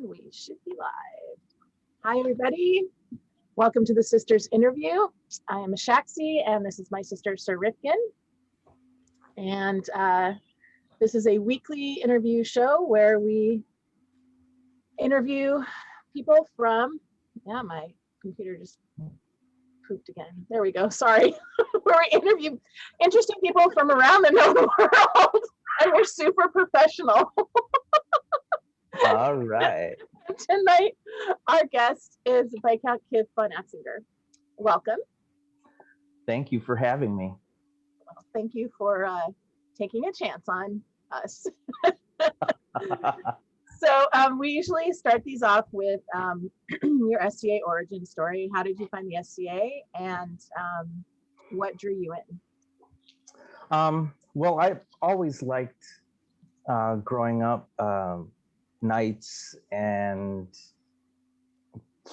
We should be live. Hi, everybody. Welcome to the Sisters Interview. I am Ashaxi, and this is my sister, Sir Rifkin. And this is a weekly interview show where we interview people from, my computer just pooped again. There we go, sorry. Where we interview interesting people from around the known world, and we're super professional. All right. Tonight, our guest is Viscount Kith von Atzinger. Welcome. Thank you for having me. Well, thank you for taking a chance on us. So we usually start these off with your SCA origin story. How did you find the SCA, and what drew you in? Well, I've always liked growing up knights and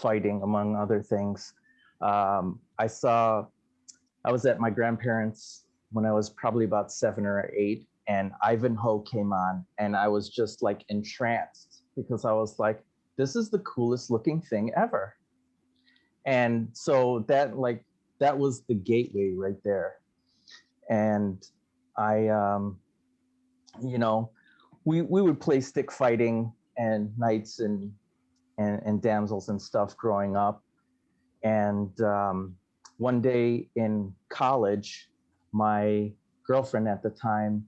fighting, among other things. I was at my grandparents' when I was probably about 7 or 8, and Ivanhoe came on, and I was just like entranced because I was like, this is the coolest looking thing ever. And so that was the gateway right there. And I, we would play stick fighting and knights and damsels and stuff growing up. And one day in college, my girlfriend at the time,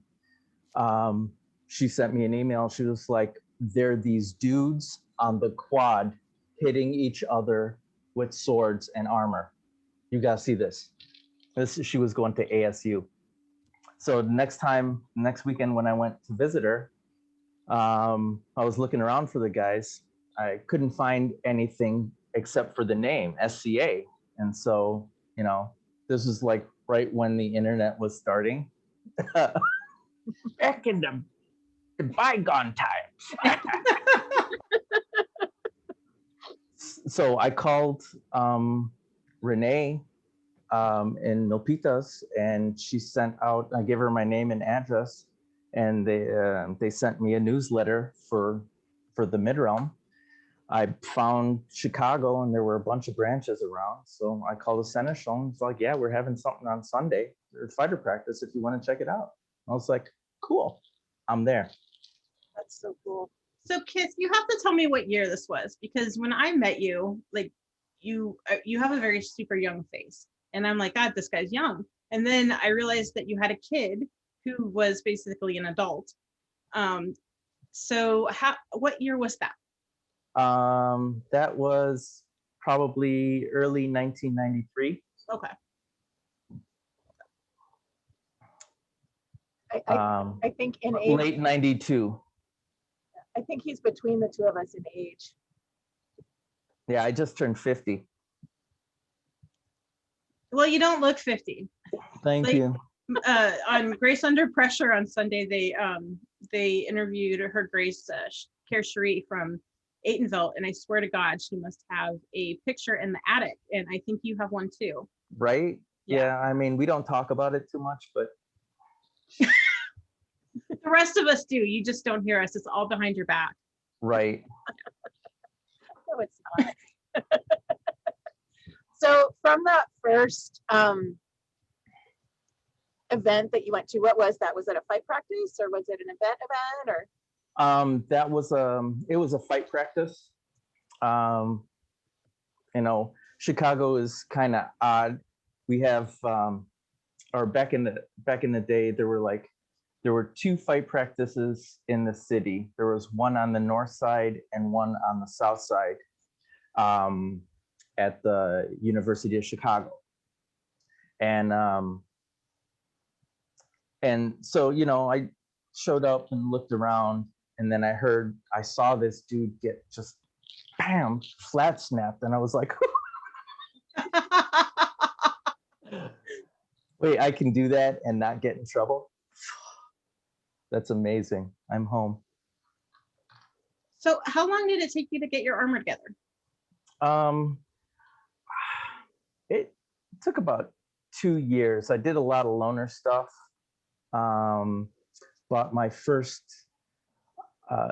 she sent me an email. She was like, there are these dudes on the quad hitting each other with swords and armor. You gotta see this. She was going to ASU. So next weekend when I went to visit her, I was looking around for the guys. I couldn't find anything except for the name, SCA. And so, this was like right when the internet was starting. Back in the bygone times. So I called Renee in Milpitas, and she sent out, I gave her my name and address, and they sent me a newsletter for the Mid-Realm. I found Chicago, and there were a bunch of branches around. So I called the Seneschal, and it's like, yeah, we're having something on Sunday, or fighter practice, if you want to check it out. I was like, cool, I'm there. That's so cool. So Kith, you have to tell me what year this was, because when I met you, like you have a very super young face, and I'm like, God, this guy's young. And then I realized that you had a kid who was basically an adult. So what year was that? That was probably early 1993. Okay. I think in age, late 92. I think he's between the two of us in age. Yeah, I just turned 50. Well, you don't look 50. Thank you. On Grace Under Pressure on Sunday, they interviewed Her Grace Care Cherie from Aytonville, and I swear to God, she must have a picture in the attic, and I think you have one too. Right? Yeah, I mean, we don't talk about it too much, but the rest of us do. You just don't hear us. It's all behind your back. Right. No, it's not. So from that first event that you went to, what was that? Was it a fight practice, or was it an event, or? That was it was a fight practice. Chicago is kind of odd. We have or back in the day, there were 2 fight practices in the city. There was one on the north side and one on the south side at the University of Chicago. And so, I showed up and looked around, and then I saw this dude get just bam, flat snapped, and I was like, wait, I can do that and not get in trouble? That's amazing. I'm home. So how long did it take you to get your armor together? It took about 2 years. I did a lot of loner stuff. But my first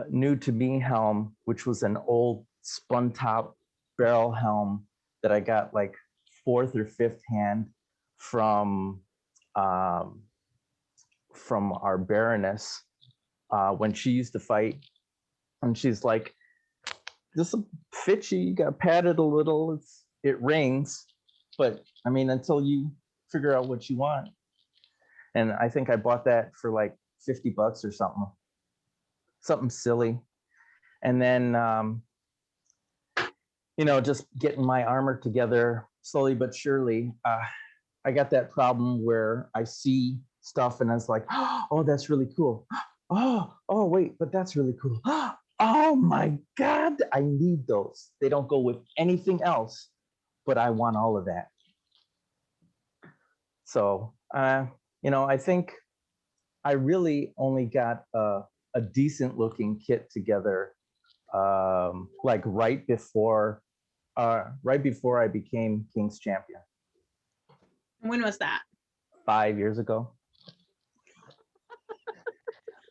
new to me helm, which was an old spun top barrel helm that I got like fourth or fifth hand from our Baroness when she used to fight. And she's like, this will fit you. You got padded a little. It rings, but I mean, until you figure out what you want. And I think I bought that for like $50 or something silly. And then, just getting my armor together slowly but surely. I got that problem where I see stuff and it's like, oh, that's really cool. Oh, wait, but that's really cool. Oh my God, I need those. They don't go with anything else, but I want all of that. So, I think I really only got a decent looking kit together, like right before I became King's Champion. When was that? 5 years ago.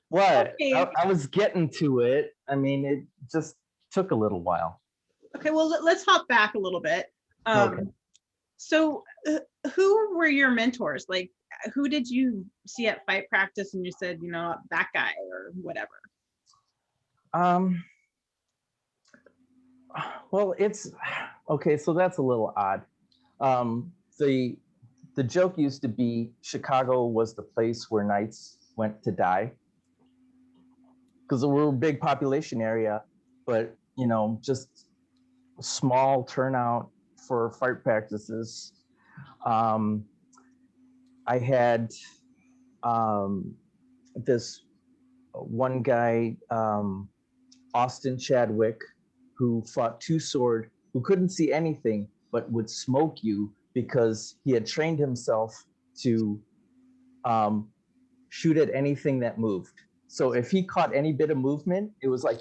What? Okay. I was getting to it. I mean, it just took a little while. Okay, well, let's hop back a little bit. Okay. So who were your mentors? Like, who did you see at fight practice and you said, that guy or whatever? Well, it's okay. So that's a little odd. The joke used to be Chicago was the place where knights went to die, because we're a big population area, but just small turnout for fight practices. I had this one guy, Austin Chadwick, who fought two-sword, who couldn't see anything but would smoke you because he had trained himself to shoot at anything that moved. So if he caught any bit of movement, it was like,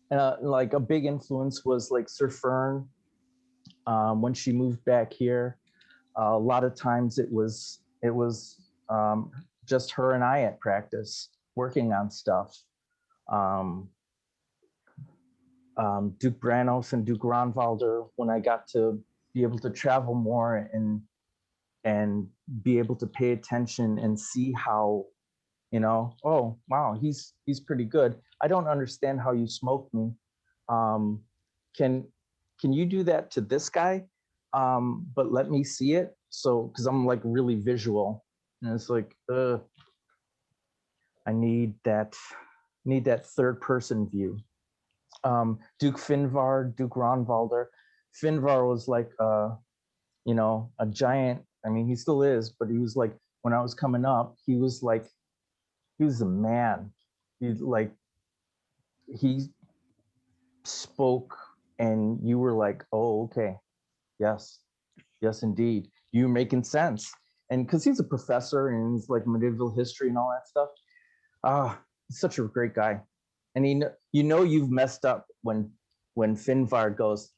like a big influence was like Sir Fern. When she moved back here, a lot of times it was just her and I at practice working on stuff. Duke Branos and Duke Ronvalder, when I got to be able to travel more and be able to pay attention and see how, oh wow, he's pretty good. I don't understand how you smoke me. Can you do that to this guy? But let me see it. So, because I'm like really visual, and it's like, I need that third person view. Duke Finvar, Duke Ronvalder. Finvar was like, a giant. I mean, he still is, but he was like, when I was coming up, he was a man. He spoke, and you were like, oh, okay, yes, indeed, you're making sense. And because he's a professor and he's like medieval history and all that stuff. He's such a great guy. And you've messed up when Finvar goes.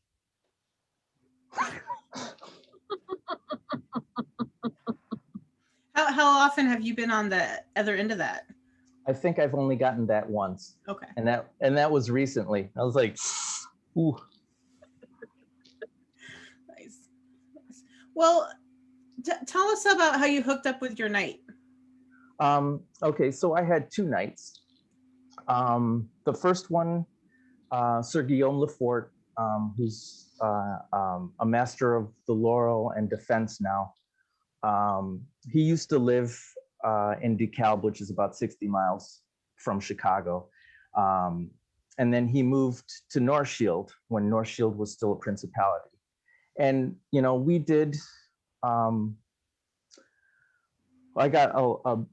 How often have you been on the other end of that? I think I've only gotten that once. Okay. And that was recently. I was like, ooh. Nice. Well, tell us about how you hooked up with your knight. Okay, so I had two knights. The first one, Sir Guillaume Lefort, who's a master of the laurel and defense now. He used to live in DeKalb, which is about 60 miles from Chicago. And then he moved to North Shield when North Shield was still a principality. And, we did, I got a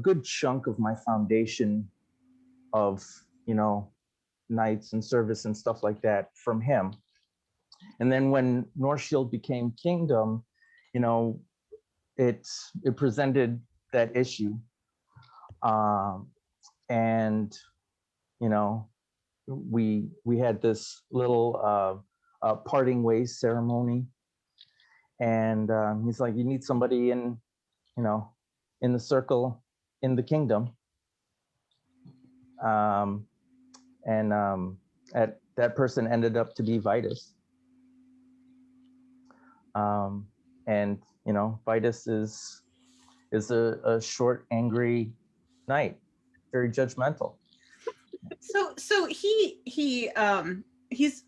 good chunk of my foundation of, knights and service and stuff like that from him. And then when North Shield became kingdom, it presented that issue. And, we had this little parting ways ceremony. And he's like, you need somebody in the circle in the kingdom. That person ended up to be Vitus. And Vitus is a short, angry knight, very judgmental. So he's a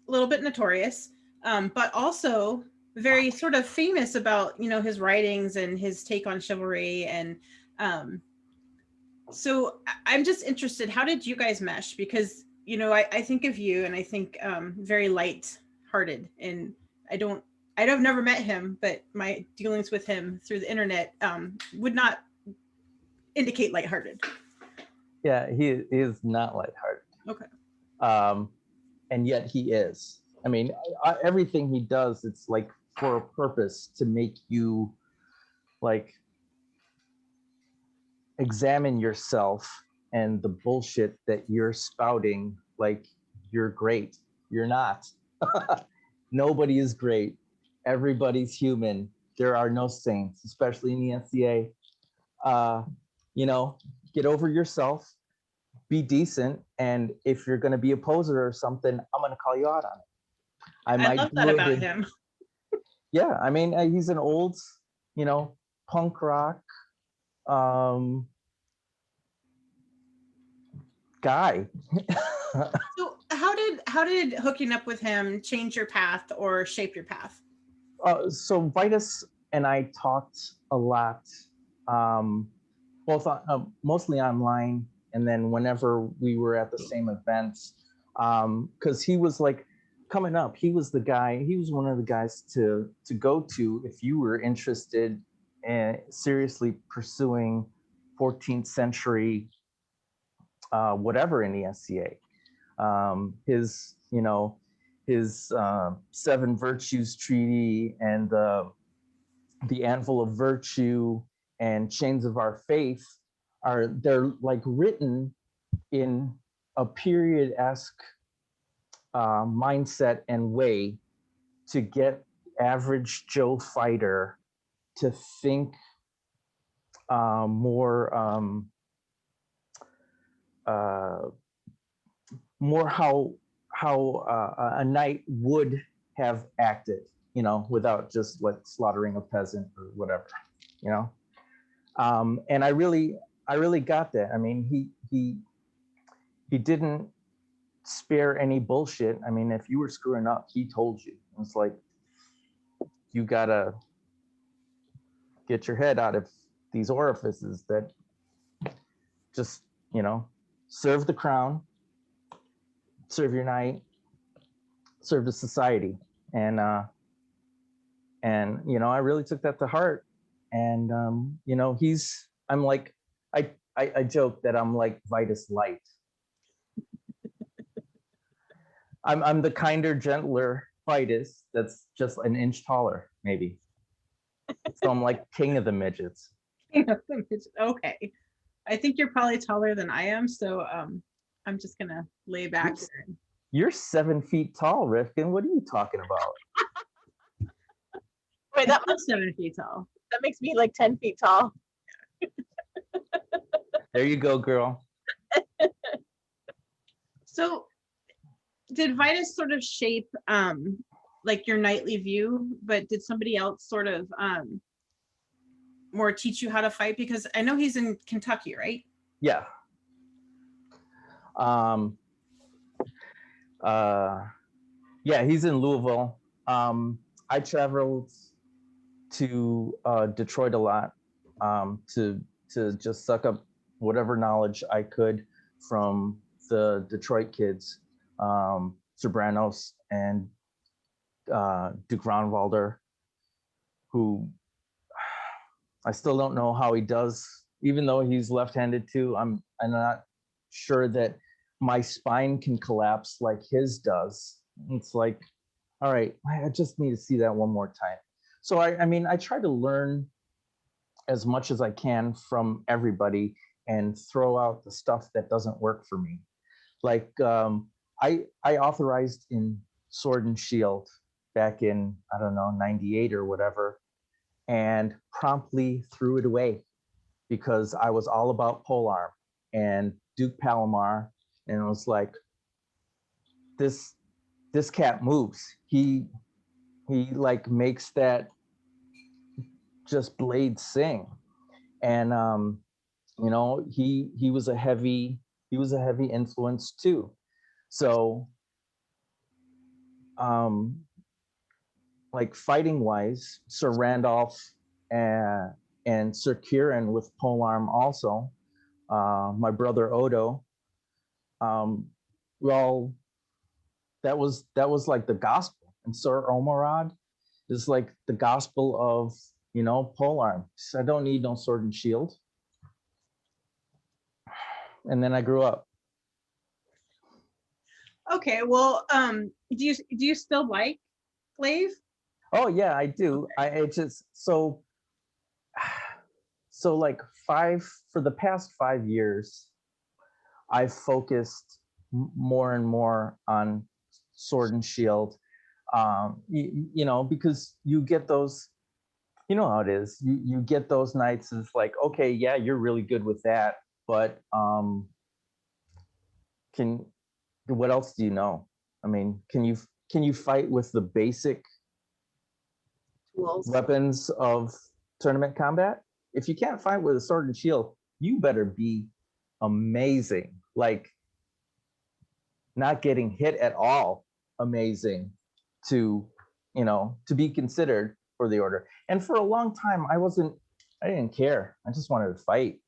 little bit notorious, but also very sort of famous about his writings and his take on chivalry. And so I'm just interested, how did you guys mesh? Because I think of you, and I think very light-hearted, and I've never met him, but my dealings with him through the internet would not indicate lighthearted. Yeah, he is not lighthearted. Okay. And yet he is. I mean, everything he does, it's like for a purpose, to make you like examine yourself and the bullshit that you're spouting. Like, you're great. You're not. Nobody is great. Everybody's human. There are no saints, especially in the NCA. Get over yourself, be decent, and if you're going to be a poser or something, I'm going to call you out on it. I love that about him. Yeah, I mean, he's an old, punk rock guy. So how did hooking up with him change your path or shape your path? So Vitus and I talked a lot, both mostly online, and then whenever we were at the same events, because he was like coming up, he was one of the guys to go to if you were interested in seriously pursuing 14th century whatever in the SCA. His Seven Virtues Treaty and the Anvil of Virtue and Chains of Our Faith they're like written in a period-esque mindset and way to get average Joe fighter to think more how a knight would have acted, without just like slaughtering a peasant or whatever, and I really got that. I mean, he didn't spare any bullshit. I mean, if you were screwing up, he told you. It's like, you gotta get your head out of these orifices that just, serve the crown, serve your knight, serve the society. And I really took that to heart. And I'm like, I joke that I'm like Vitus Light. I'm the kinder, gentler Vitus that's just an inch taller, maybe. So I'm like king of the midgets. Okay. I think you're probably taller than I am, so I'm just gonna lay back. You're 7 feet tall, Rifkin. What are you talking about? Wait, that I'm 7 feet tall. That makes me like 10 feet tall. There you go, girl. So did Vitus sort of shape like your knightly view, but did somebody else sort of more teach you how to fight? Because I know he's in Kentucky, right? Yeah. Yeah, he's in Louisville. I traveled to Detroit a lot to just suck up whatever knowledge I could from the Detroit kids, Sobranos and Duke Ronwalder, who I still don't know how he does, even though he's left-handed too. I'm not sure that my spine can collapse like his does. It's like, all right, I just need to see that one more time. So I mean, I try to learn as much as I can from everybody and throw out the stuff that doesn't work for me. Like I authorized in Sword and Shield back in, I don't know, 98 or whatever, and promptly threw it away because I was all about polearm and Duke Palomar, and it was like, this cat moves. He like makes that just blade sing, and you know, he was a heavy influence too. So like fighting wise, Sir Randolph and Sir Kieran with polearm also. My brother Odo. Well, that was like the gospel, and Sir Omerod is like the gospel of, you know, polearm. So I don't need no sword and shield. And then I grew up. Okay, well, do you still like glaive? Oh yeah, I do. I just so like for the past 5 years, I've focused more and more on sword and shield. You know, because you get those, you know how it is. You get those nights. It's like, okay, yeah, you're really good with that, but what else do you know? I mean, can you fight with the basic Tools. weapons of tournament combat? If you can't fight with a sword and shield, you better be amazing. Like, not getting hit at all, amazing to, you know, to be considered for the order. And for a long time, I didn't care. I just wanted to fight.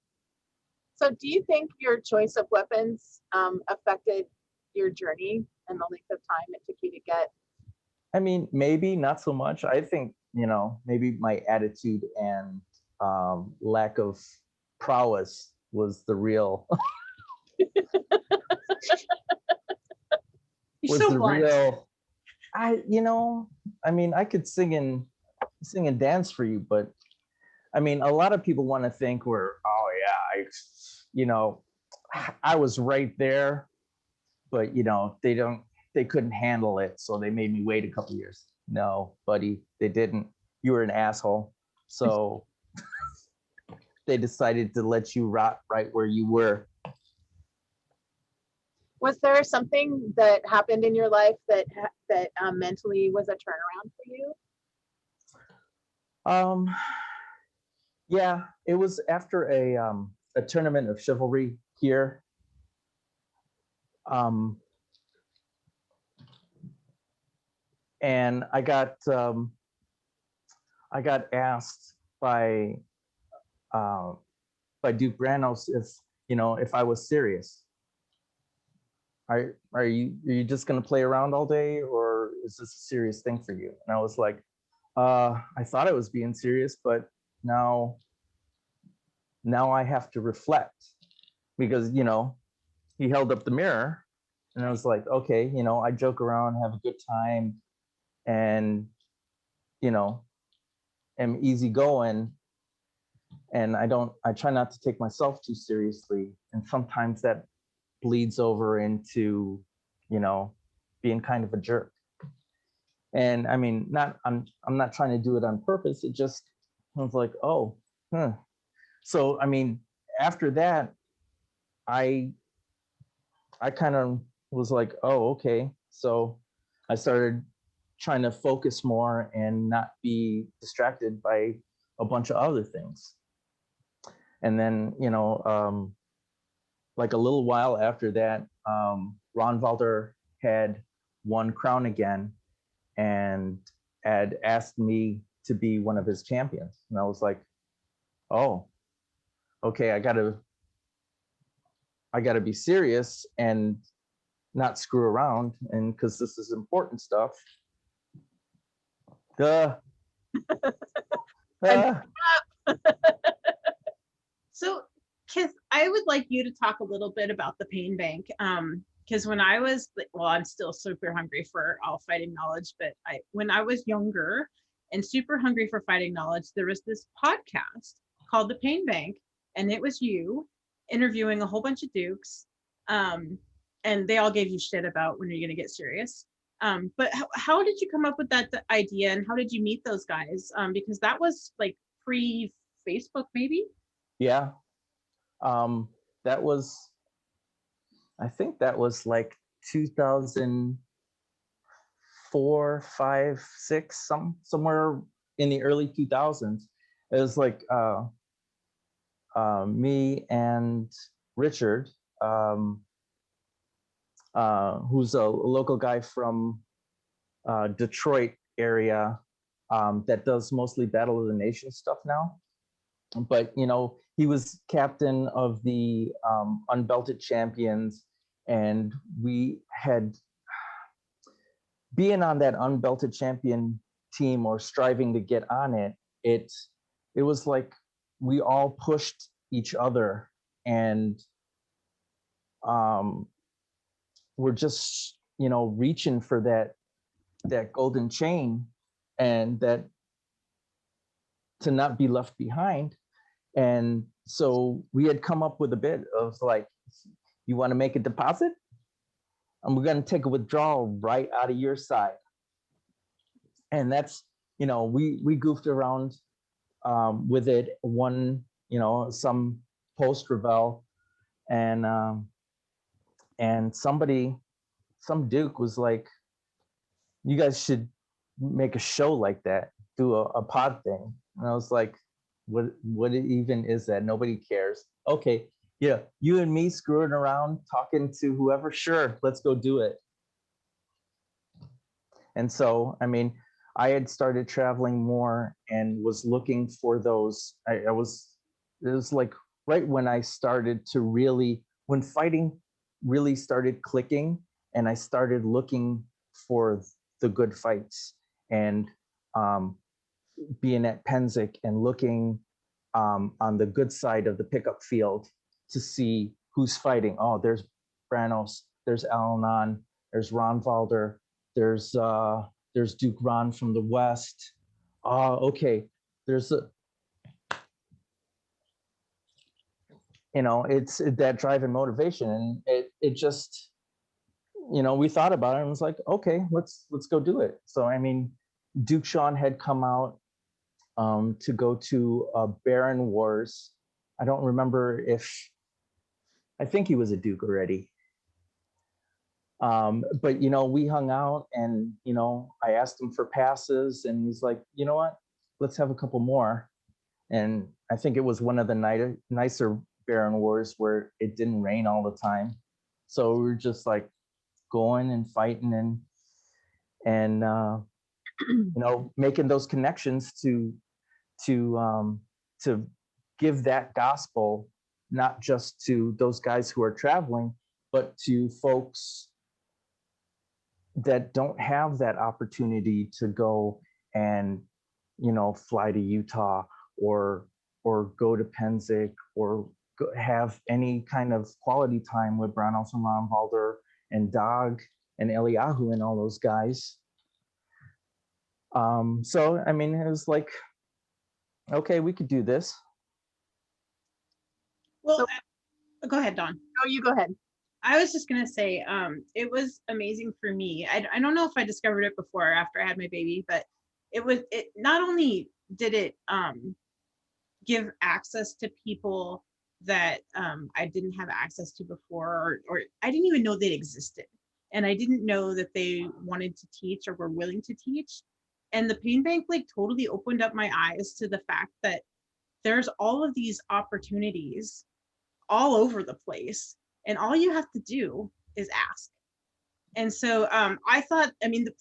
So do you think your choice of weapons affected your journey and the length of time it took you to get? I mean, maybe not so much. I think, you know, maybe my attitude and lack of prowess was the real You're was so the blunt. real. You know, I mean, I could sing and dance for you, but I mean, a lot of people want to think oh yeah, you know, I was right there, but you know, they couldn't handle it, so they made me wait a couple years. No, buddy, they didn't. You were an asshole, so they decided to let you rot right where you were. Was there something that happened in your life that mentally was a turnaround for you? Yeah, it was after a tournament of chivalry here. And I got asked by Duke Branos if, you know, if I was serious. Are you just gonna play around all day, or is this a serious thing for you? And I was like, I thought I was being serious, but now I have to reflect, because, you know, he held up the mirror, and I was like, okay, you know, I joke around, have a good time, and, you know, am easygoing, and I try not to take myself too seriously, and sometimes that bleeds over into, you know, being kind of a jerk. And I mean, I'm not trying to do it on purpose. It just, I was like, oh, huh. So I mean, after that, I kind of was like, oh, okay. So I started trying to focus more and not be distracted by a bunch of other things. And then, you know, like a little while after that, Ron Valder had won Crown again and had asked me to be one of his champions. And I was like, oh, okay, I gotta be serious and not screw around, and because this is important stuff. So, Kith, I would like you to talk a little bit about the pain bank. Because when I was, well, I'm still super hungry for all fighting knowledge, but when I was younger and super hungry for fighting knowledge, there was this podcast called The Pain Bank, and it was you interviewing a whole bunch of dukes, and they all gave you shit about when you're going to get serious. But how did you come up with that idea, and how did you meet those guys? Because that was like pre-Facebook, maybe? Yeah. That was, I think that was like 2004, 5, 6, somewhere in the early 2000s. It was like me and Richard, who's a local guy from Detroit area, that does mostly Battle of the Nation stuff now. But he was captain of the Unbelted Champions, and we had being on that Unbelted Champion team or striving to get on it. It was like we all pushed each other, and we're just reaching for that golden chain, and that to not be left behind. And so we had come up with a bit of like, you want to make a deposit? And we're going to take a withdrawal right out of your side. And that's, we goofed around with it some post revel, and some duke was like, you guys should make a show like that, do a pod thing. And I was like, what even is that? Nobody cares. Okay, yeah, you and me screwing around, talking to whoever, sure, let's go do it. And so, I had started traveling more and was looking for those. It was like right when I started to when fighting really started clicking, and I started looking for the good fights, and being at Penzic and looking on the good side of the pickup field to see who's fighting. Oh, there's Branos, there's Alanon, there's Ronvalder, there's Duke Ron from the West. Okay, there's it's that drive and motivation, and it just, we thought about it and was like, okay, let's go do it. So Duke Sean had come out to go to Baron Wars. I don't remember I think he was a Duke already. But we hung out, and I asked him for passes, and he's like, you know what, let's have a couple more. And I think it was one of the nicer Baron Wars where it didn't rain all the time. So we were just like going and fighting and making those connections to give that gospel not just to those guys who are traveling, but to folks that don't have that opportunity to go and fly to Utah or go to Penzic or have any kind of quality time with Branos and Ronvalder and Dog and Eliyahu and all those guys. So it was like, okay, we could do this. Well, go ahead, Dawn. Oh, you go ahead. I was just gonna say, it was amazing for me. I don't know if I discovered it before or after I had my baby, but it not only did it give access to people that I didn't have access to before, or I didn't even know they existed, and I didn't know that they wanted to teach or were willing to teach. And the Pain Bank like totally opened up my eyes to the fact that there's all of these opportunities all over the place, and all you have to do is ask. And so I thought,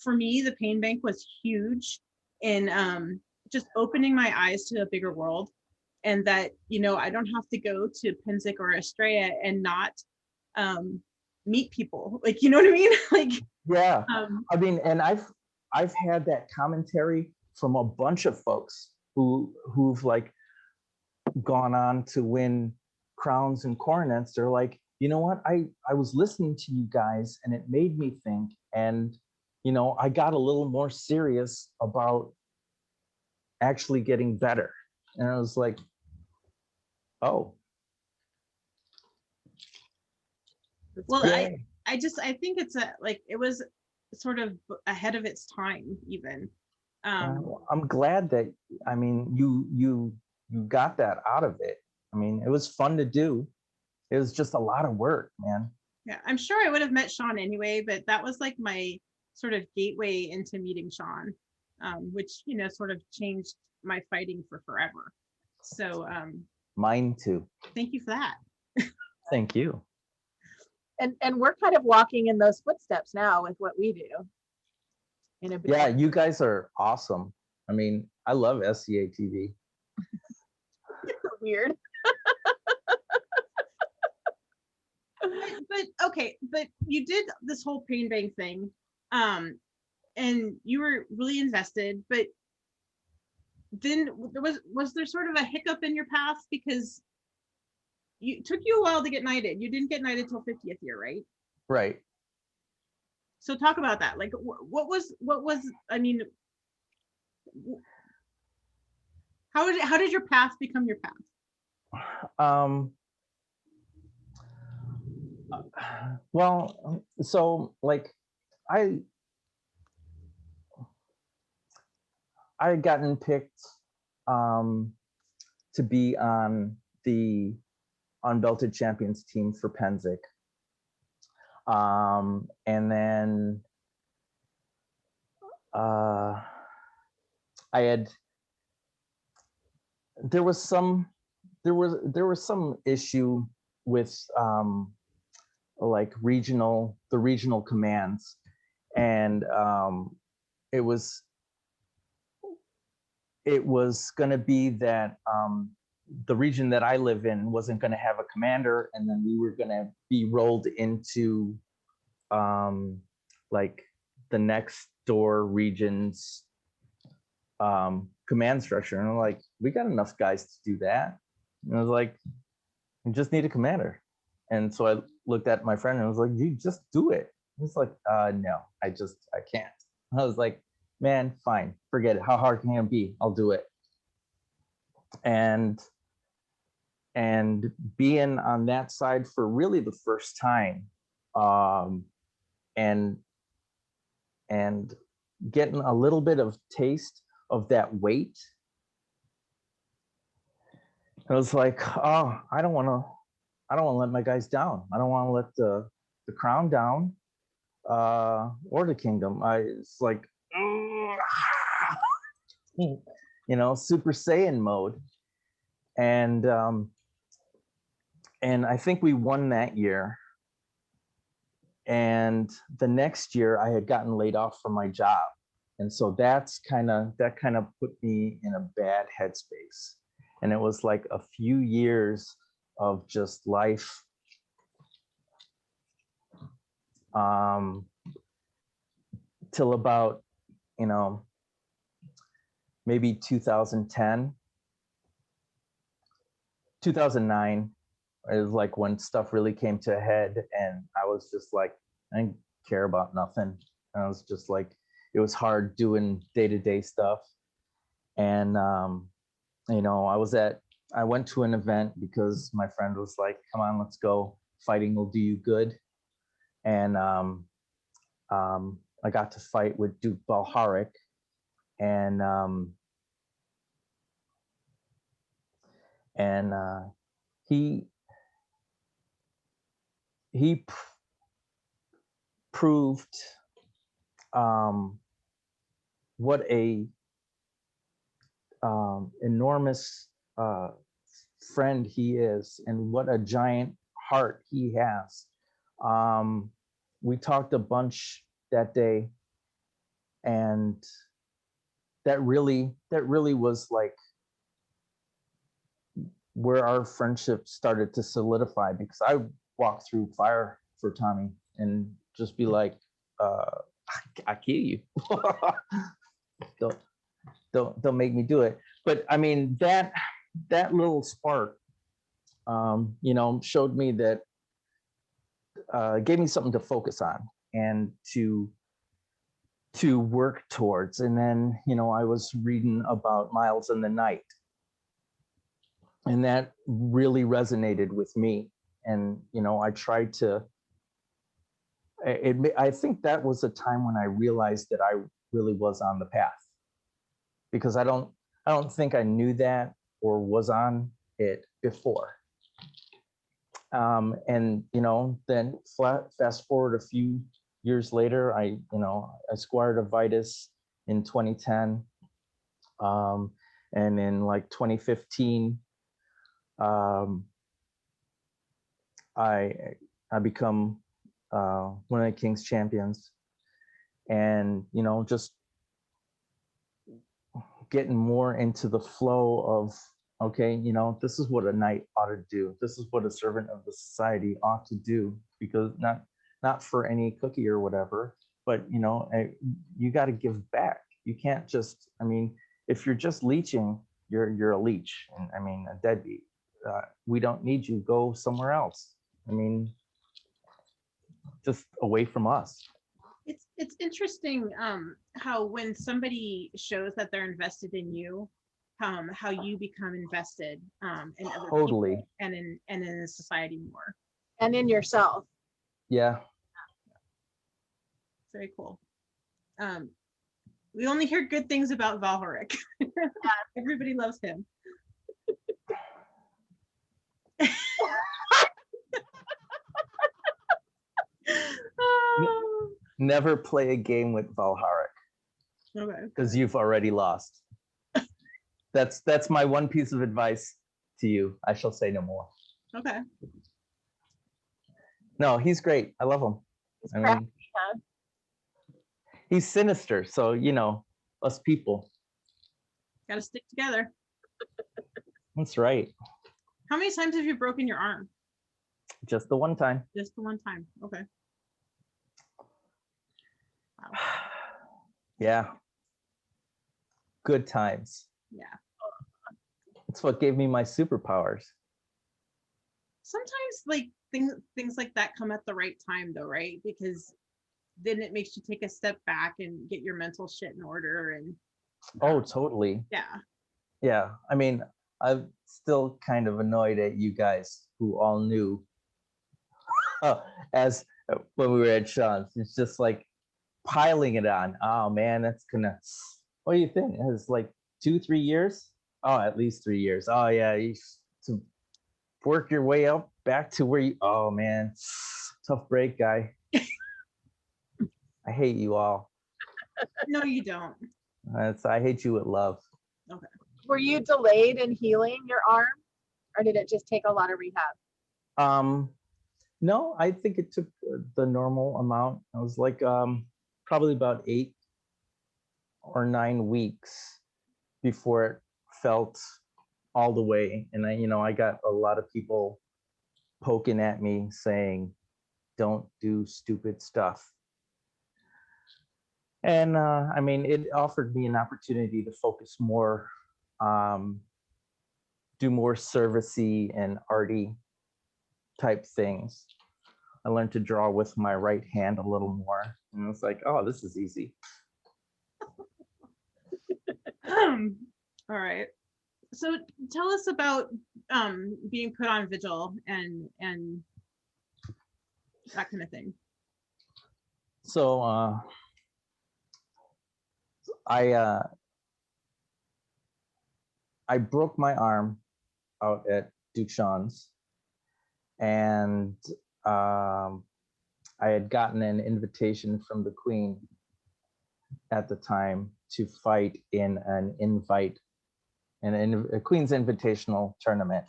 for me, the Pain Bank was huge in just opening my eyes to a bigger world, and that I don't have to go to Penzic or Estrella and not meet people, like, you know what I mean? Like, yeah. And I've had that commentary from a bunch of folks who've like gone on to win crowns and coronets. They're like, you know what, I was listening to you guys and it made me think, and I got a little more serious about actually getting better. And I was like, oh, well, I think it's it was sort of ahead of its time even. I'm glad that you got that out of it. I mean, it was fun to do. It was just a lot of work, man. Yeah, I'm sure I would have met Sean anyway, but that was like my sort of gateway into meeting Sean, which, you know, sort of changed my fighting for forever. So Mine too. thank you for that. Thank you. And we're kind of walking in those footsteps now with what we do. In a big Yeah, way. you guys are awesome. I mean, I love SCA TV. Weird. But okay, but you did this whole pain bank thing, and you were really invested, but then was there sort of a hiccup in your path because it took you a while to get knighted. You didn't get knighted till 50th year, right? Right. So talk about that. Like what was I mean, how did your path become your path? Well, so like I had gotten picked to be on the Unbelted Champions team for Penzic. And then there was some issue with like the regional commands, and it was going to be that the region that I live in wasn't going to have a commander, and then we were going to be rolled into like the next door region's command structure. And I'm like, we got enough guys to do that. And I was like, we just need a commander. And so I looked at my friend and I was like, you just do it. He's like, no, I can't. I was like, man, fine, forget it. How hard can it be? I'll do it. And being on that side for really the first time, and getting a little bit of taste of that weight, I was like, oh, I don't want to let my guys down. I don't want to let the crown down, or the kingdom. It's like, you know, Super Saiyan mode. And I think we won that year. And the next year I had gotten laid off from my job. And so that kind of put me in a bad headspace. And it was like a few years of just life, till about, you know, maybe 2010, 2009. It was like when stuff really came to a head, and I was just like, I didn't care about nothing. And I was just like, it was hard doing day-to-day stuff. And you know, I went to an event because my friend was like, come on, let's go. Fighting will do you good. And I got to fight with Duke Balharic. And he proved what a enormous friend he is, and what a giant heart he has. We talked a bunch that day, and that really was like where our friendship started to solidify, because I walked through fire for Tommy and just be like, I kill you. don't make me do it. But I mean, that little spark, you know, showed me that, gave me something to focus on and to work towards. And then, you know, I was reading about Miles and the Knight, and that really resonated with me. And, you know, I tried to, I think that was a time when I realized that I really was on the path, because I don't think I knew that or was on it before. And then fast forward a few years later, I squired a Vitus in 2010, and in like 2015, I become one of the King's champions, and just getting more into the flow of, okay, this is what a knight ought to do. This is what a servant of the society ought to do, because not for any cookie or whatever, but you got to give back. You can't just, if you're just leeching, you're a leech, and a deadbeat. We don't need you. Go somewhere else. Just away from us. It's interesting how when somebody shows that they're invested in you, how you become invested in other Totally. people and in the society more. And in yourself. Yeah. Very cool. We only hear good things about Valhorik. Everybody loves him. Never play a game with Valhorik. Okay. Because you've already lost. That's my one piece of advice to you. I shall say no more. Okay. No, he's great. I love him. He's crafty, huh? He's sinister, so us people. Got to stick together. That's right. How many times have you broken your arm? Just the one time. Just the one time. Okay. Wow. Yeah. Good times. Yeah. It's what gave me my superpowers. Sometimes like things like that come at the right time though, right? Because then it makes you take a step back and get your mental shit in order. And Oh, totally. yeah. I'm still kind of annoyed at you guys who all knew as when we were at Sean's. It's just like piling it on. Oh man, that's gonna, what do you think? It's like 2-3 years? Oh, at least 3 years. Oh yeah, you to work your way up back to where you, oh man, tough break, guy. I hate you all. No, you don't. I hate you with love. Okay. Were you delayed in healing your arm, or did it just take a lot of rehab? No, I think it took the normal amount. I was like probably about 8 or 9 weeks before it felt all the way. And I got a lot of people poking at me saying, don't do stupid stuff. And it offered me an opportunity to focus more, do more servicey and arty type things. I learned to draw with my right hand a little more. And it's like, oh, this is easy. All right. So tell us about being put on vigil and that kind of thing. So I broke my arm out at Duke Sean's, and I had gotten an invitation from the Queen at the time to fight in a Queen's Invitational tournament.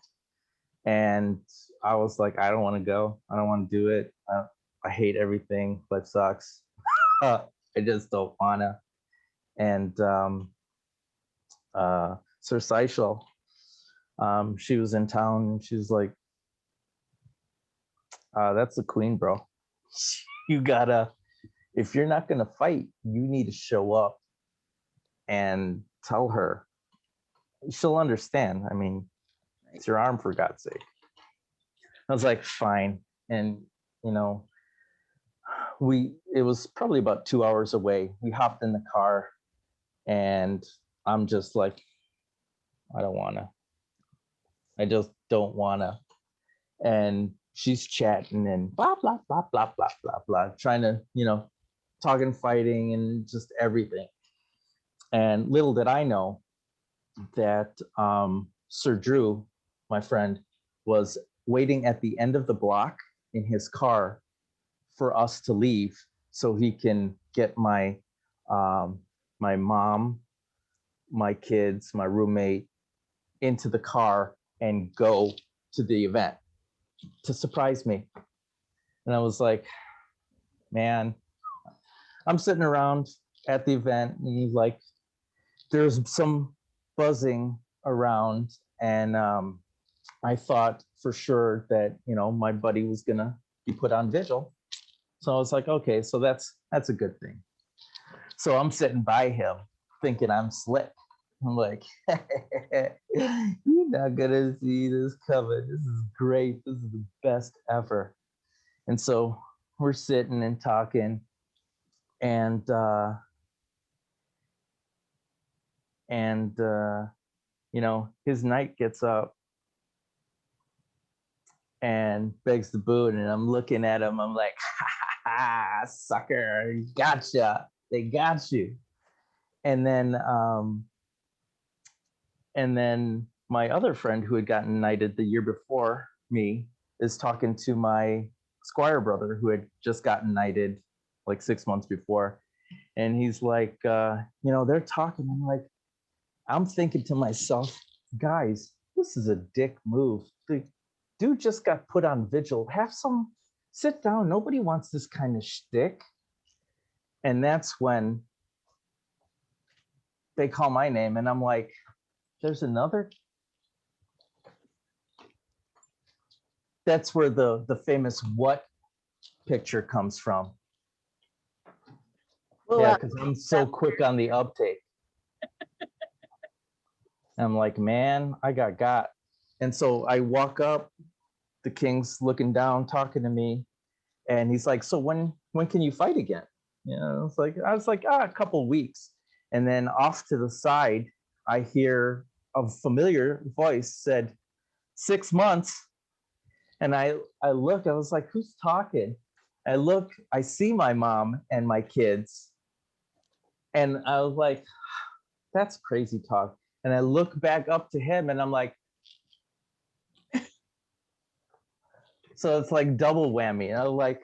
And I was like, I don't want to go. I don't want to do it. I hate everything. Life sucks. I just don't want to. And Sir Seychel, she was in town, and she was like, that's the Queen, bro. You gotta, if you're not gonna fight, you need to show up and tell her. She'll understand. It's your arm, for God's sake. I was like, fine. And it was probably about 2 hours away. We hopped in the car, and I'm just like, I don't wanna. I just don't wanna. And she's chatting and blah, blah, blah, blah, blah, blah, blah, trying to, talking, fighting, and just everything. And little did I know that Sir Drew, my friend, was waiting at the end of the block in his car for us to leave so he can get my my mom, my kids, my roommate into the car and go to the event to surprise me. And I was like, man, I'm sitting around at the event and he's like, there's some buzzing around, and I thought for sure that, you know, my buddy was gonna be put on vigil. So I was like, okay, so that's a good thing. So I'm sitting by him thinking I'm slick. I'm like, you're not gonna see this coming. This is great. This is the best ever. And so we're sitting and talking, and you know, his knight gets up and begs the boon, and I'm looking at him. I'm like, ha, sucker, gotcha. They got you. And then my other friend who had gotten knighted the year before me is talking to my Squire brother who had just gotten knighted like 6 months before. And he's like, you know, they're talking. I'm like, I'm thinking to myself, guys, this is a dick move. The dude just got put on vigil. Have some, sit down. Nobody wants this kind of shtick. And that's when they call my name, and I'm like, there's another. That's where the famous what picture comes from. Well, Yeah, because I'm so quick on the uptake. I'm like, man, I got. And so I walk up, the king's looking down, talking to me, and he's like, so when can you fight again? You know, I was like, a couple weeks. And then off to the side, I hear a familiar voice said, 6 months. And I look, I was like, who's talking? I look, I see my mom and my kids. And I was like, that's crazy talk. And I look back up to him and I'm like, so it's like double whammy. And I was like,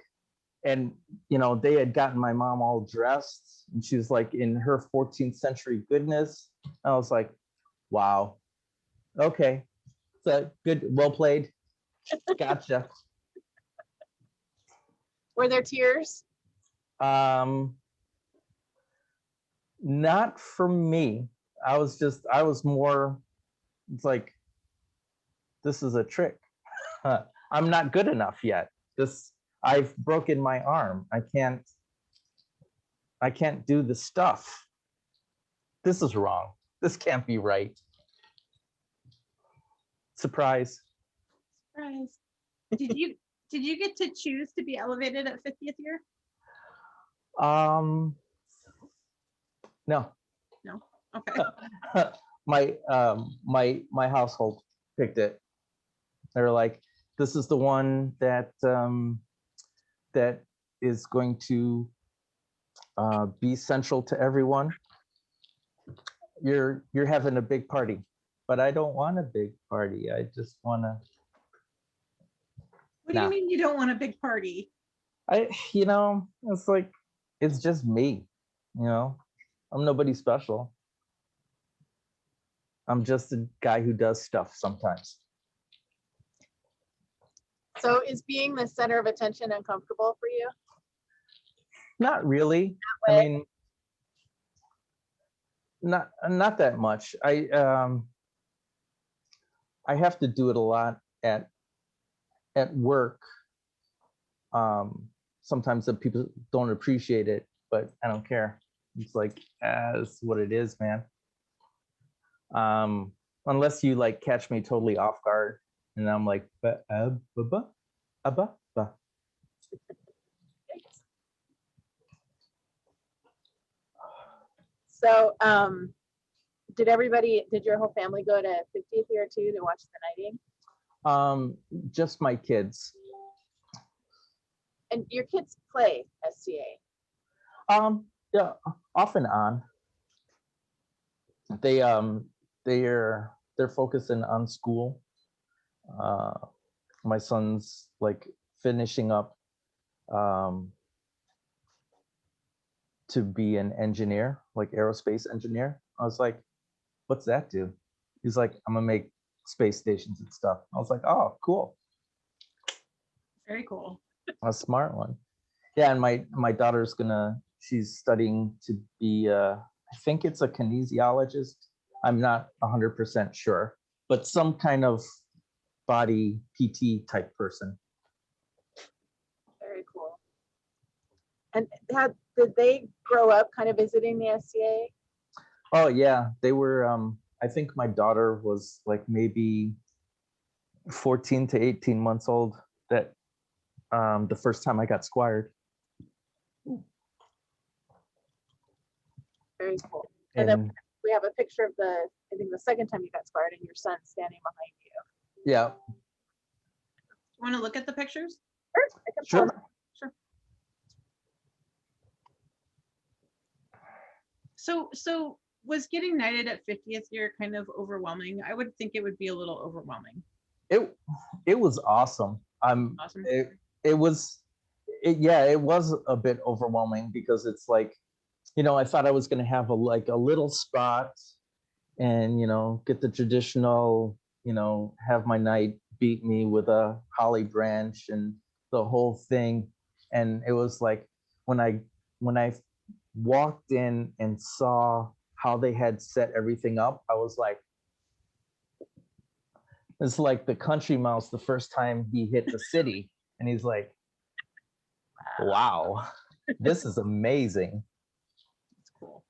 and you know, they had gotten my mom all dressed and she was like in her 14th century goodness. I was like, wow, okay, so good, well played, gotcha. were there tears? Not for me. I was more, it's like, this is a trick. I'm not good enough yet. I've broken my arm. I can't do the stuff. This is wrong. This can't be right. Surprise. Surprise. Did you get to choose to be elevated at 50th year? No. No. Okay. My household picked it. They're like, this is the one that that is going to be central to everyone. You're having a big party, but I don't want a big party. I just want to. What do you mean you don't want a big party? You know, it's like, it's just me. You know, I'm nobody special. I'm just a guy who does stuff sometimes. So is being the center of attention uncomfortable for you? Not really. I mean, not that much. I have to do it a lot at work. Sometimes the people don't appreciate it, but I don't care. It's like, that's what it is, man. Unless you like catch me totally off guard, and I'm like, So did your whole family go to 50th year too to watch the knighting? Just my kids. And your kids play SCA? Yeah, off and on. They're focusing on school. my son's like finishing up to be an engineer, like aerospace engineer. I was like, what's that do? He's like, I'm gonna make space stations and stuff. I was like, oh, cool. Very cool. A smart one. Yeah, and my daughter's she's studying to be I think it's a kinesiologist. I'm not 100% sure, but some kind of body PT type person. Very cool. And did they grow up kind of visiting the SCA? Oh yeah, they were I think my daughter was like maybe 14 to 18 months old that the first time I got squired. Very cool. And then we have a picture of I think the second time you got squired and your son standing behind you. Yeah. You want to look at the pictures? Sure. I can Sure. pause. So was getting knighted at 50th year kind of overwhelming? I would think it would be a little overwhelming. It was awesome. Awesome. It was a bit overwhelming because it's like, I thought I was going to have a little spot and, get the traditional, have my knight beat me with a holly branch and the whole thing. And it was like, when I walked in and saw how they had set everything up, I was like, it's like the country mouse the first time he hit the city. And he's like, wow, this is amazing. That's cool.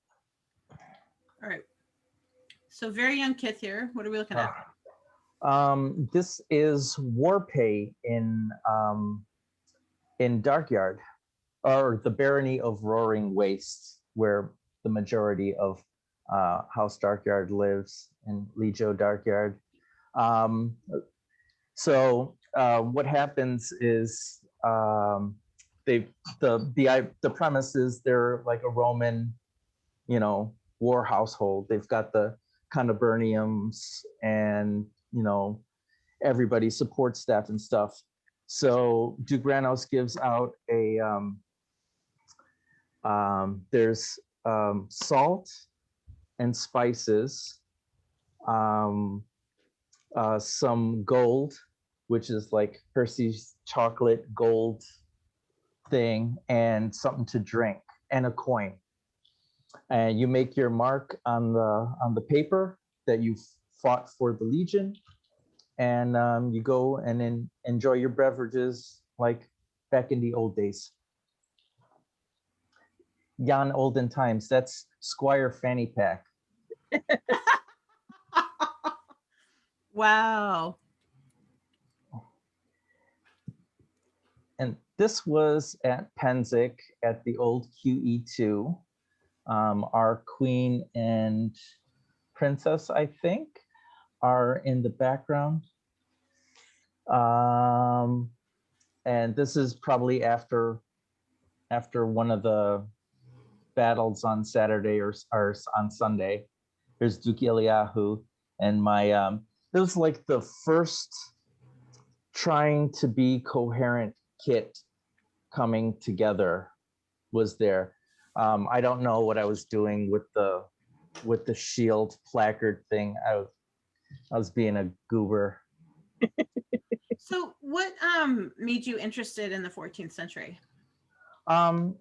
All right. So very young Kith here. What are we looking at? This is Warpay in Darkyard, or the Barony of Roaring Wastes, where the majority of House Darkyard lives in Legio Darkyard. So what happens is the premise is they're like a Roman, war household. They've got the Conuberniums and everybody support staff and stuff. So Dugranos gives out a there's salt and spices, some gold, which is like Hershey's chocolate gold thing, and something to drink, and a coin. And you make your mark on the paper that you fought for the Legion, and you go and then enjoy your beverages like back in the old days. Jan olden times. That's Squire fanny pack. Wow. And this was at Penzic at the old QE2. Our queen and princess, I think, are in the background. And this is probably after one of the battles on Saturday or on Sunday. There's Duke Eliyahu, and my it was like the first trying to be coherent kit coming together was there. I don't know what I was doing with the shield placard thing. I was being a goober. So what made you interested in the 14th century? I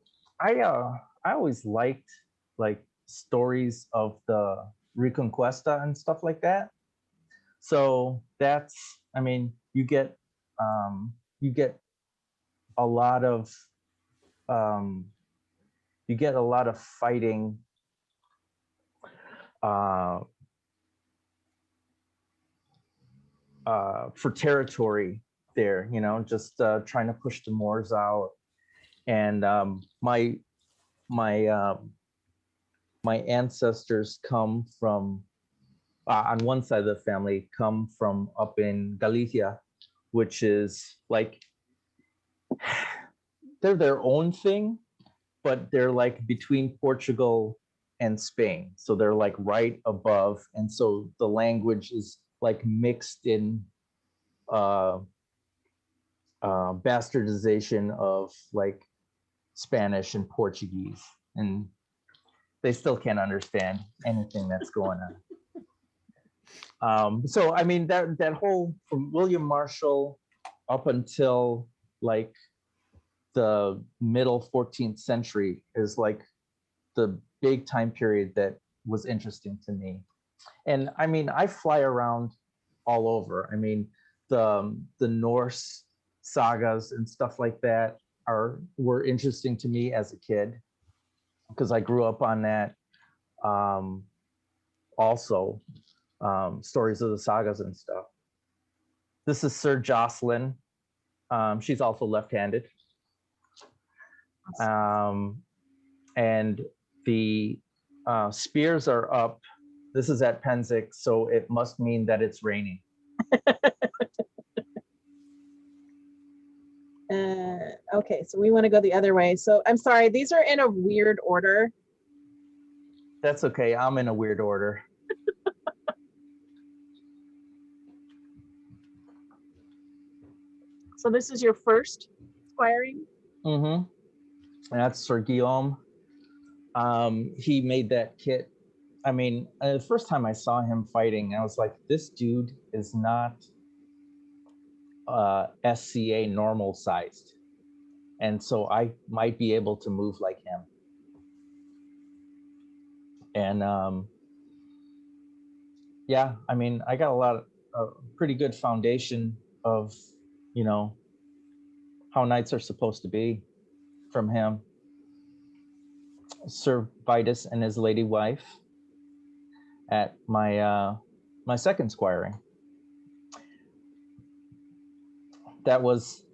always liked like stories of the Reconquista and stuff like that. So that's, I mean, you get a lot of fighting for territory there, just trying to push the Moors out. And my ancestors come from, on one side of the family, come from up in Galicia, which is like, they're their own thing, but they're like between Portugal and Spain. So they're like right above. And so the language is like mixed in bastardization of like Spanish and Portuguese, and they still can't understand anything that's going on. So I mean that whole from William Marshall up until like the middle 14th century is like the big time period that was interesting to me. And I mean, I fly around all over. I mean, the Norse sagas and stuff like that were interesting to me as a kid because I grew up on that. Also, stories of the sagas and stuff. This is Sir Jocelyn. She's also left-handed. And the spears are up. This is at Penzic, so it must mean that it's raining. Okay, so we want to go the other way. So I'm sorry, these are in a weird order. That's okay. I'm in a weird order. So this is your first squiring? Mm-hmm. That's Sir Guillaume. He made that kit. I mean, the first time I saw him fighting, I was like, this dude is not SCA normal sized. And so I might be able to move like him. And yeah, I mean, I got a pretty good foundation of, you know, how knights are supposed to be from him. Sir Vitus and his lady wife at my my second squiring. That was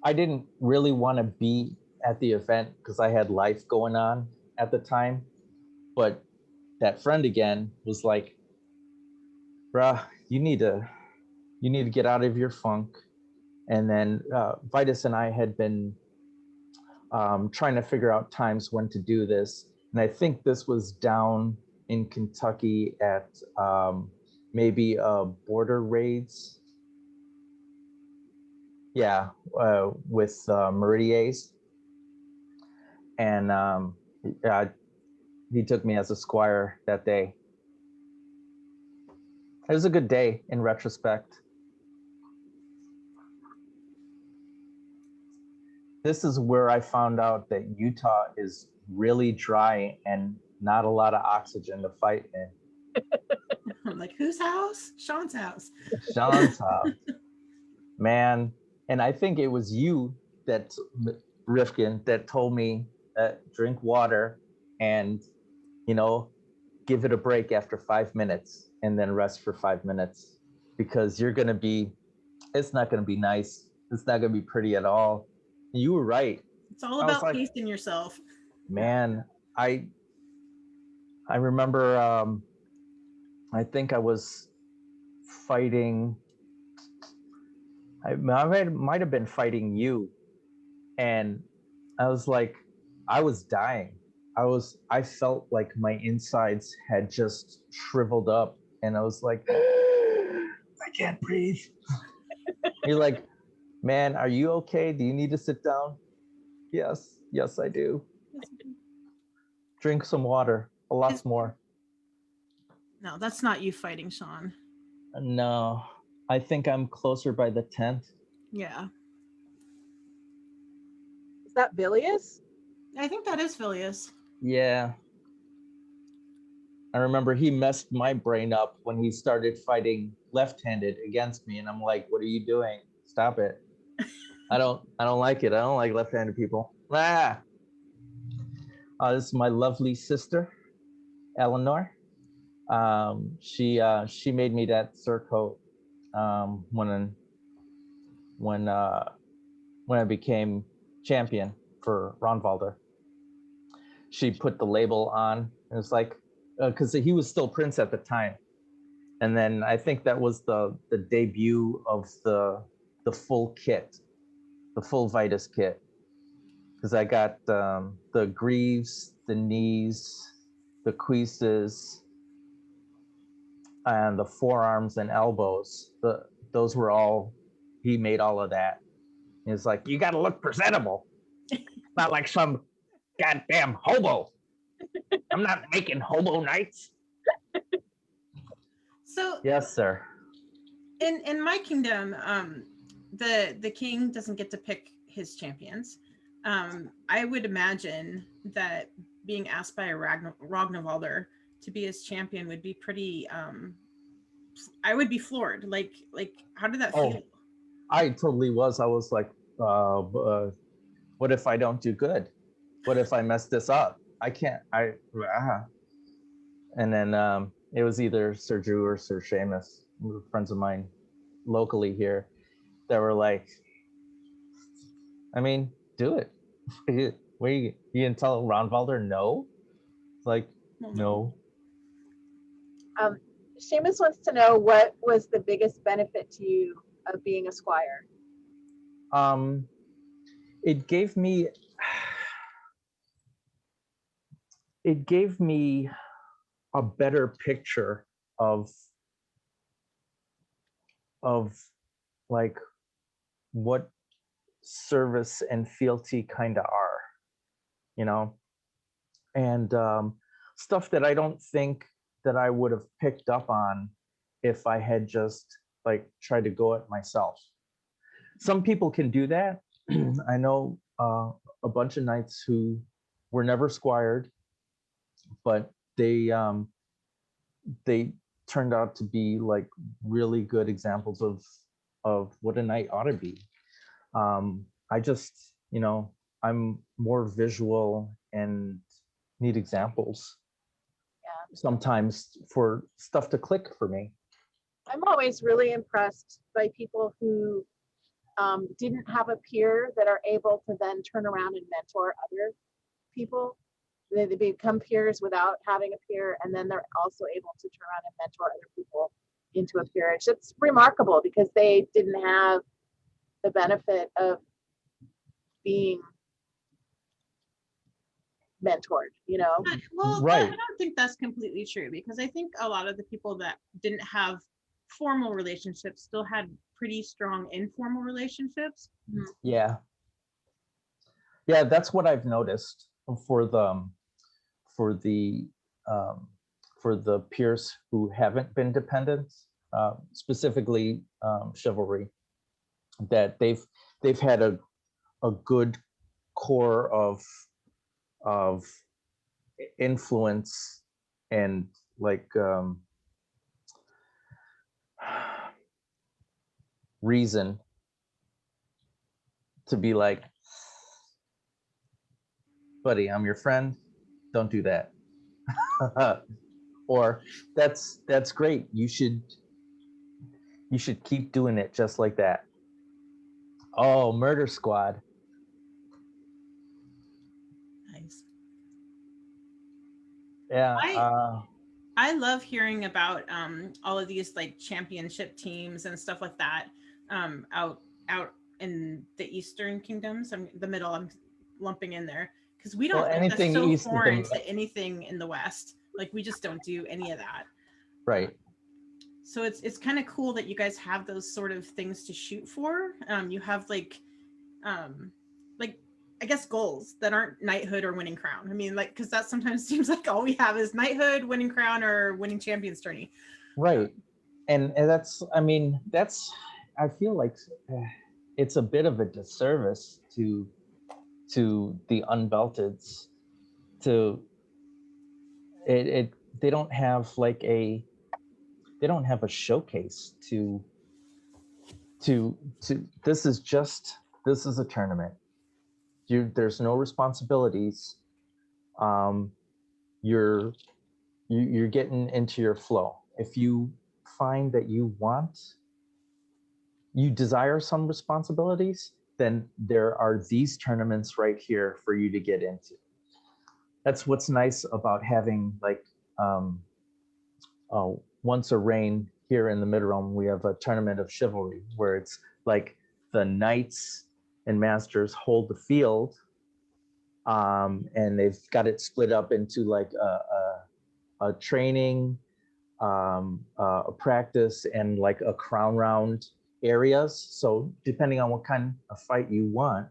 I didn't really want to be at the event because I had life going on at the time, but that friend again was like, bruh, you need to get out of your funk. And then Vitus and I had been trying to figure out times when to do this, and I think this was down in Kentucky at maybe border raids. Yeah, with Meridiers. And he took me as a squire that day. It was a good day in retrospect. This is where I found out that Utah is really dry and not a lot of oxygen to fight in. I'm like, whose house? Sean's house. Sean's house. Man, and I think it was you that, Rifkin, that told me that drink water and, you know, give it a break after 5 minutes and then rest for 5 minutes, because it's not going to be nice. It's not going to be pretty at all. You were right. It's all about pacing yourself. Man, I remember, I think I was fighting, I might have been fighting you. And I was like, I was dying. I felt like my insides had just shriveled up, and I was like, I can't breathe. You're like, man, are you okay? Do you need to sit down? Yes, I do. Drink some water, a lot more. No, that's not you fighting, Sean. No, I think I'm closer by the 10th. Yeah. Is that Vilius? I think that is Vilius. Yeah. I remember he messed my brain up when he started fighting left-handed against me, and I'm like, what are you doing? Stop it. I don't like it. I don't like left-handed people. This is my lovely sister, Eleanor. She made me that surcoat when I became champion for Ronvalder. She put the label on. It was like, because he was still prince at the time, and then I think that was the debut of the full kit, the full Vitus kit, because I got the greaves, the knees, the cuisses, and the forearms and elbows. those were all, he made all of that. It's like, you got to look presentable. Not like some goddamn hobo. I'm not making hobo knights. So Yes, sir. in my kingdom, the king doesn't get to pick his champions. I would imagine that being asked by a Ragnvalder to be his champion would be pretty. I would be floored. Like, how did that feel? I totally was. I was like, what if I don't do good? What if I mess this up? I can't. And then it was either Sir Drew or Sir Seamus, friends of mine locally here, that were like, I mean, do it. Where you didn't tell Ronvalder no? It's like, no. Seamus wants to know, what was the biggest benefit to you of being a squire? It gave me a better picture of like what service and fealty kind of are, you know, and stuff that I don't think that I would have picked up on if I had just like tried to go it myself. Some people can do that. I know a bunch of knights who were never squired, but they turned out to be like really good examples of what a knight ought to be. I just, you know, I'm more visual and need examples. Yeah. Sometimes for stuff to click for me. I'm always really impressed by people who didn't have a peer that are able to then turn around and mentor other people. They become peers without having a peer, and then they're also able to turn around and mentor other people into a peerage. It's remarkable because they didn't have the benefit of being mentored, you know? Well, right. I don't think that's completely true, because I think a lot of the people that didn't have formal relationships still had pretty strong informal relationships. Yeah. Yeah, that's what I've noticed for the peers who haven't been dependents, specifically chivalry, that they've had a good core of influence and like reason to be like, buddy, I'm your friend, don't do that. Or that's great, you should keep doing it just like that. Oh, Murder Squad. Nice. Yeah. I love hearing about all of these like championship teams and stuff like that out in the Eastern Kingdoms. The middle I'm lumping in there because we don't. Anything that's so east foreign to anything in the West. Like we just don't do any of that. Right. So it's kind of cool that you guys have those sort of things to shoot for. You have like I guess goals that aren't knighthood or winning crown. I mean, like, because that sometimes seems like all we have is knighthood, winning crown, or winning champions tourney. Right. And that's, I mean, that's, I feel like it's a bit of a disservice to the unbelteds. They don't have like they don't have a showcase to this is a tournament. There's no responsibilities. You're getting into your flow. If you find that you desire some responsibilities, then there are these tournaments right here for you to get into. That's what's nice about having like once a reign here in the Mid-Realm, we have a tournament of chivalry where it's like the knights and masters hold the field, and they've got it split up into like a training, a practice, and like a crown round. areas. So depending on what kind of fight you want,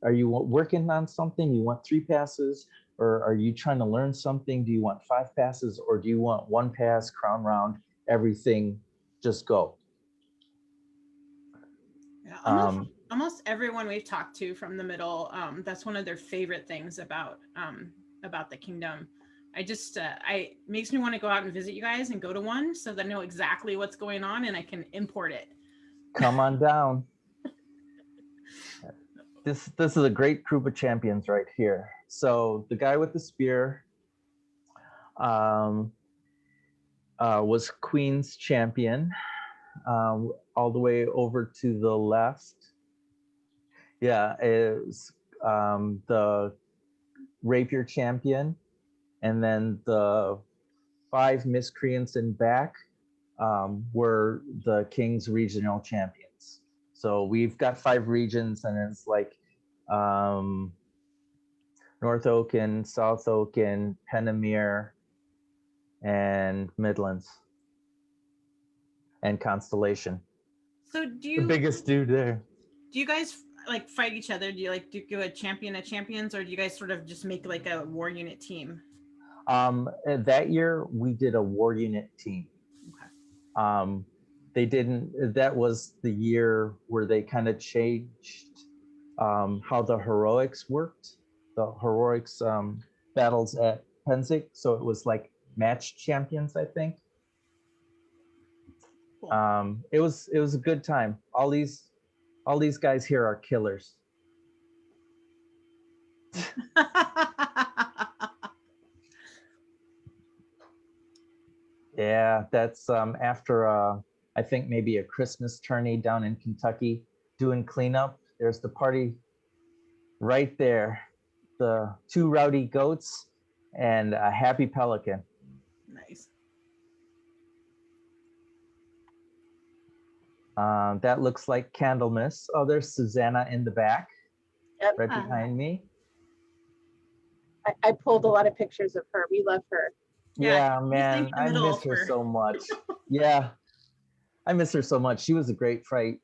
are you working on something? You want 3 passes, or are you trying to learn something? Do you want 5 passes, or do you want 1 pass, crown round, everything, just go? Yeah, almost everyone we've talked to from the middle, that's one of their favorite things about the kingdom. I makes me want to go out and visit you guys and go to one so that I know exactly what's going on and I can import it. Come on down. This is a great group of champions right here. So the guy with the spear was Queen's champion, all the way over to the left. Yeah, is the rapier champion, and then the 5 miscreants in back were the King's regional champions. So we've got 5 regions, and it's like North Oaken, South Oaken, Penamere, and Midlands, and Constellation. So The biggest dude there. Do you guys like fight each other? Do you like do a champion of champions, or do you guys sort of just make like a war unit team? That year we did a war unit team. Okay. They didn't. That was the year where they kind of changed how the heroics worked. The heroics battles at Penzig, so it was like match champions, I think. Cool. It was a good time. All these guys here are killers. Yeah, that's after I think maybe a Christmas tourney down in Kentucky doing cleanup. There's the party right there. The 2 rowdy goats and a happy pelican. Nice. That looks like Candlemas. Oh, there's Susanna in the back, Yep. right behind me. I pulled a lot of pictures of her. We love her. Yeah, man, I miss her so much. Yeah, I miss her so much. She was a great fight,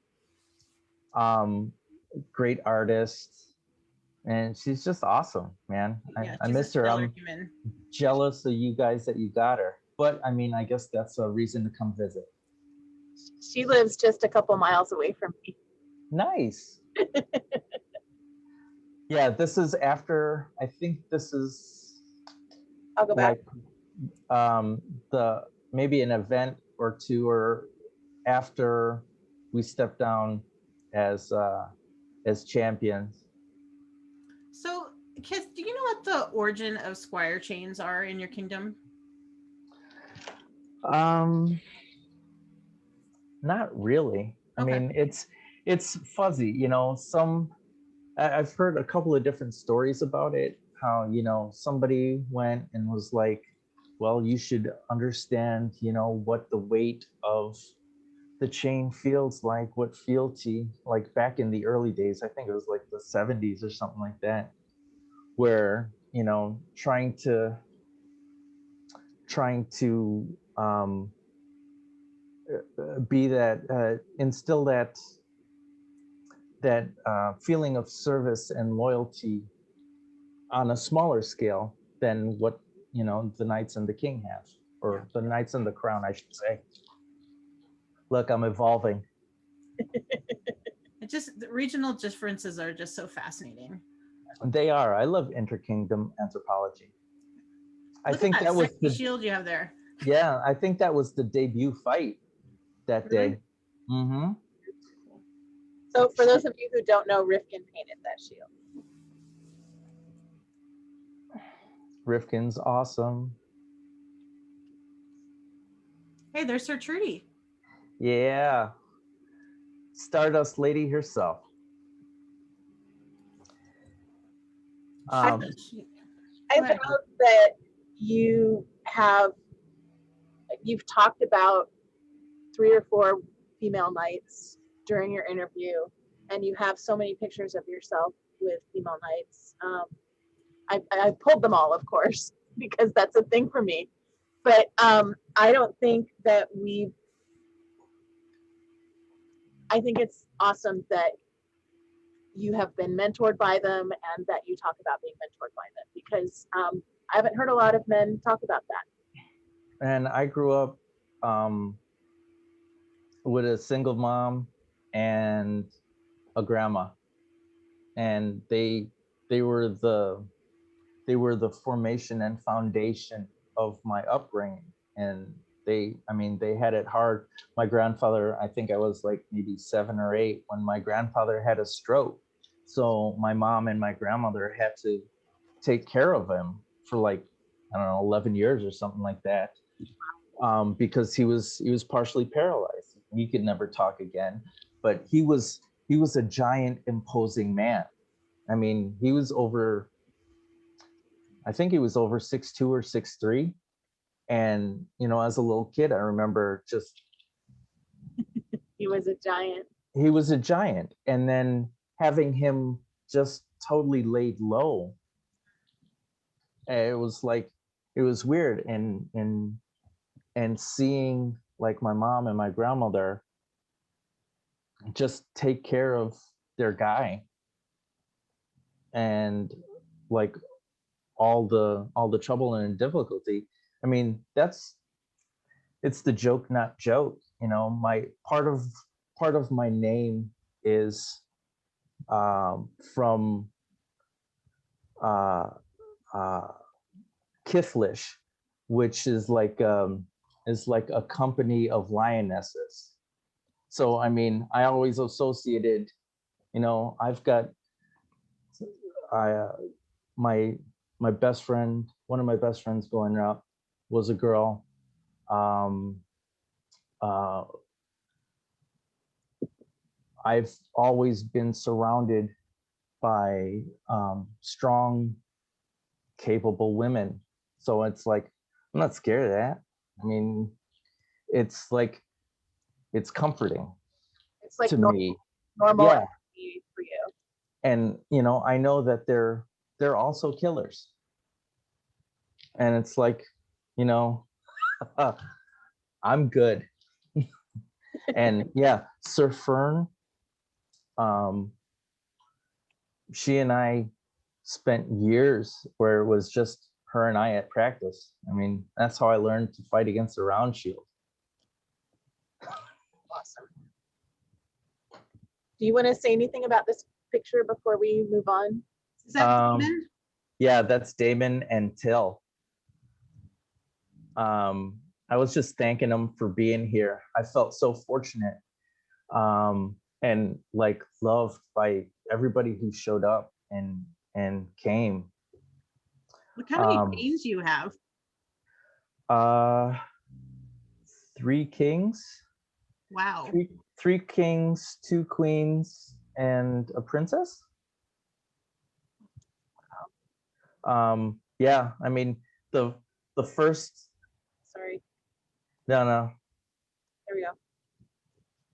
great artist, and she's just awesome, man. Yeah, I miss her. I'm human. jealous of you guys that you got her, but I mean, I guess that's a reason to come visit. She lives just a couple miles away from me. Nice. Yeah, this is after, I think this is, I'll go back. Like, the maybe an event or 2 or after we stepped down as champions. So, Kith, do you know what the origin of Squire chains are in your kingdom? Not really. Okay. I mean, it's fuzzy, you know. I've heard a couple of different stories about it, how, you know, somebody went and was like, well, you should understand, you know, what the weight of the chain feels like, what fealty, like back in the early days, I think it was like the 70s or something like that, where, you know, trying to be that, instill that feeling of service and loyalty on a smaller scale than what, you know, the Knights and the King have, or the Knights and the Crown, I should say. Look, I'm evolving. It just, the regional differences are just so fascinating. They are. I love interkingdom anthropology. Look, I think that was the shield you have there. Yeah, I think that was the debut fight that day. Mm-hmm. So for those of you who don't know, Rifkin painted that shield. Rifkin's awesome. Hey, there's Sir Trudy. Yeah. Stardust Lady herself. I found that you've talked about 3 or 4 female knights during your interview, and you have so many pictures of yourself with female knights. I pulled them all, of course, because that's a thing for me. But I don't think that I think it's awesome that you have been mentored by them and that you talk about being mentored by them, because I haven't heard a lot of men talk about that. And I grew up with a single mom and a grandma, and they were the formation and foundation of my upbringing. And they had it hard. My grandfather, I think I was like maybe 7 or 8 when my grandfather had a stroke. So my mom and my grandmother had to take care of him for like, I don't know, 11 years or something like that, because he was partially paralyzed. He could never talk again, but he was a giant, imposing man. I mean, I think he was over 6'2" or 6'3". And, as a little kid, I remember just, He was a giant. he was a giant. And then having him just totally laid low, it was weird. And seeing like my mom and my grandmother just take care of their guy, and like all the trouble and difficulty. I mean, it's the joke, not joke. My part of my name is from Kithlish, which is like a company of lionesses. So I mean, I always associated, I've got my best friend, one of my best friends growing up was a girl. I've always been surrounded by strong, capable women. So it's like, I'm not scared of that. I mean, it's comforting. It's like to normal, me. normal Yeah. for you. And, I know that they're also killers. And it's like, I'm good. And yeah, Sir Fern, she and I spent years where it was just her and I at practice. I mean, that's how I learned to fight against the round shield. Awesome. Do you want to say anything about this picture before we move on? Is that Damon? Yeah, that's Damon and Till. I was just thanking them for being here. I felt so fortunate, and like loved by everybody who showed up and came. Look how many names you have. 3 kings. Wow. 3 kings, 2 queens, and a princess. Yeah, I mean, the first. Sorry. No. There we go.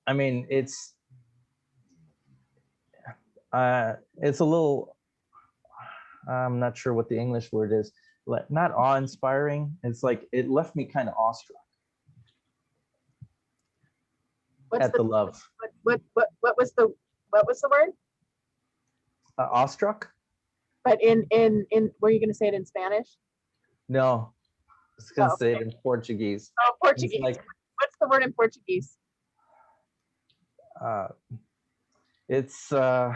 I mean, it's a little, I'm not sure what the English word is, not awe-inspiring. It's like, it left me kind of awestruck. At the love. What was the word? Awestruck? But in were you going to say it in Spanish? No, I was going to say it in Portuguese. Oh, Portuguese. What's the word in Portuguese? It's never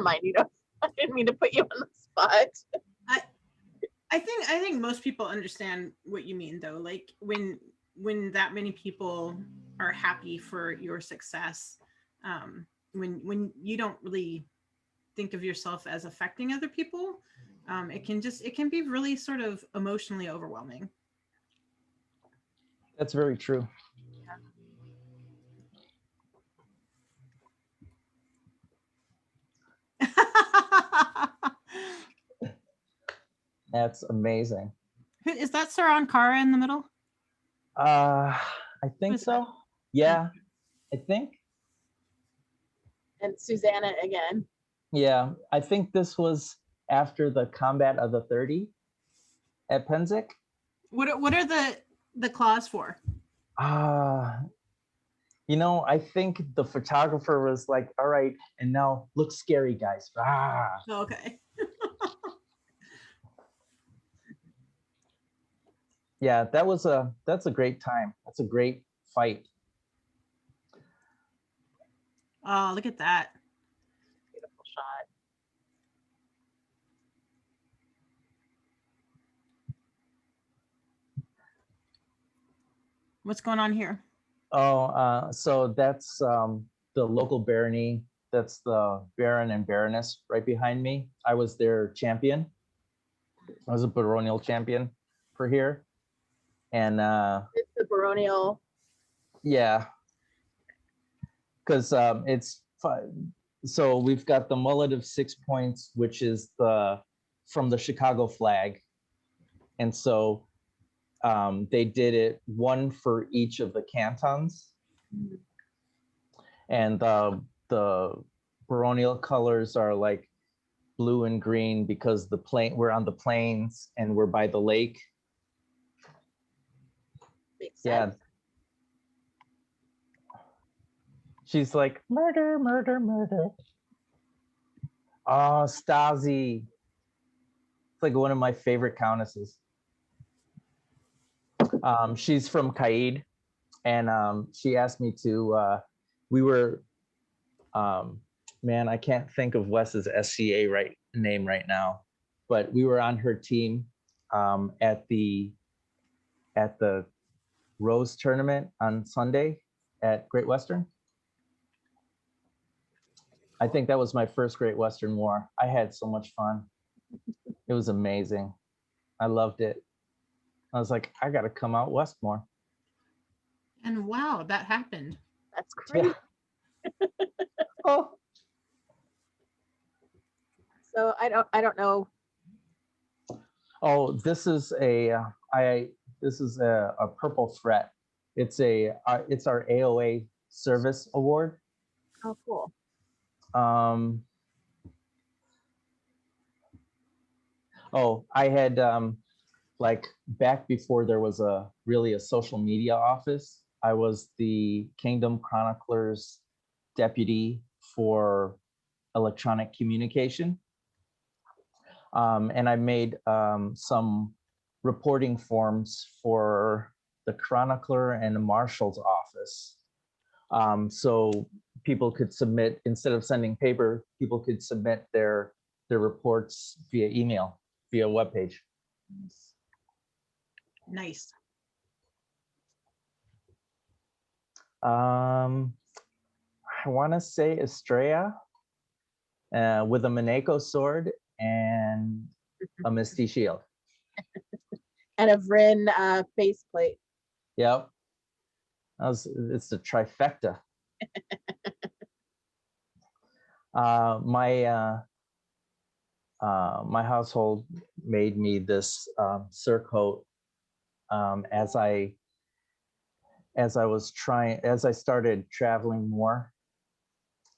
mind. I didn't mean to put you on the spot. I think most people understand what you mean, though. Like when that many people are happy for your success, when you don't really think of yourself as affecting other people, it can be really sort of emotionally overwhelming. That's very true. That's amazing. Is that Sir Ankara in the middle? I think so. Yeah, I think. And Susanna again. Yeah, I think this was after the combat of the 30 at Penzik. What are the claws for? I think the photographer was like, all right, and now look scary, guys. Okay. Yeah, that's a great time. That's a great fight. Oh, look at that. Beautiful shot. What's going on here? Oh, so that's the local barony. That's the Baron and Baroness right behind me. I was their champion. I was a baronial champion for here. And It's the baronial. yeah, because so we've got the mullet of 6 points, which is from the Chicago flag. And so they did it one for each of the cantons. And the baronial colors are like blue and green because we're on the plains and we're by the lake. Makes Yeah. sense. She's like, murder, murder, murder. Oh, Stasi. It's like one of my favorite countesses. She's from Caid, and she asked me to, we were, man, I can't think of Wes's SCA name right now, but we were on her team at the Rose tournament on Sunday at Great Western. I think that was my first Great Western War. I had so much fun. It was amazing. I loved it. I was like, I got to come out west more. And wow, that happened. That's crazy. Yeah. Oh. So I don't know. Oh, this is a purple threat. It's our AOA service award. Oh, cool. I had like back before there was really a social media office, I was the Kingdom Chronicler's deputy for electronic communication. And I made some reporting forms for the Chronicler and the Marshal's office. So people could submit, instead of sending paper, people could submit their reports via email, via webpage. Nice. I want to say Estrella with a Mineko sword and a Misty shield. And a Vryn faceplate. Yep. It's the trifecta. My household made me this surcoat as I started traveling more.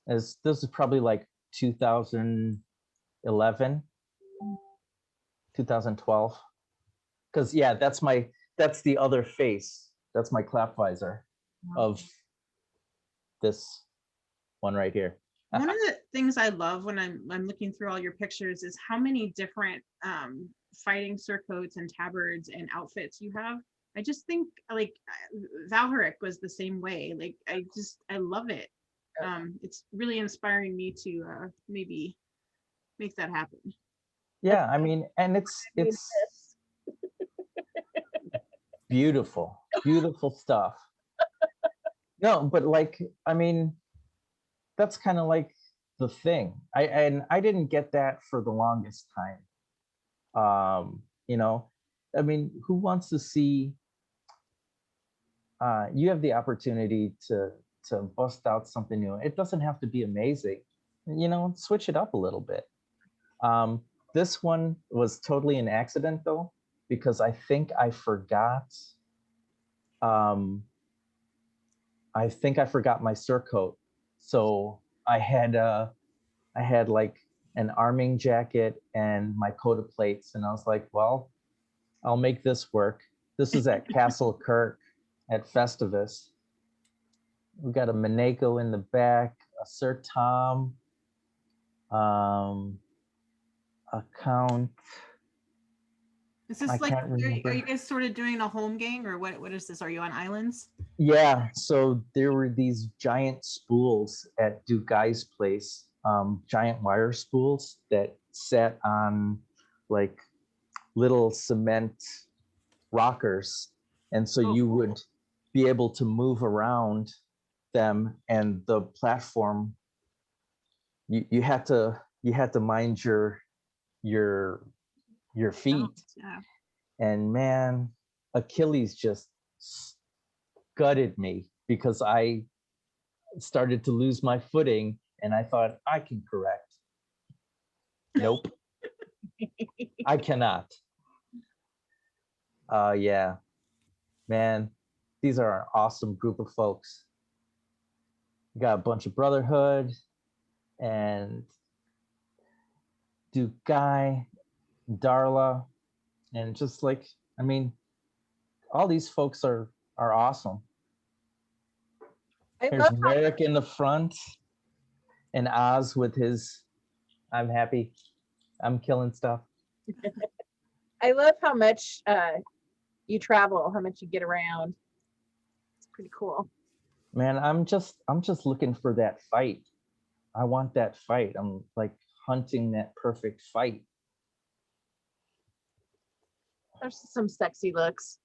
This is probably like 2011, 2012. Because yeah, that's the other face. That's my clap visor of this one right here. One of the things I love when I'm looking through all your pictures is how many different fighting surcoats and tabards and outfits you have. I just think like Valharic was the same way. Like I love it. It's really inspiring me to maybe make that happen. Yeah, I mean, and it's beautiful stuff. No, but like, I mean, that's kind of like the thing. I didn't get that for the longest time. I mean, who wants to see you have the opportunity to bust out something new. It doesn't have to be amazing. Switch it up a little bit. This one was totally an accident though, because I think I forgot my surcoat. So I had like an arming jacket and my coat of plates, and I was like, well, I'll make this work. This is at Castle Kirk, at Festivus. We got a Minako in the back, a Sir Tom, a Count. Is this I like, can't remember. are you guys sort of doing a home gang, or what is this? Are you on islands? Yeah, so there were these giant spools at Duke Guy's place, giant wire spools that sat on like little cement rockers. And so Oh, you cool. would be able to move around them, and the platform, you had to mind your feet. Yeah. And man, Achilles just gutted me because I started to lose my footing, and I thought I can correct. Nope. I cannot. Yeah, man, these are an awesome group of folks. We got a bunch of brotherhood and Duke Guy, Darla, and just like, I mean, all these folks are awesome. I There's love how, Merrick in the front, and Oz with his "I'm happy, I'm killing stuff." I love how much you travel, how much you get around. It's pretty cool. Man, I'm just looking for that fight. I want that fight. I'm like hunting that perfect fight. There's some sexy looks.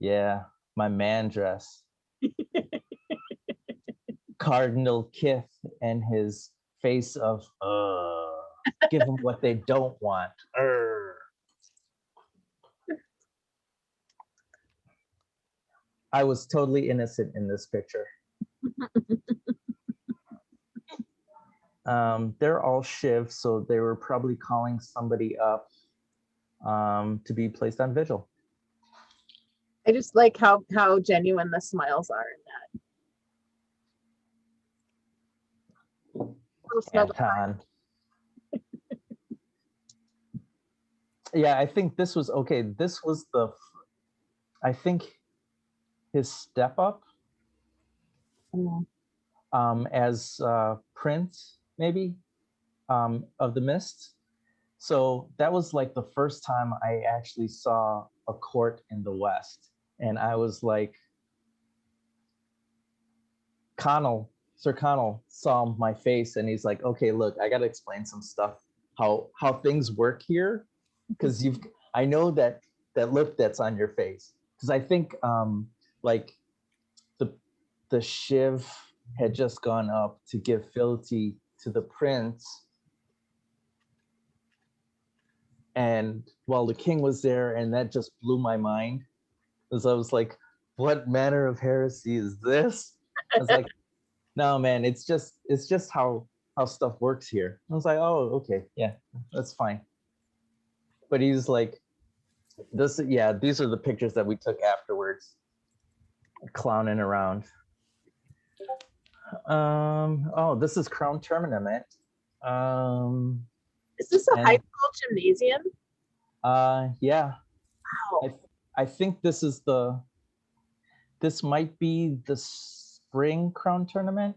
Yeah, my man dress. Cardinal Kith and his face of give them what they don't want. I was totally innocent in this picture. They're all shivs, so they were probably calling somebody up to be placed on vigil. I just like how genuine the smiles are in that. Little snuggle. Anton. Yeah, I think this was okay. This was I think his step up as Prince, maybe, of the Mist. So that was like the first time I actually saw a court in the West. And I was like, Sir Connell saw my face and he's like, okay, look, I got to explain some stuff, how things work here. Because I know that look that's on your face. Because I think like the Shiv had just gone up to give fealty to the prince. And while the king was there, and that just blew my mind. Because I was like, what manner of heresy is this? I was like, no, man, it's just how stuff works here. I was like, oh, okay, yeah, that's fine. But he's like, these are the pictures that we took afterwards, clowning around. Oh, this is Crown Tournament. Is this a high school gymnasium? Yeah. Wow. I think this might be the spring Crown Tournament,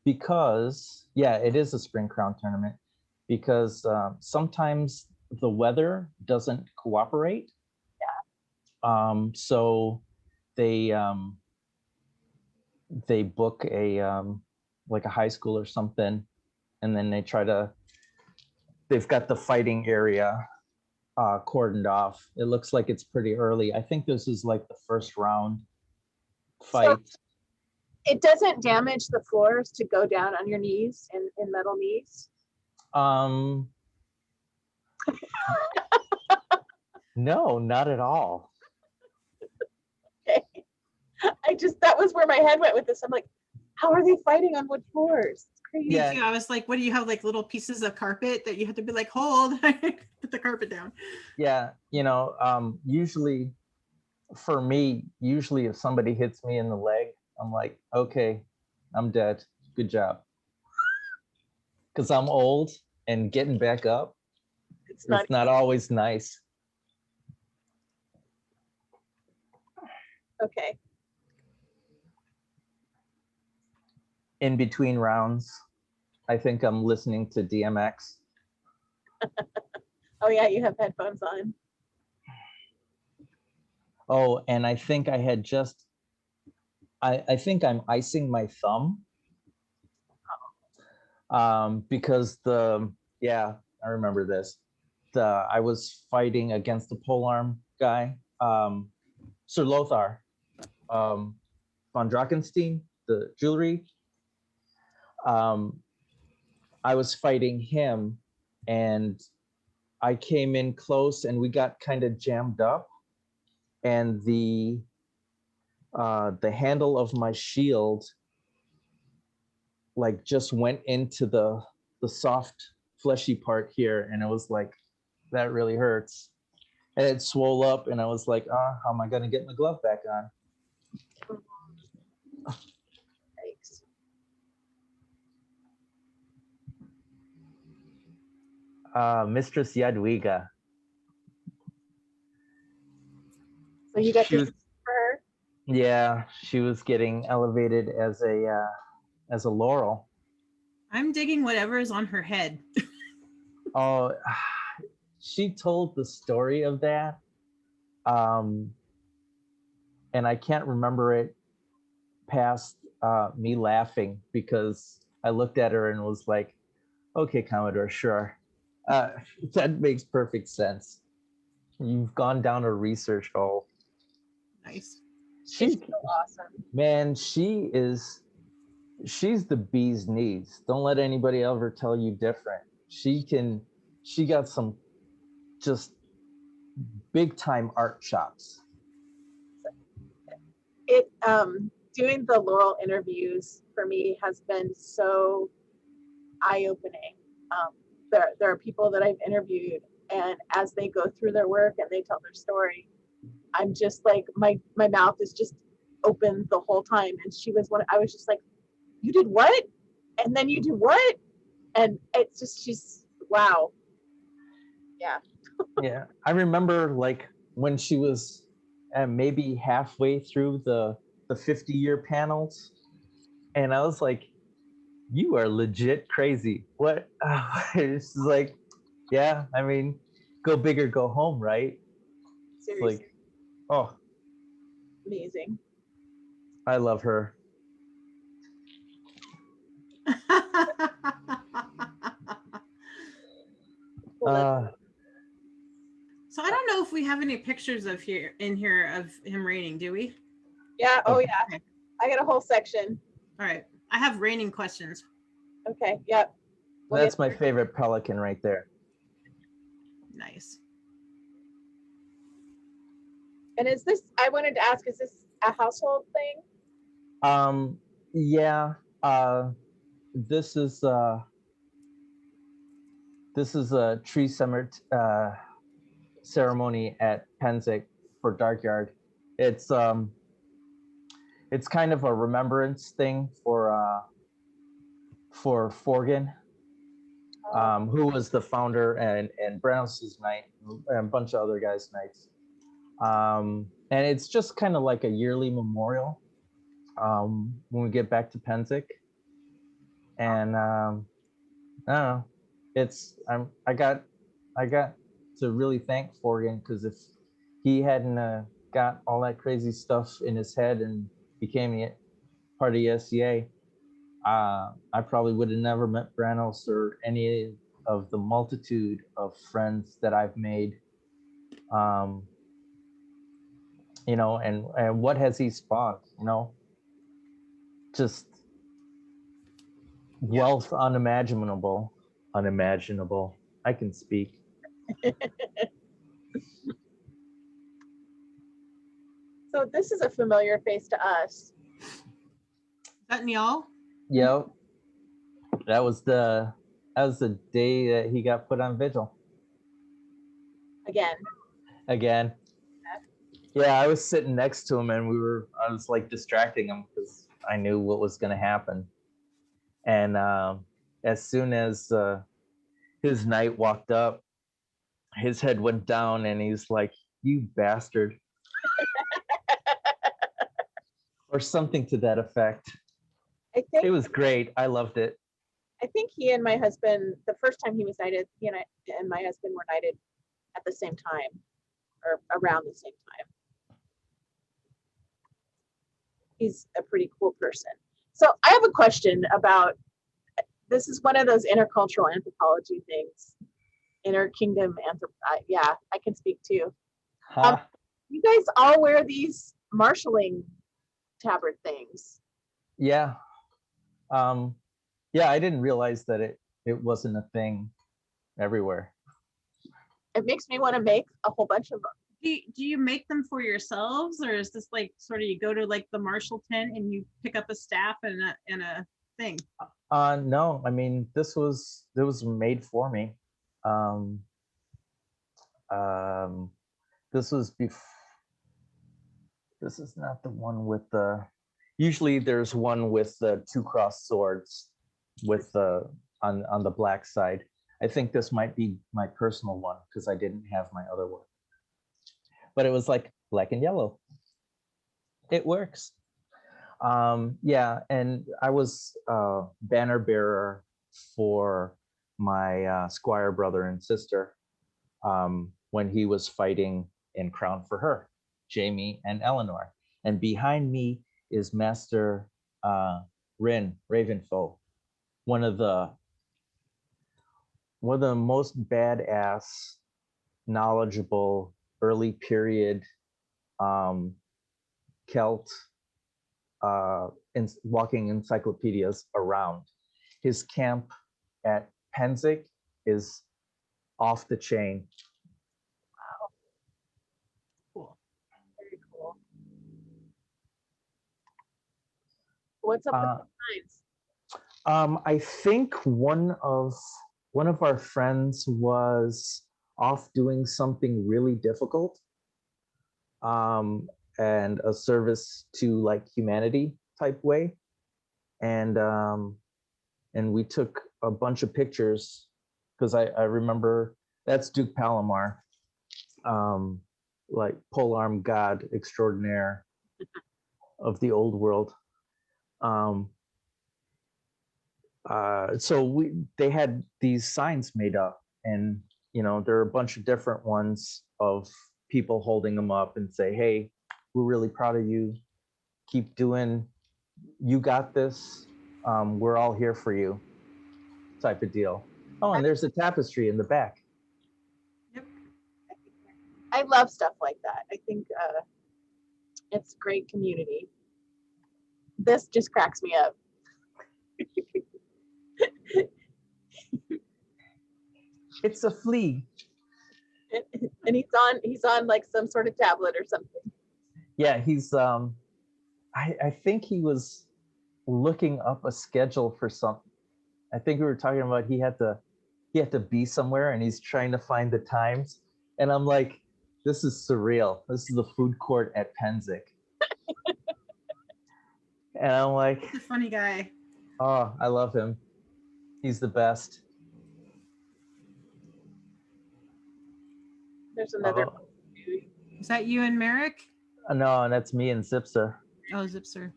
because it is a spring Crown Tournament, because sometimes the weather doesn't cooperate. Yeah. So they book a like a high school or something, and then they've got the fighting area cordoned off. It looks like it's pretty early. I think this is like the first round fight. So it doesn't damage the floors to go down on your knees in metal knees? No, not at all. Okay. That was where my head went with this. I'm like, how are they fighting on wood floors? It's crazy. Me too. I was like, what do you have, like little pieces of carpet that you have to be like, hold, put the carpet down? Yeah, usually for me, if somebody hits me in the leg, I'm like, okay, I'm dead. Good job. Because I'm old and getting back up, it's not always nice. Okay. in between rounds, I think I'm listening to DMX. Oh yeah, you have headphones on. Oh, and I think I had just, I think I'm icing my thumb. Because I remember this. I was fighting against the polearm guy, Sir Lothar, von Drakenstein, the jewelry. I was fighting him, and I came in close, and we got kind of jammed up, and the handle of my shield like just went into the soft fleshy part here, and it was like, that really hurts. And it swole up, and I was like, how am I gonna get my glove back on? Yikes. Mistress Jadwiga. So you got She to was- for her? Yeah, she was getting elevated as a laurel. I'm digging whatever is on her head. Oh, she told the story of that, and I can't remember it past me laughing, because I looked at her and was like, okay, Commodore, sure. That makes perfect sense. You've gone down a research hole. Nice. She's She, so awesome. man, she's the bee's knees. Don't let anybody ever tell you different. She got some just big time art chops. It doing the Laurel interviews for me has been so eye-opening. There are people that I've interviewed, and as they go through their work and they tell their story, I'm just like, my mouth is just open the whole time. And she was one. I was just like, you did what? And then you do what? And it's just, she's wow. Yeah. Yeah, I remember like when she was maybe halfway through the 50-year panels, and I was like, you are legit crazy. What? It's like, yeah, I mean, go big or go home, right? It's Seriously, like, oh, amazing. I love her. Well, So I don't know if we have any pictures of here of him raining, do we? yeah. Oh Okay. yeah. I got a whole section. All right. I have raining questions. Okay. Yep. We'll That's get my there. favorite pelican right there. Nice. And is this, I wanted to ask, is this a household thing? Yeah. This is a tree ceremony at Penzic for Darkyard. It's kind of a remembrance thing for Forgan, who was the founder, and Brown's knight, and a bunch of other guys' knights. And it's just kind of like a yearly memorial when we get back to Penzic. And I don't know, I got to really thank Forgan, because if he hadn't got all that crazy stuff in his head and became part of the SCA, I probably would have never met Branos or any of the multitude of friends that I've made. And what has he spawned? Just wealth unimaginable. I can speak. So this is a familiar face to us. Is that y'all? Yep. That was the day that he got put on vigil. Again. Yeah, I was sitting next to him, and I was like distracting him because I knew what was going to happen. And as soon as his knight walked up, his head went down, and he's like, "You bastard," or something to that effect. I think It was great. I loved it. I think he and my husband, the first time he was knighted, he and my husband were knighted at the same time or around the same time. He's a pretty cool person. So I have a question about, this is one of those intercultural anthropology things. Inner kingdom yeah, I can speak too. Huh? You guys all wear these marshalling tabard things. Yeah. Yeah, I didn't realize that it wasn't a thing everywhere. It makes me want to make a whole bunch of them. Do you make them for yourselves, or is this like sort of you go to like the Marshall tent and you pick up a staff and a thing? No, I mean it was made for me. This was this is not the one with the, usually there's one with the 2 crossed swords with the on the black side. I think this might be my personal one because I didn't have my other one. But it was like black and yellow. It works. Yeah, and I was banner bearer for my Squire brother and sister when he was fighting in Crown for Her, Jamie and Eleanor. And behind me is Master Ravenfoe, one of the most badass, knowledgeable early period Celt walking encyclopedias around. His camp at Penzig is off the chain. Wow. Cool. Very cool. What's up with the signs? I think one of our friends was off doing something really difficult, and a service to like humanity type way, and we took a bunch of pictures because I remember that's Duke Palomar, like polearm god extraordinaire of the old world. So they had these signs made up, and there are a bunch of different ones of people holding them up and say, hey, we're really proud of you, keep doing, you got this, we're all here for you, type of deal. Oh, and there's a tapestry in the back. Yep. I love stuff like that. I think it's great community. This just cracks me up. It's a flea. And he's on like some sort of tablet or something. Yeah, he's I think he was looking up a schedule for something. I think we were talking about he had to be somewhere and he's trying to find the times. And I'm like, this is surreal. This is the food court at Penzig. And I'm like, He's a funny guy. oh, I love him. He's the best. There's another. Is that you and Merrick? No, that's me and Zipser. Oh, Zipser.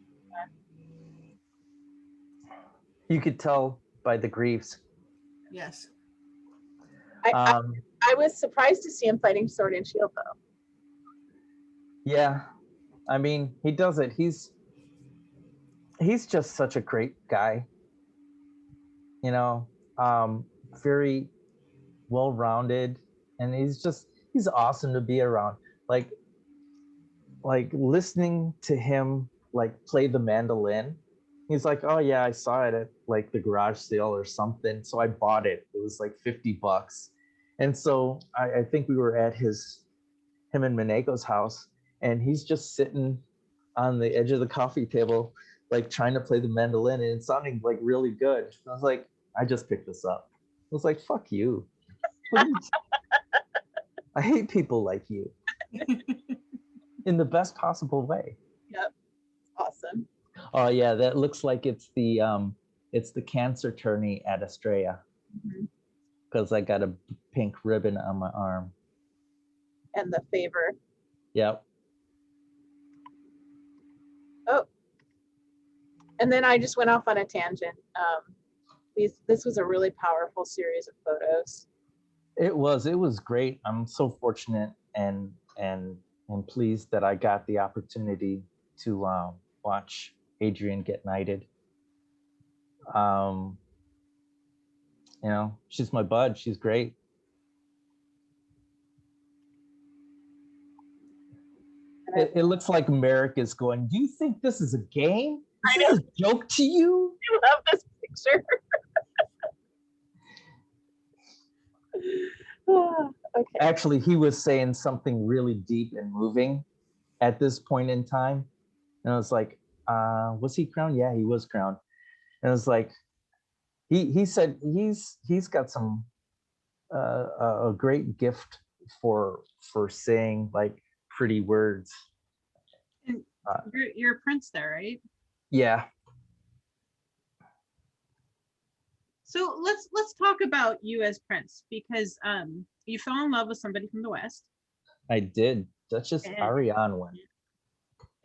You could tell by the greaves. Yes. I was surprised to see him fighting sword and shield though. Yeah, I mean, he does it. He's just such a great guy. Very well-rounded, and he's awesome to be around. Like listening to him like play the mandolin. He's like, oh yeah, I saw it at like the garage sale or something, so I bought it. It was like $50. And so I think we were at him and Maneko's house, and he's just sitting on the edge of the coffee table, like trying to play the mandolin, and it's sounding like really good. I was like, I just picked this up. I was like, fuck you. I hate people like you. In the best possible way. Yep. Awesome. Oh yeah, that looks like it's the cancer tourney at Estrella. Because I got a pink ribbon on my arm. And the favor. Yep. Oh. And then I just went off on a tangent. This was a really powerful series of photos. It was great. I'm so fortunate and pleased that I got the opportunity to watch Adrian get knighted. You know, she's my bud. She's great. It looks like Merrick is going, do you think this is a game? Is this a joke to you? I love this picture. Okay. Actually, he was saying something really deep and moving at this point in time. And I was like, was he crowned? Yeah, he was crowned. And I was like, he said he's got some a great gift for saying like pretty words. And you're a prince there, right? Yeah. So let's talk about you as prince, because you fell in love with somebody from the West. I did. Duchess Ariane went.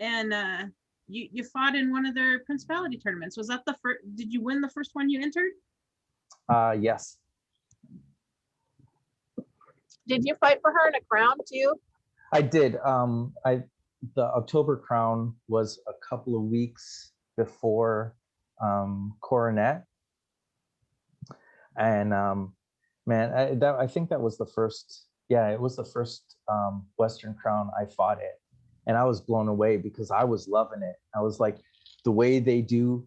And you fought in one of their principality tournaments. Was that the first? Did you win the first one you entered? Yes. Did you fight for her in a crown too? I did. The October crown was a couple of weeks before Coronet, and man, I think that was the first. Yeah, it was the first Western crown I fought at, and I was blown away because I was loving it. I was like, the way they do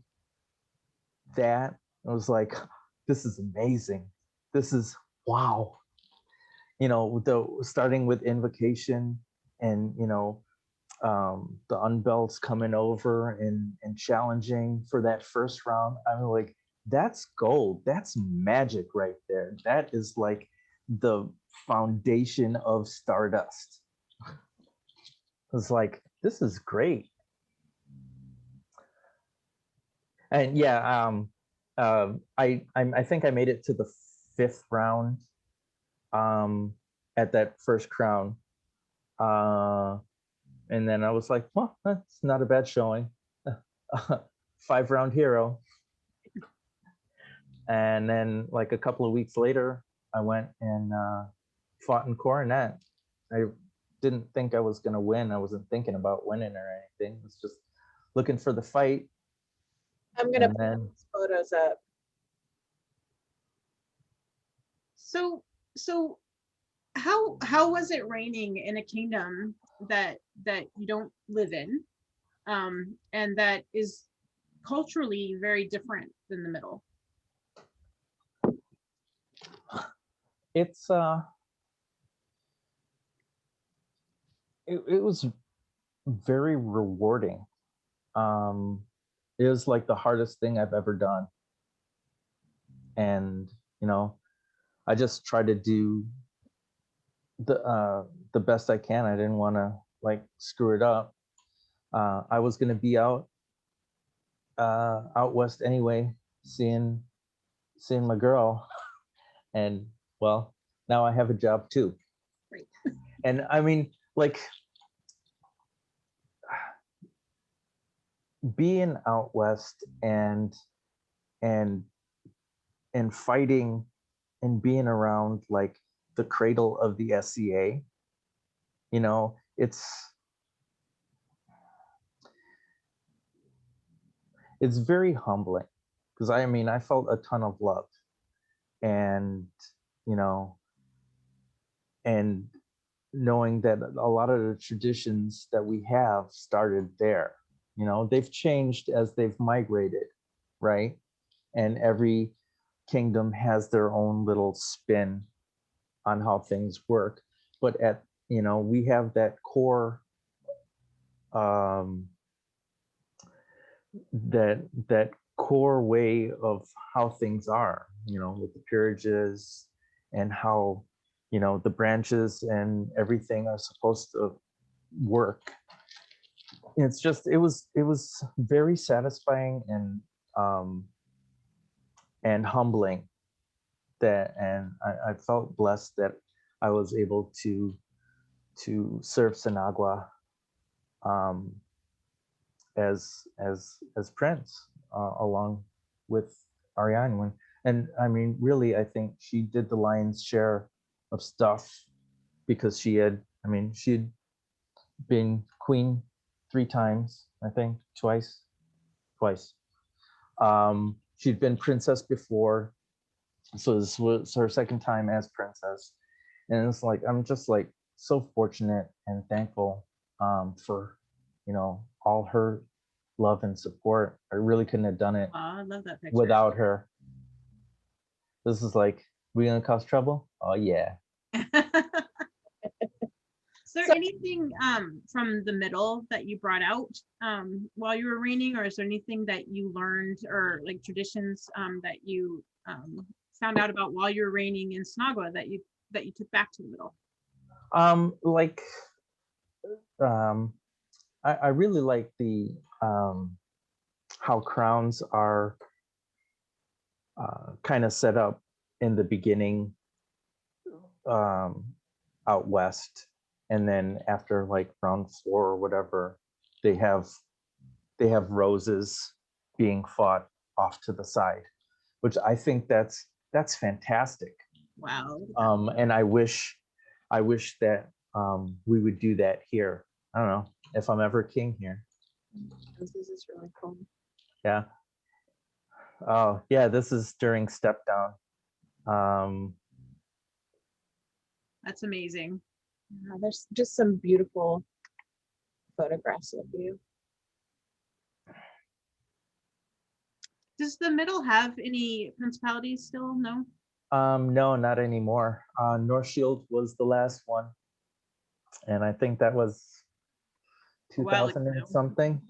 that, I was like, this is amazing. This is wow. You know, starting with invocation and, you know, the unbelts coming over and challenging for that first round. I'm like, that's gold. That's magic right there. That is like the foundation of Stardust. It's like, this is great. And yeah, I think I made it to the 5th round at that first crown. And then I was like, well, that's not a bad showing. 5-round hero. And then like a couple of weeks later, I went and fought in Coronet. I didn't think I was gonna win. I wasn't thinking about winning or anything. I was just looking for the fight. I'm gonna put these photos up. So how was it reigning in a kingdom that you don't live in, and that is culturally very different than the Middle? It's it was very rewarding. It was like the hardest thing I've ever done, and you know, I just tried to do the best I can. I didn't want to like screw it up. I was gonna be out west anyway, seeing my girl, and well, now I have a job too. Right. And I mean, like, being out west and fighting and being around like the cradle of the SCA, you know, it's very humbling, because I mean, I felt a ton of love, and you know, and knowing that a lot of the traditions that we have started there. You know, they've changed as they've migrated, right? And every kingdom has their own little spin on how things work. But at, you know, we have that core that core way of how things are, you know, with the peerages and how, you know, the branches and everything are supposed to work. It's just, it was very satisfying and humbling, that, and I felt blessed that I was able to serve Sinagua as prince, along with Ariane. And I mean, really, I think she did the lion's share of stuff because she'd been queen 3 times, I think, twice. She'd been princess before, so this was her second time as princess. And it's like, I'm just like so fortunate and thankful for, all her love and support. I really couldn't have done it I love that picture. without her. This is like, we gonna cause trouble? Oh yeah. Is there anything from the middle that you brought out while you were reigning, or is there anything that you learned or like traditions that you found out about while you were reigning in Snagwa that you took back to the middle? I really like the how crowns are kind of set up in the beginning out west, and then after like round 4 or whatever, they have roses being fought off to the side, which I think that's fantastic. Wow. And I wish that we would do that here. I don't know if I'm ever king here. This is really cool. Yeah. Oh yeah, this is during step down. That's amazing. Yeah, there's just some beautiful photographs of you. Does the middle have any principalities still? No. No, not anymore. North Shield was the last one, and I think that was 2000 and something.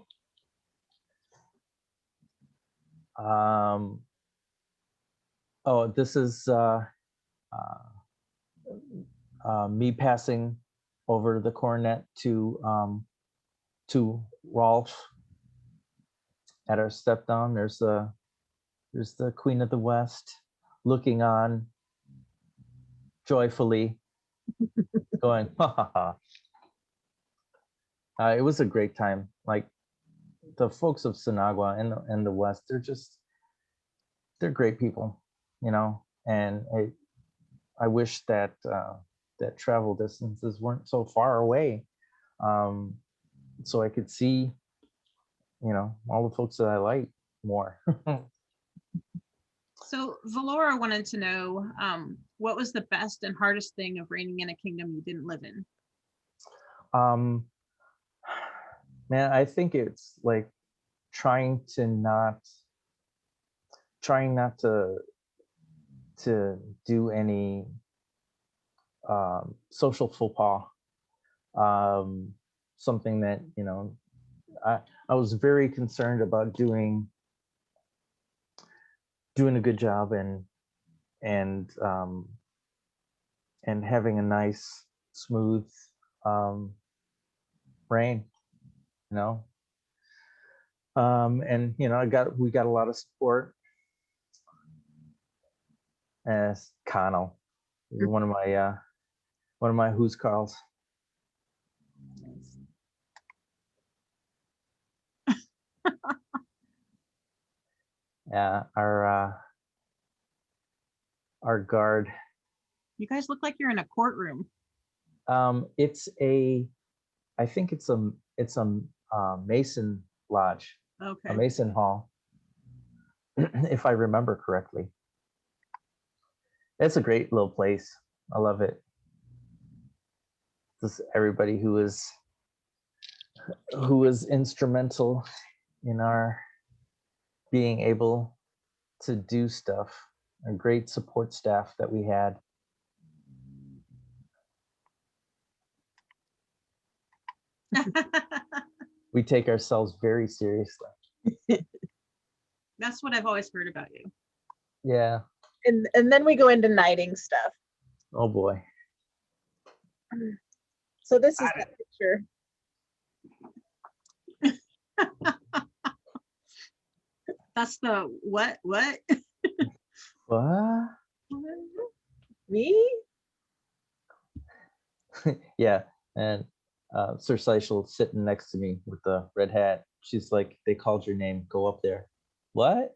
Oh, this is me passing over the coronet to Rolf at our step down. There's the Queen of the West looking on joyfully, going, ha ha ha. It was a great time. Like, the folks of Sinagua and the West, they're great people, and I wish that that travel distances weren't so far away, so I could see, all the folks that I like more. So Valora wanted to know what was the best and hardest thing of reigning in a kingdom you didn't live in? Man, I think it's like trying not to do any social faux pas. Something that, I was very concerned about doing a good job and having a nice, smooth reign, and we got a lot of support. As Connell, one of my who's calls. Yeah, our guard. You guys look like you're in a courtroom. I think it's a Mason lodge. Okay. A Mason hall, if I remember correctly. It's a great little place. I love it. Just everybody who was instrumental in our being able to do stuff. A great support staff that we had. We take ourselves very seriously. That's what I've always heard about you. Yeah. And then we go into knighting stuff. Oh boy. So this is that picture. That's the what? What? Me? Yeah, and Sir Seishel sitting next to me with the red hat. She's like, they called your name. Go up there. What?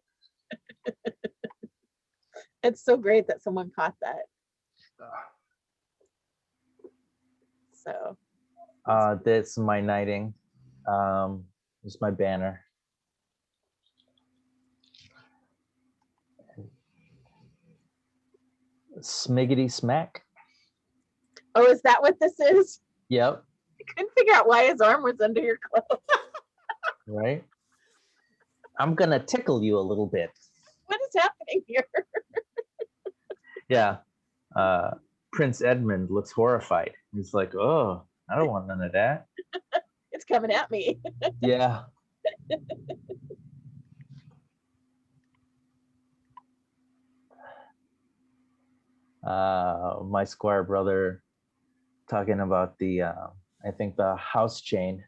It's so great that someone caught that. So That's my knighting. It's my banner. Smiggity smack. oh, is that what this is? Yep. I couldn't figure out why his arm was under your clothes. Right. I'm gonna tickle you a little bit. What is happening here? Yeah. Prince Edmund looks horrified. He's like, oh, I don't want none of that. It's coming at me. Yeah. My Squire brother talking about the I think the house chain.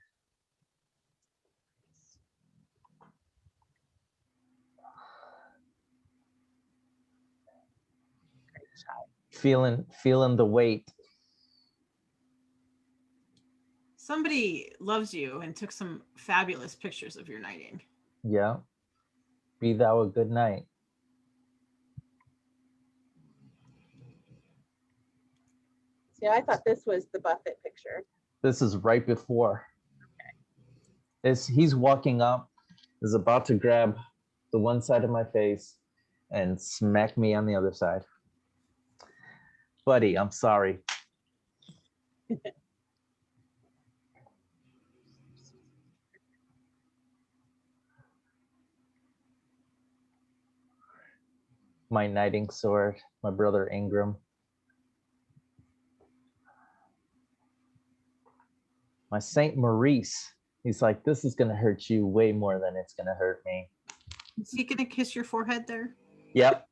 Feeling the weight. Somebody loves you and took some fabulous pictures of your knighting. Yeah. Be thou a good night. See, I thought this was the Buffett picture. This is right before. He's walking up, is about to grab the one side of my face and smack me on the other side. Buddy, I'm sorry. My knighting sword, my brother Ingram. My Saint Maurice. He's like, this is gonna hurt you way more than it's gonna hurt me. Is he gonna kiss your forehead there? Yep.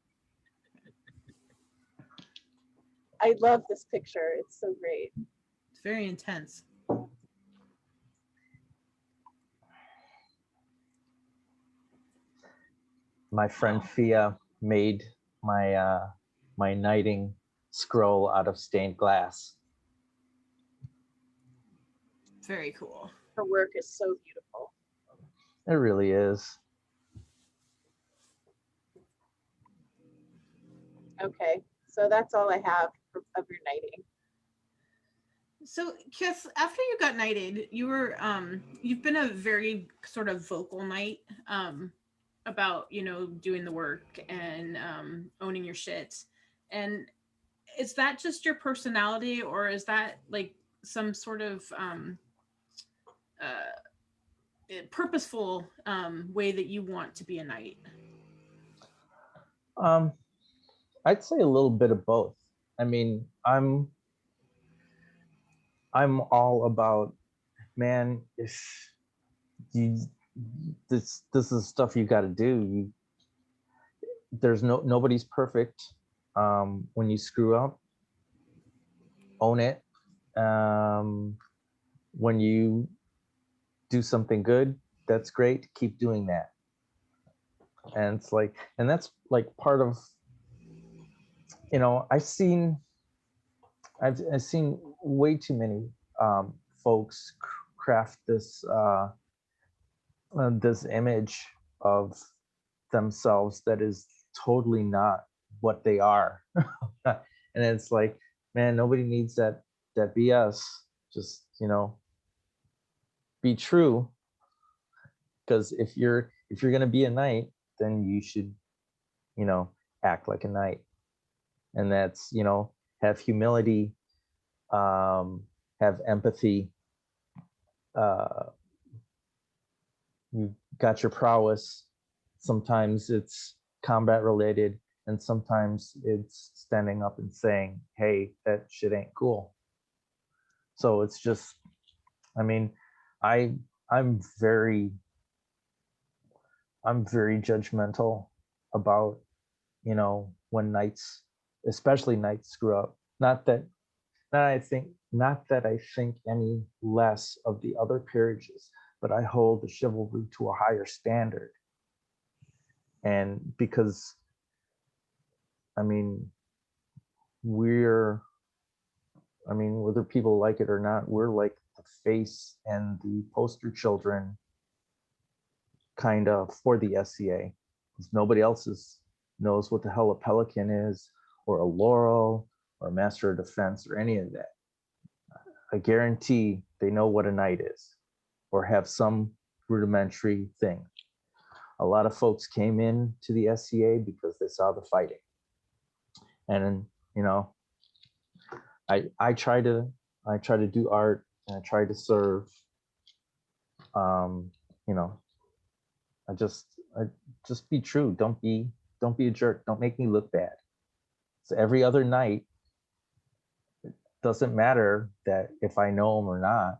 I love this picture. It's so great. It's very intense. My friend Fia made my my knighting scroll out of stained glass. Very cool. Her work is so beautiful. It really is. Okay, so that's all I have of your knighting. So, Kith, after you got knighted, you were you've been a very sort of vocal knight about, you know, doing the work and owning your shit. And is that just your personality, or is that like some sort of purposeful way that you want to be a knight? I'd say a little bit of both. I mean, I'm all about, man, if you this is stuff you got to do. There's nobody's perfect. When you screw up, own it. When you do something good, that's great. Keep doing that. And it's like, and that's like part of, you know, I've seen way too many folks craft this this image of themselves that is totally not what they are. And it's like, man, nobody needs that BS. Just, you know, be true. Because if you're gonna be a knight, then you should, you know, act like a knight. And that's, you know, have humility, have empathy, you got your prowess. Sometimes it's combat related, and sometimes it's standing up and saying, hey, that shit ain't cool. So it's just, I mean, I'm very judgmental about, you know, when knights, especially knights, screw up. Not that I think any less of the other peerages, but I hold the chivalry to a higher standard. And because, I mean, whether people like it or not, we're like the face and the poster children kind of for the SCA. 'cause nobody else knows what the hell a pelican is, or a laurel, or a master of defense, or any of that. I guarantee they know what a knight is, or have some rudimentary thing. A lot of folks came in to the SCA because they saw the fighting. And you know, I try to do art, and I try to serve. You know, I just be true. Don't be a jerk. Don't make me look bad. So every other night, it doesn't matter that if I know him or not,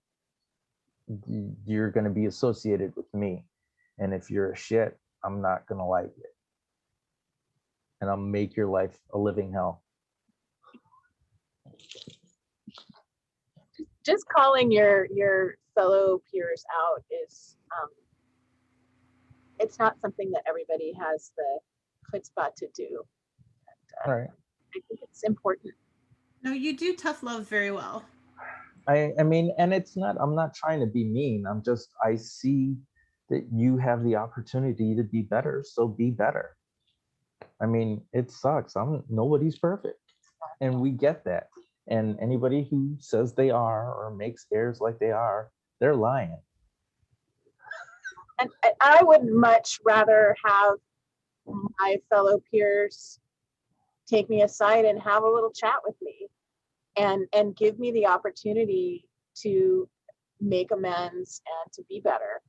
you're going to be associated with me. And if you're a shit, I'm not going to like it. And I'll make your life a living hell. Just calling your fellow peers out is it's not something that everybody has the chutzpah to do. And, All right. I think it's important. No, you do tough love very well. I mean, and it's not, I'm not trying to be mean. I see that you have the opportunity to be better. So be better. I mean, it sucks. Nobody's perfect. And we get that. And anybody who says they are or makes airs like they are, they're lying. And I would much rather have my fellow peers take me aside and have a little chat with me and give me the opportunity to make amends and to be better.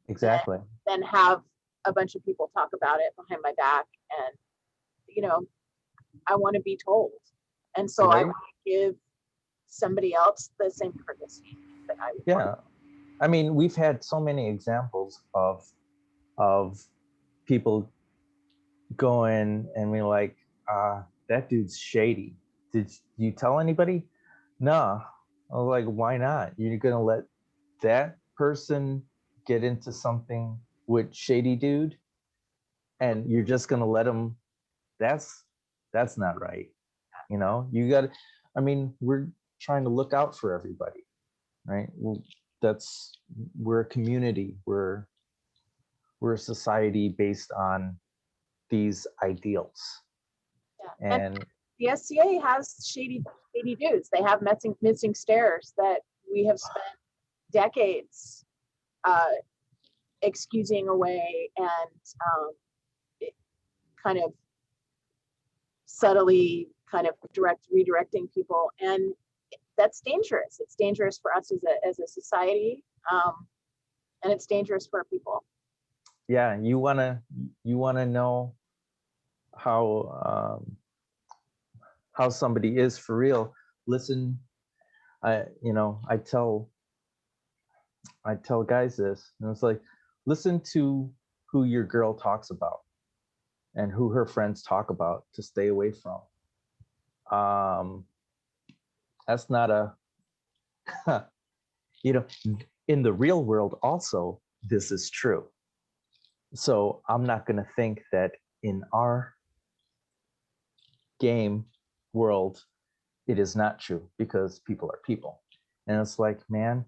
Exactly. Than have a bunch of people talk about it behind my back. And, you know, I want to be told. And so I want to give somebody else the same courtesy that I would. Yeah. I mean, we've had so many examples of people going and we're like, that dude's shady. Did you tell anybody? No. I was like, why not? You're gonna let that person get into something with shady dude, and you're just gonna let them? That's not right. You know, you got. I mean, we're trying to look out for everybody, right? Well, we're a community. We're a society based on these ideals. Yeah. And the SCA has shady dudes. They have missing stairs that we have spent decades excusing away and kind of subtly kind of redirecting people, and that's dangerous. It's dangerous for us as a society, and it's dangerous for people. Yeah, you wanna know how somebody is for real. Listen, I tell guys this, and it's like, listen to who your girl talks about and who her friends talk about to stay away from. That's not a in the real world also, this is true. So I'm not going to think that in our game world it is not true, because people are people. And it's like, man,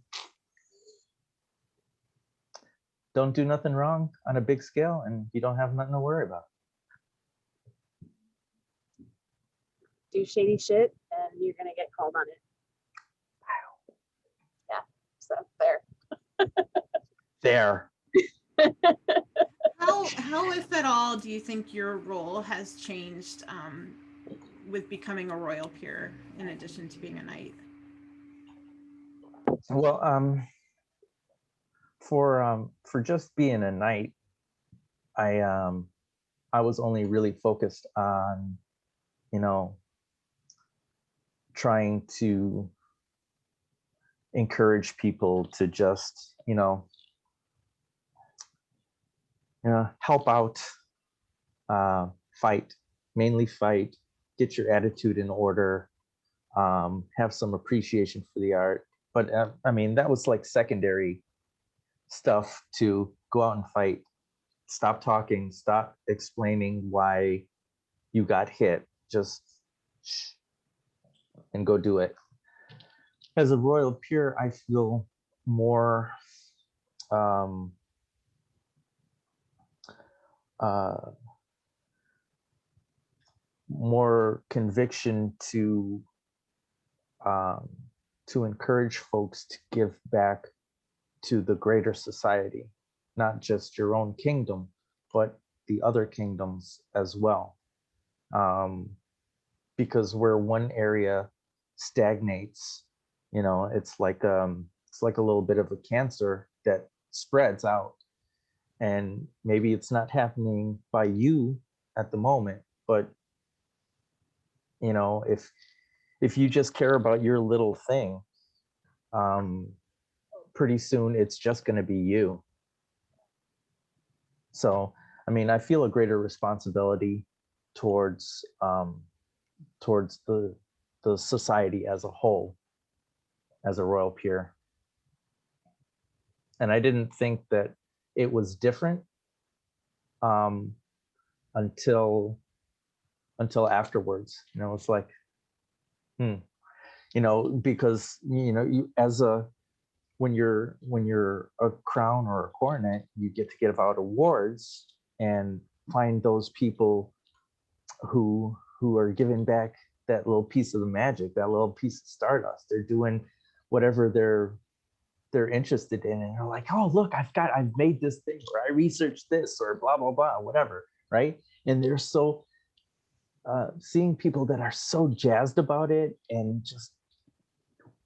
don't do nothing wrong on a big scale and you don't have nothing to worry about. Do shady shit and you're gonna get called on it. Yeah, so There. How, if at all, do you think your role has changed with becoming a royal peer in addition to being a knight? Well, for just being a knight, I was only really focused on, trying to encourage people to just, help out, mainly fight, get your attitude in order, have some appreciation for the art. But I mean, that was like secondary stuff to go out and fight. Stop talking, stop explaining why you got hit, just shh, and go do it. As a royal peer, I feel more uh, more conviction um, to encourage folks to give back to the greater society, not just your own kingdom, but the other kingdoms as well. Because where one area stagnates, it's like a little bit of a cancer that spreads out, and maybe it's not happening by you at the moment, but if you just care about your little thing, pretty soon it's just going to be you. So, I feel a greater responsibility towards the society as a whole, as a royal peer. And I didn't think that it was different until afterwards. It's like, because you when you're a crown or a coronet, you get to give out awards and find those people who are giving back that little piece of the magic, that little piece of stardust. They're doing whatever they're interested in, and they're like, oh, look, I've made this thing, or I researched this, or blah blah blah, whatever, right? And they're so seeing people that are so jazzed about it and just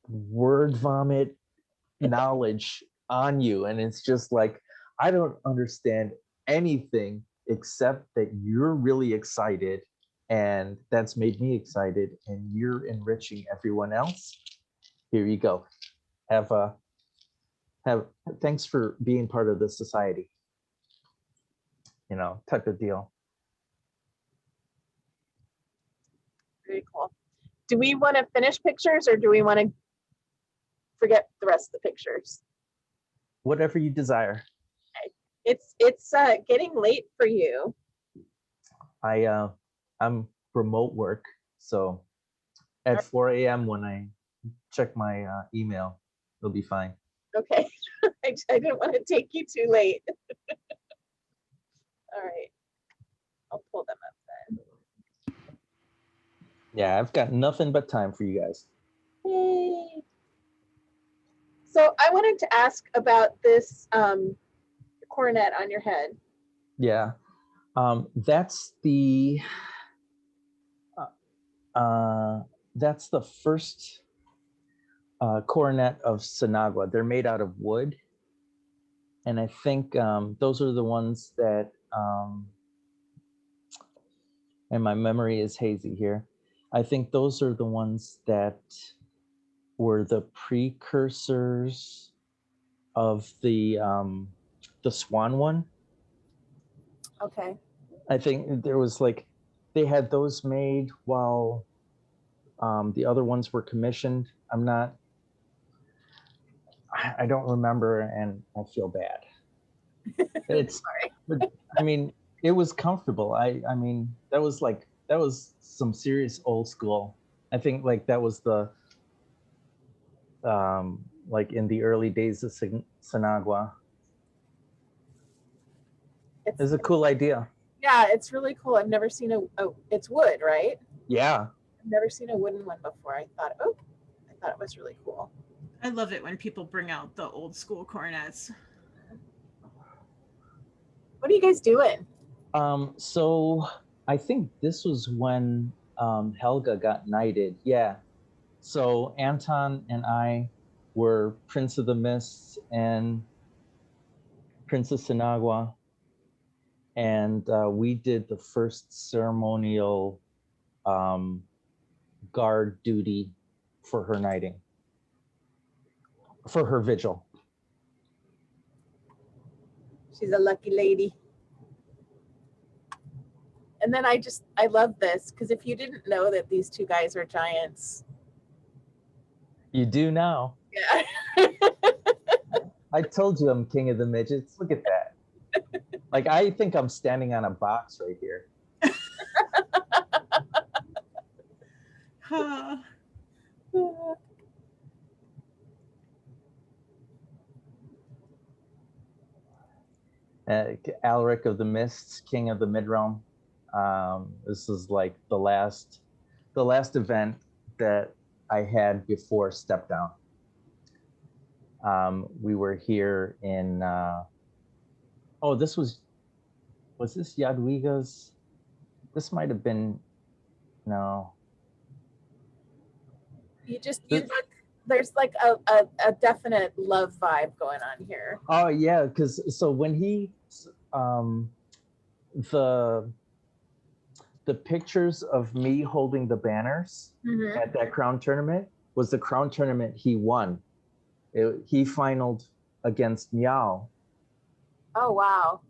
word vomit knowledge on you, and it's just like, I don't understand anything except that you're really excited, and that's made me excited, and you're enriching everyone else. Here you go. Thanks for being part of this society, type of deal. Very cool. Do we want to finish pictures, or do we want to forget the rest of the pictures? Whatever you desire. It's getting late for you. I'm remote work, so at 4 a.m. when I check my email, it'll be fine. Okay. I didn't want to take you too late. All right. I'll pull them up then. Yeah, I've got nothing but time for you guys. Yay. So I wanted to ask about this coronet on your head. Yeah, that's the first coronet of Sinagua. They're made out of wood, and I think those are the ones that, and my memory is hazy here, I think those are the ones that were the precursors of the swan one. Okay. I think there was they had those made while the other ones were commissioned. I don't remember, and I feel bad. It's sorry. It was comfortable. That was some serious old school. I think that was the in the early days of Sinagua. It's a cool idea. Yeah, it's really cool. I've never seen it's wood, right? Yeah. I've never seen a wooden one before. I thought it was really cool. I love it when people bring out the old school coronets. What are you guys doing? So I think this was when Helga got knighted. Yeah. So Anton and I were Prince of the Mists and Princess Sinagua, and we did the first ceremonial guard duty for her knighting, for her vigil. She's a lucky lady. And then I love this, because if you didn't know that these two guys are giants. You do now. Yeah. I told you I'm king of the midgets. Look at that. I think I'm standing on a box right here. Alaric of the Mists, King of the Midrealm. This is like the last event that I had before Step Down. We were here in this was this Jadwiga's? This might have been, no. You look, there's like a definite love vibe going on here. Oh yeah, because so when he the pictures of me holding the banners at that crown tournament was the crown tournament he won. He finaled against Meow. Oh wow.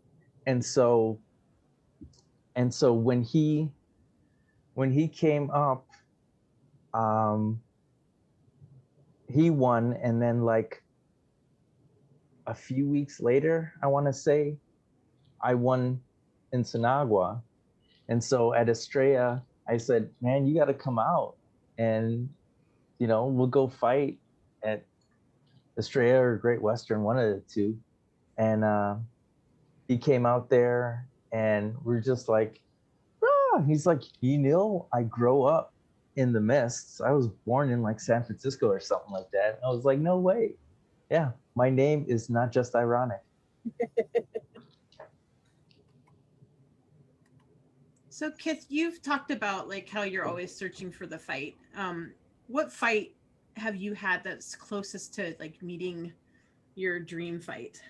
And so when he came up, he won, and then like a few weeks later, I want to say, I won in Sinagua. And so at Estrella, I said, man, you got to come out and, we'll go fight at Estrella or Great Western, one of the two. And he came out there and we're just like, he's like, I grow up in the Mists. I was born in like San Francisco or something like that. I was like, no way. Yeah, my name is not just ironic. So Kith, you've talked about like how you're always searching for the fight. What fight have you had that's closest to like meeting your dream fight?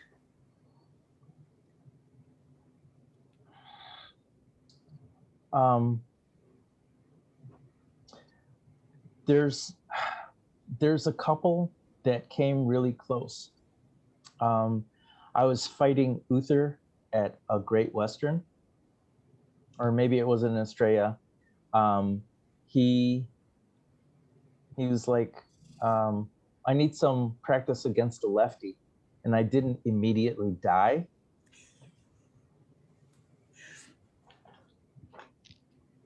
There's a couple that came really close. I was fighting Uther at a Great Western, or maybe it was in Estrella. He was like, I need some practice against a lefty, and I didn't immediately die.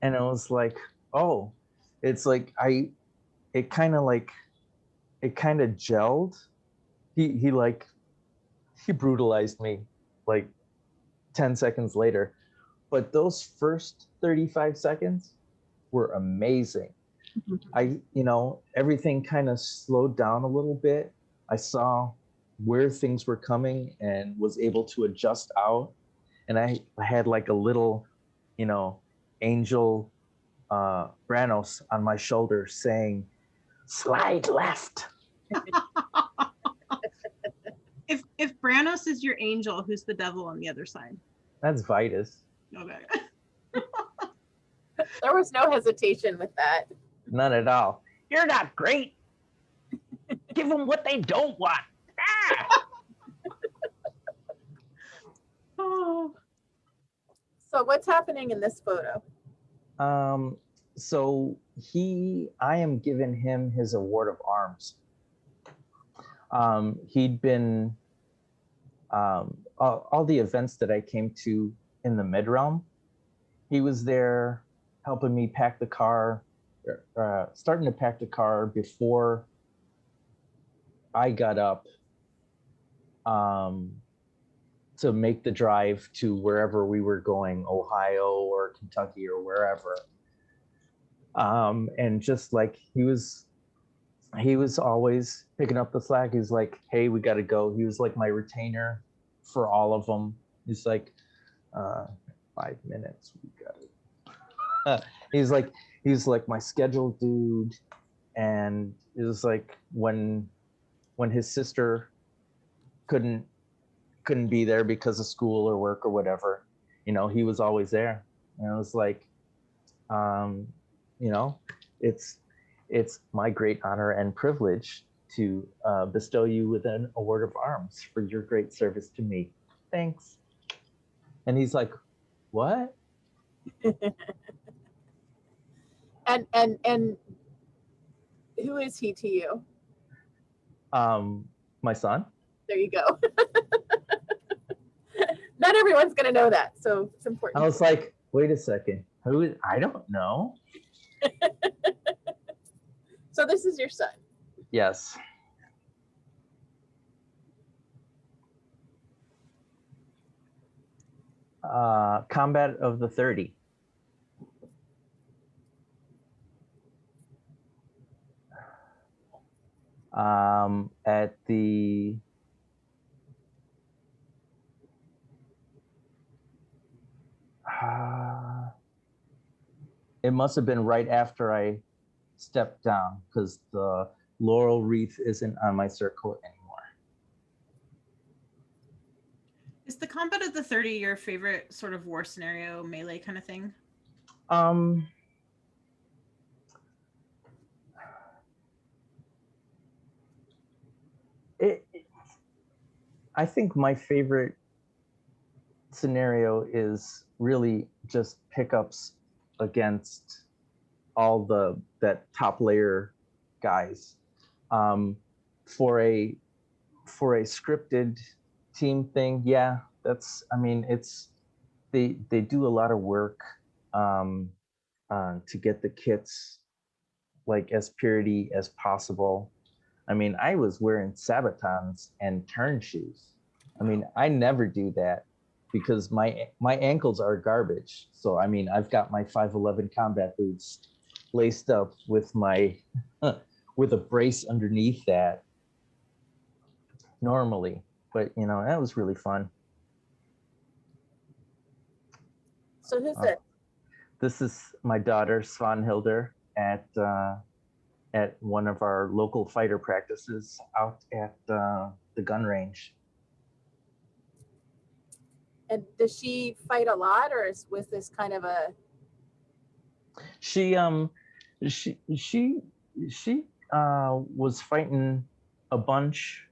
And it was like, oh, it's like it kind of gelled. He brutalized me like 10 seconds later. But those first 35 seconds were amazing. Everything kind of slowed down a little bit. I saw where things were coming and was able to adjust out. And I had like a little, angel Branos on my shoulder saying, slide left. If Branos is your angel, who's the devil on the other side? That's Vitus. Okay. There was no hesitation with that. None at all. You're not great. Give them what they don't want. Oh. So what's happening in this photo? So I am giving him his award of arms. He'd been all the events that I came to in the Midrealm. He was there helping me pack the car, starting to pack the car before I got up to make the drive to wherever we were going, Ohio or Kentucky or wherever. And just like he was always picking up the slack. He's like, hey, we got to go. He was like my retainer for all of them. He's like, 5 minutes. We got it. He's like my schedule dude. And it was like when his sister couldn't be there because of school or work or whatever, he was always there. And it was like, it's my great honor and privilege to bestow you with an award of arms for your great service to me. Thanks. And he's like, what? And who is he to you? My son. There you go. Not everyone's gonna know that, so it's important. I was like, wait a second. Who is? I don't know. So this is your son. Yes. Combat of the 30. At the it must have been right after I stepped down, because the laurel wreath isn't on my surcoat anymore. Is the combat of the 30 your favorite sort of war scenario, melee kind of thing? I think my favorite scenario is really just pickups against all that top layer guys. For a scripted team thing, yeah, it's they do a lot of work to get the kits like as purity as possible. I mean, I was wearing Sabatons and turn shoes. I mean, I never do that because my ankles are garbage. So I mean, I've got my 511 combat boots laced up with my with a brace underneath that normally. But you know, that was really fun. So who's it? This is my daughter Svanhilder at one of our local fighter practices out at the gun range. And does she fight a lot, or was this kind of a? She was fighting a bunch,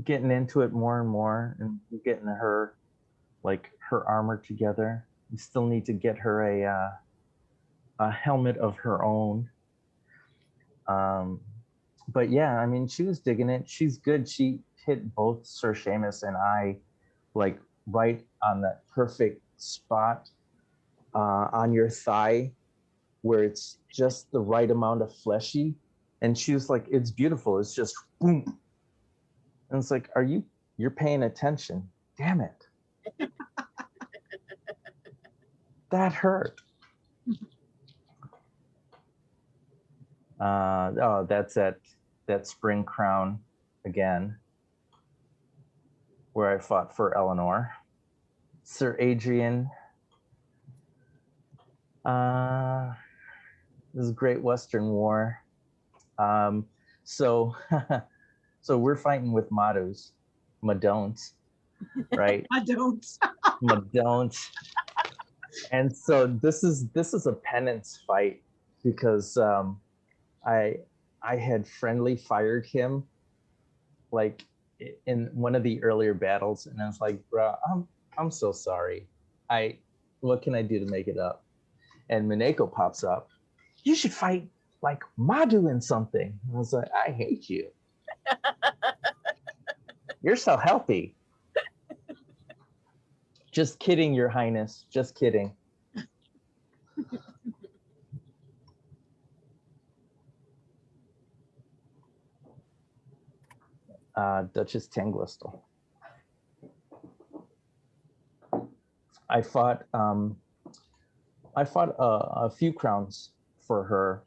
getting into it more and more, and getting her armor together. We still need to get her a helmet of her own. But yeah, I mean, she was digging it. She's good. She hit both Sir Seamus and I like right on that perfect spot on your thigh where it's just the right amount of fleshy. And she was like, it's beautiful. It's just boom. And it's like, you're paying attention. Damn it. That hurt. That's at that Spring Crown again, where I fought for Eleanor. Sir Adrian. This is Great Western War. So we're fighting with Madonts, right? Madonts. And so this is a penance fight because I had friendly fired him like in one of the earlier battles, and I was like, bro, I'm so sorry. What can I do to make it up? And Mineko pops up. You should fight like Madhu in something. And I was like, I hate you. You're so healthy. Just kidding, Your Highness. Just kidding. Duchess Tanglistal. I fought a few crowns for her,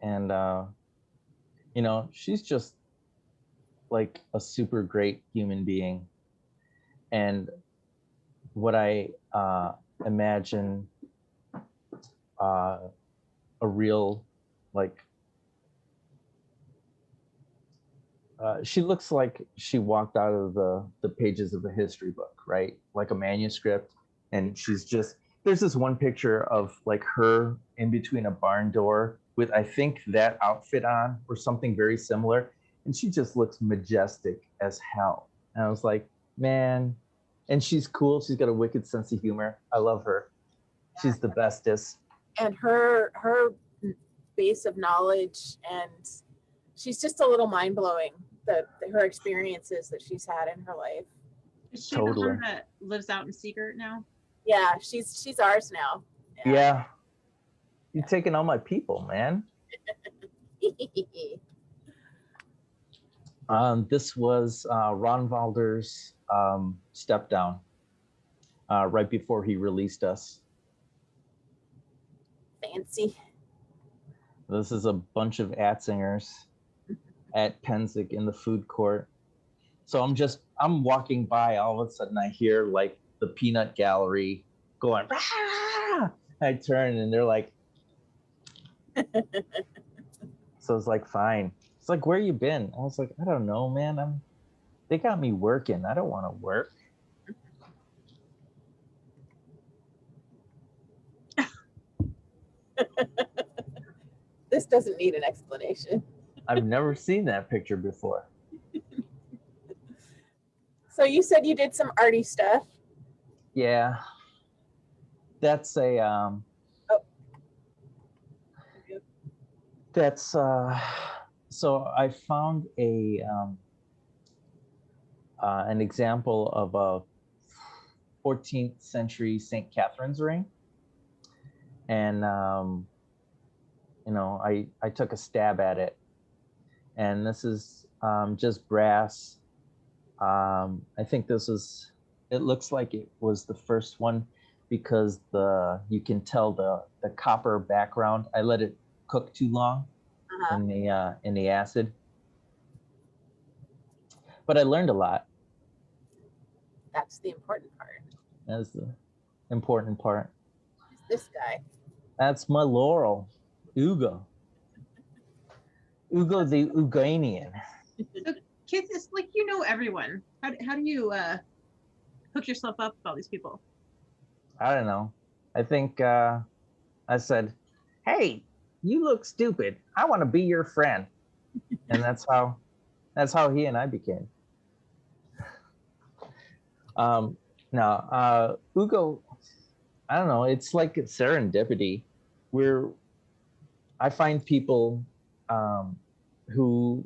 and you know, she's just like a super great human being, and what I imagine a real like. She looks like she walked out of the pages of a history book, right? Like a manuscript. And there's this one picture of like her in between a barn door with, I think, that outfit on or something very similar. And she just looks majestic as hell. And I was like, man, and she's cool. She's got a wicked sense of humor. I love her. She's the bestest. And her base of knowledge, and she's just a little mind-blowing. Her experiences that she's had in her life. Is she Totally. the one that lives out in Secret now? Yeah, she's ours now. Yeah. You're taking all my people, man. This was Ron Valder's step down right before he released us. Fancy. This is a bunch of Atzingers at Penzig in the food court. So I'm walking by, all of a sudden I hear like the peanut gallery going, rah! I turn and they're like, so it's like, fine. It's like, where you been? I was like, I don't know, man. They got me working. I don't want to work. This doesn't need an explanation. I've never seen that picture before. So you said you did some arty stuff. Yeah. That's a so I found an example of a 14th century St. Catherine's ring. And I took a stab at it. And this is just brass. I think it looks like it was the first one because you can tell the copper background. I let it cook too long in the acid. But I learned a lot. That's the important part. That's the important part. Who's this guy? That's my Laurel, Ugo. Ugo the Uganian. So kids, it's like everyone. How do you hook yourself up with all these people? I don't know. I think I said, "Hey, you look stupid. I want to be your friend," and that's how he and I became. Now, Ugo, I don't know. It's like serendipity. I find people who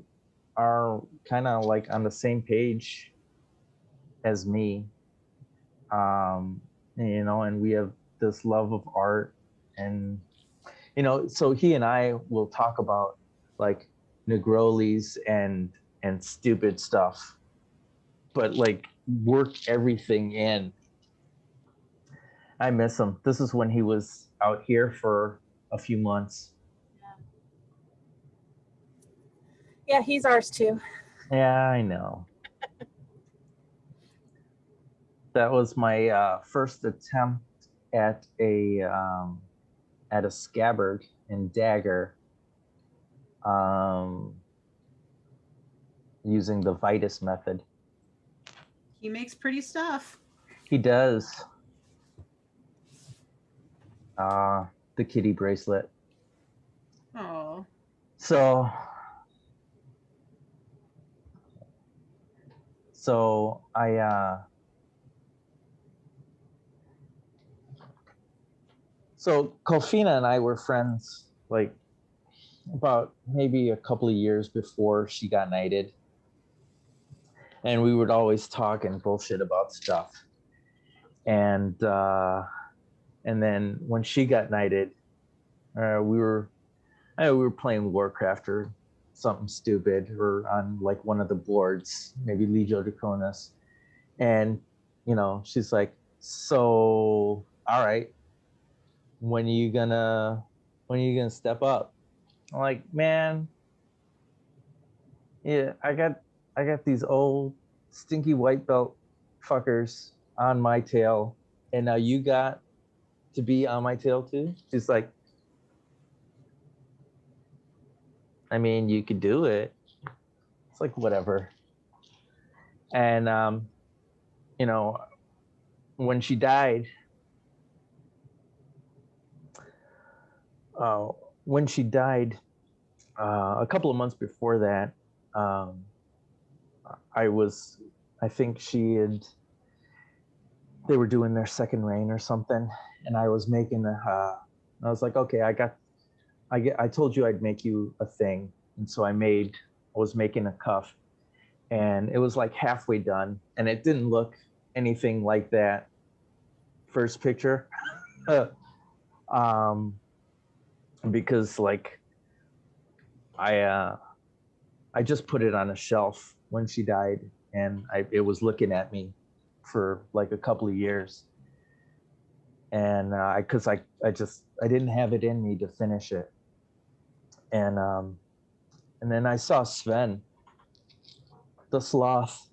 are kind of like on the same page as me, and we have this love of art, and so he and I will talk about like Negrolis and stupid stuff, but like work everything in. I miss him. This is when he was out here for a few months. Yeah, he's ours too. Yeah, I know. That was my first attempt at a scabbard and dagger using the Vitus method. He makes pretty stuff. He does. The kitty bracelet. Oh. So Kofina and I were friends like about maybe a couple of years before she got knighted. And we would always talk and bullshit about stuff. And then when she got knighted, we were playing Warcraft or something stupid, or on like one of the boards, maybe Legio Draconis. And she's like, "So, all right, when are you gonna step up?" I'm like, "Man, yeah, I got these old stinky white belt fuckers on my tail, and now you got to be on my tail too." She's like, "I mean, you could do it." It's like, whatever. And when she died, a couple of months before that, I think they were doing their second reign or something, and I was making I was like, okay, I told you I'd make you a thing, and so I was making a cuff, and it was like halfway done, and it didn't look anything like that first picture, because like I just put it on a shelf when she died, and it was looking at me for like a couple of years. And because I didn't have it in me to finish it. And then I saw Sven, the sloth,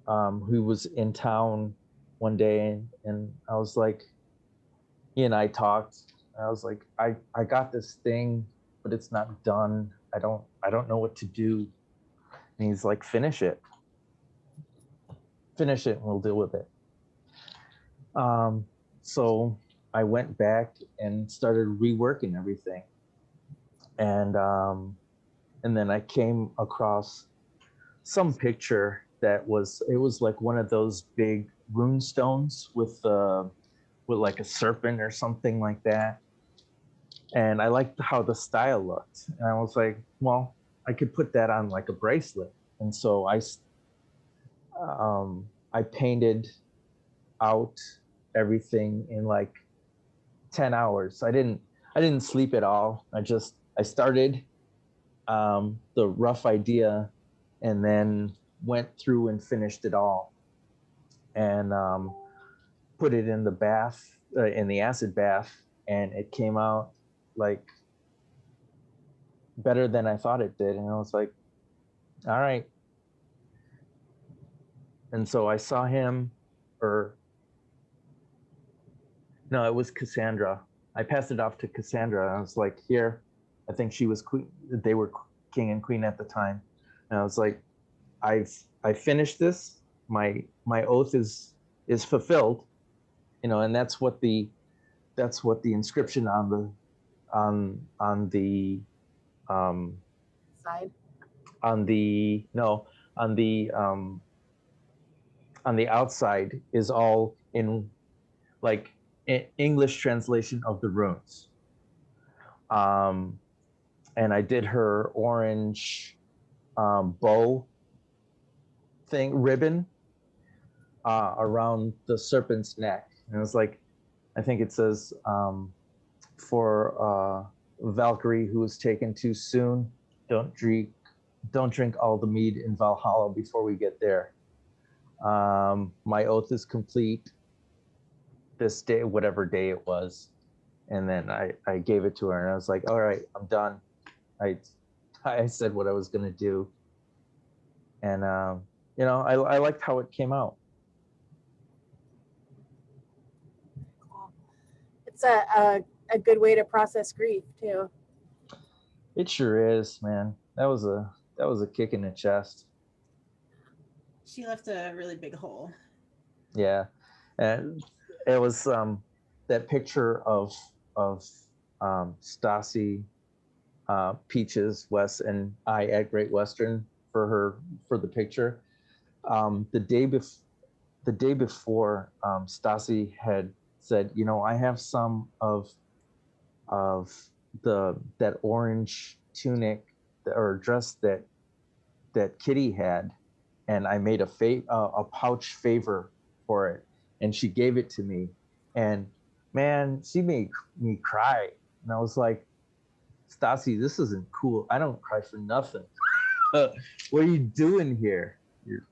who was in town one day, and I was like, he and I talked. I was like, I got this thing, but it's not done. I don't know what to do. And he's like, finish it, and we'll deal with it. So I went back and started reworking everything, and then I came across some picture that was like one of those big rune stones with like a serpent or something like that. And I liked how the style looked. And I was like, well, I could put that on like a bracelet. And so I painted out everything in like 10 hours. I didn't sleep at all. I started the rough idea and then went through and finished it all, and put it in the bath, in the acid bath, and it came out like better than I thought it did. And I was like, all right. And so I saw him, or no, it was Cassandra. I passed it off to Cassandra. I was like, here, I think she was queen. They were king and queen at the time. And I was like, I finished this. My oath is fulfilled, and that's what the inscription on the Side. on the outside is all in like English translation of the runes. And I did her orange bow thing, ribbon, around the serpent's neck. And it was like, I think it says, for Valkyrie who was taken too soon, don't drink all the mead in Valhalla before we get there. My oath is complete this day, whatever day it was. And then I gave it to her, and I was like, all right, I'm done. I said what I was going to do. And, I liked how it came out. Cool. It's a good way to process grief too. It sure is, man. That was a kick in the chest. She left a really big hole. Yeah. And it was that picture of Stassi, Peaches, Wes, and I at Great Western for the picture. The day before, Stassi had said, I have some of that orange tunic or dress that Kitty had, and I made a pouch favor for it, and she gave it to me, and man, she made me cry. And I was like, Stassi, this isn't cool. I don't cry for nothing. What are you doing here? You're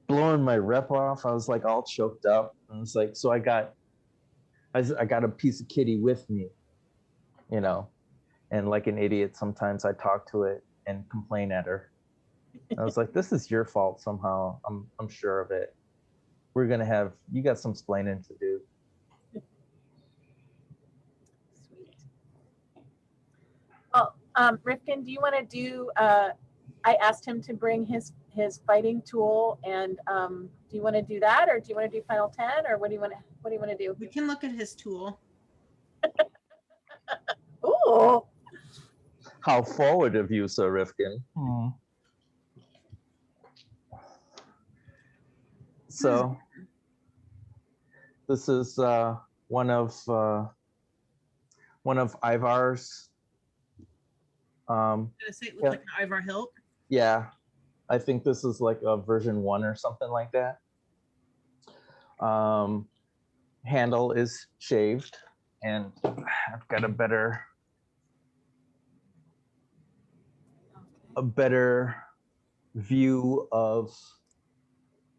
blowing my rep off. I was like all choked up. I was like, so I got a piece of Kitty with me, and like an idiot, sometimes I talk to it and complain at her. I was like, this is your fault somehow. I'm sure of it. You got some splaining to do. Sweet. Oh, Rifkin, do you want to do? I asked him to bring his fighting tool, and do you want to do that, or do you want to do Final 10, or what do you want to do? We can look at his tool. Ooh. How forward of you, Sir Rifkin. So this is one of Ivar's. Did I say it looked like an Ivar hilt? Yeah, I think this is like a version 1 or something like that. Handle is shaved, and I've got a better. a better view of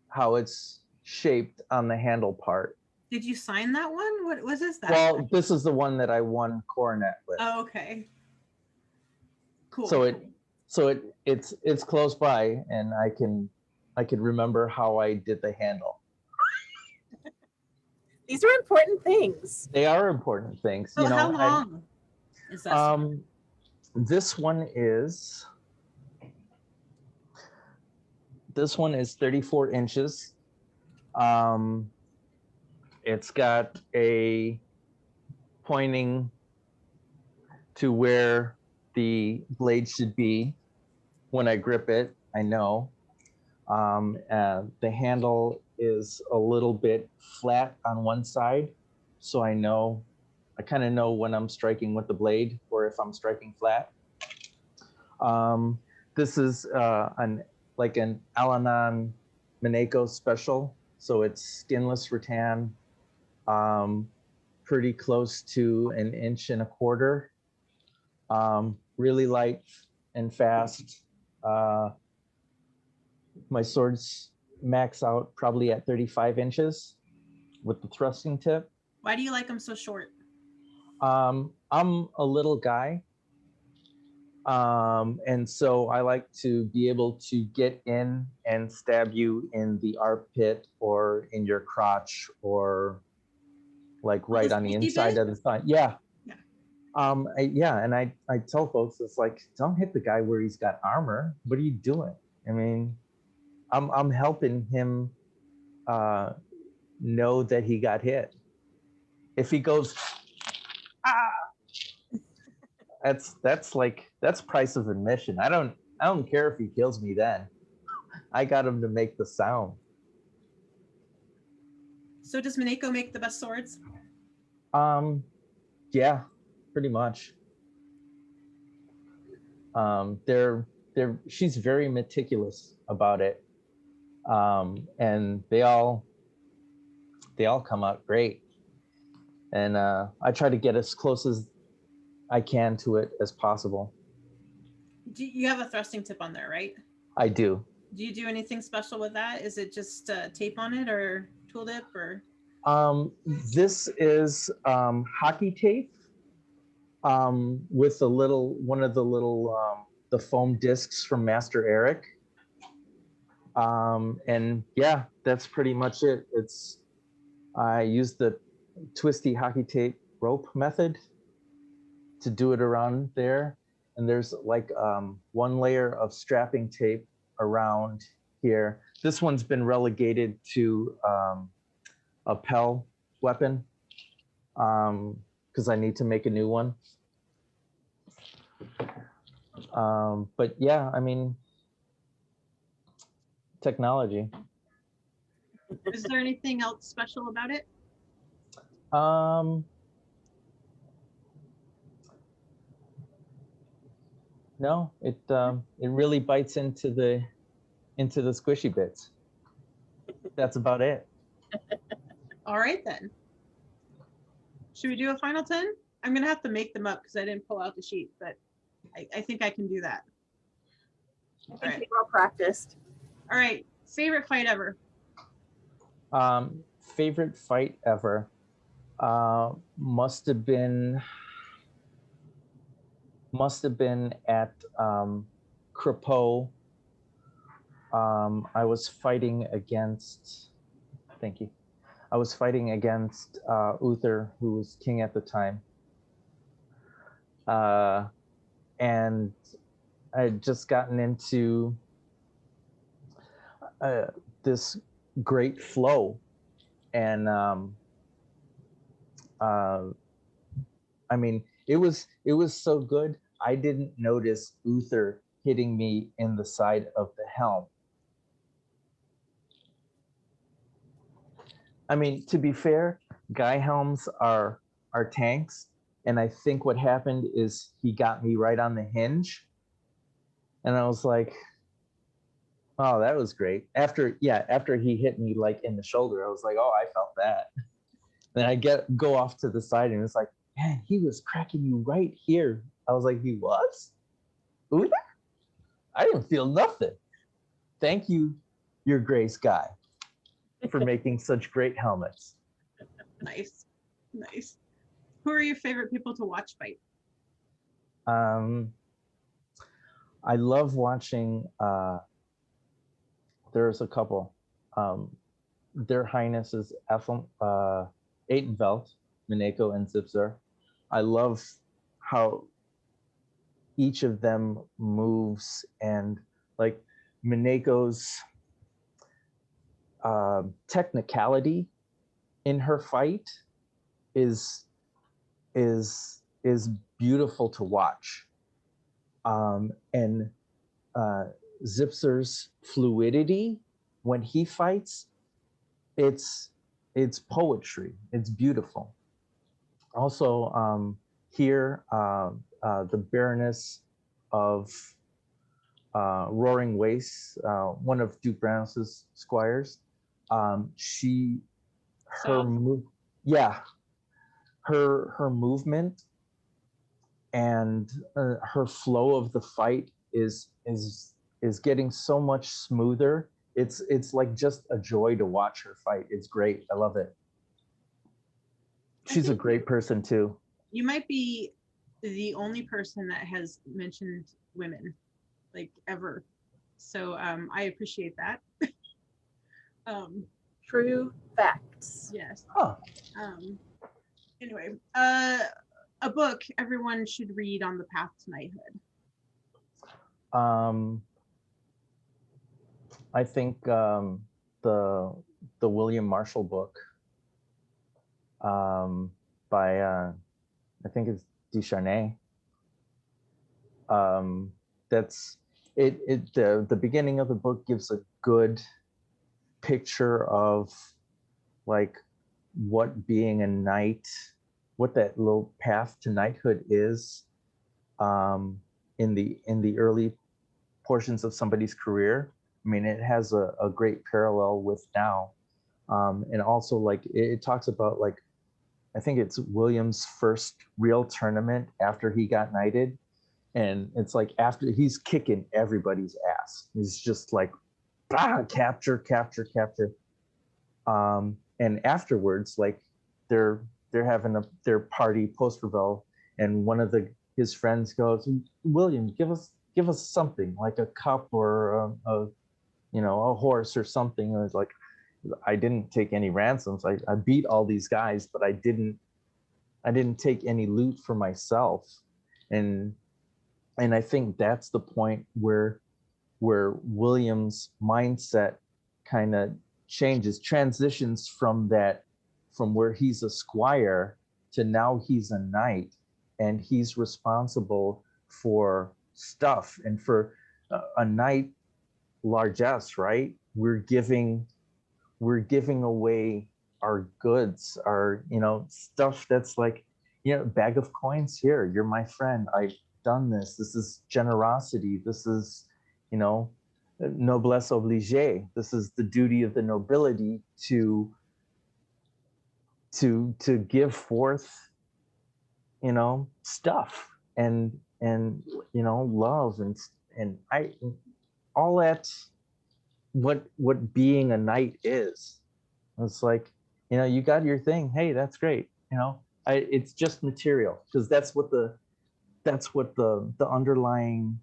how it's shaped on the handle part. Did you sign that one? What was this? That? Well, this is the one that I won coronet with. Oh, okay. Cool. So it's close by, and I can remember how I did the handle. These are important things. They are important things. So you know, how long is that? This one is 34 inches. It's got a pointing to where the blade should be when I grip it, I know. The handle is a little bit flat on one side, so I kind of know when I'm striking with the blade or if I'm striking flat. This is an Al-Anon Mineko special, so it's skinless rattan, pretty close to 1.25 inches. Really light and fast. My swords max out probably at 35 inches with the thrusting tip. Why do you like them so short? I'm a little guy. And so I like to be able to get in and stab you in the armpit or in your crotch or like right on the inside of the thigh. Yeah. And I tell folks, it's like, don't hit the guy where he's got armor. What are you doing? I mean, I'm helping him know that he got hit. If he goes, that's price of admission. I don't care if he kills me then. I got him to make the sound. So does Mineko make the best swords? Yeah, pretty much. She's very meticulous about it. And they all come out great. And I try to get as close as I can to it as possible. Do you have a thrusting tip on there, right? I do. Do you do anything special with that? Is it just tape on it or tool dip or? This is hockey tape with one of the little the foam discs from Master Eric. And yeah, that's pretty much it. I use the twisty hockey tape rope method to do it around there. And there's like one layer of strapping tape around here. This one's been relegated to a Pell weapon because I need to make a new one. But yeah, I mean, technology. Is there anything else special about it? No, it really bites into the squishy bits. That's about it. All right then. Should we do a final 10? I'm gonna have to make them up because I didn't pull out the sheet, but I think I can do that. I think you're well practiced. All right. Favorite fight ever? Favorite fight ever must have been at Crapeau. I was fighting against. Thank you. I was fighting against Uther, who was king at the time, and I had just gotten into this great flow, and I mean, it was so good. I didn't notice Uther hitting me in the side of the helm. I mean, to be fair, guy helms are tanks, and I think what happened is he got me right on the hinge, and I was like, "Oh, that was great." After he hit me like in the shoulder, I was like, "Oh, I felt that." Then I go off to the side, and it's like, "Man, he was cracking you right here." I was like, "He was? Uther?" I didn't feel nothing. Thank you, your grace guy, for making such great helmets. Nice. Nice. Who are your favorite people to watch fight? I love watching, there's a couple. Their Highnesses Atenveld, Mineko, and Zipzer. I love how each of them moves, and like Mineko's technicality in her fight is beautiful to watch. And Zipzer's fluidity when he fights, it's poetry. It's beautiful. Also, here, the Baroness of Roaring Wastes, one of Duke Brown's squires, she, her move, yeah, her movement and her flow of the fight is getting so much smoother. It's like just a joy to watch her fight. It's great. I love it. She's a great person too. You might be the only person that has mentioned women, like, ever. So I appreciate that. True facts. Yes. Huh. Anyway, a book everyone should read on the path to knighthood. I think the William Marshall book by I think it's Ducharnay. That's it. The beginning of the book gives a good picture of like what being a knight, what that little path to knighthood is in the early portions of somebody's career. I mean, it has a great parallel with now. And also like it talks about like, I think it's William's first real tournament after he got knighted. And it's like after he's kicking everybody's ass. He's just like, capture, capture, capture. And afterwards, like they're having their party post-revel, and one of his friends goes, William, give us something like a cup or a horse or something. And it's like, I didn't take any ransoms. I beat all these guys, but I didn't take any loot for myself. And I think that's the point where William's mindset kind of transitions from where he's a squire to now he's a knight, and he's responsible for stuff. And for a knight largesse, right? We're giving away our goods, our stuff that's like, bag of coins here. You're my friend. I've done this. This is generosity. This is, noblesse obligée. This is the duty of the nobility to give forth, stuff and love and all that. What being a knight is. It's like, you got your thing. Hey, that's great. It's just material, because that's what the underlying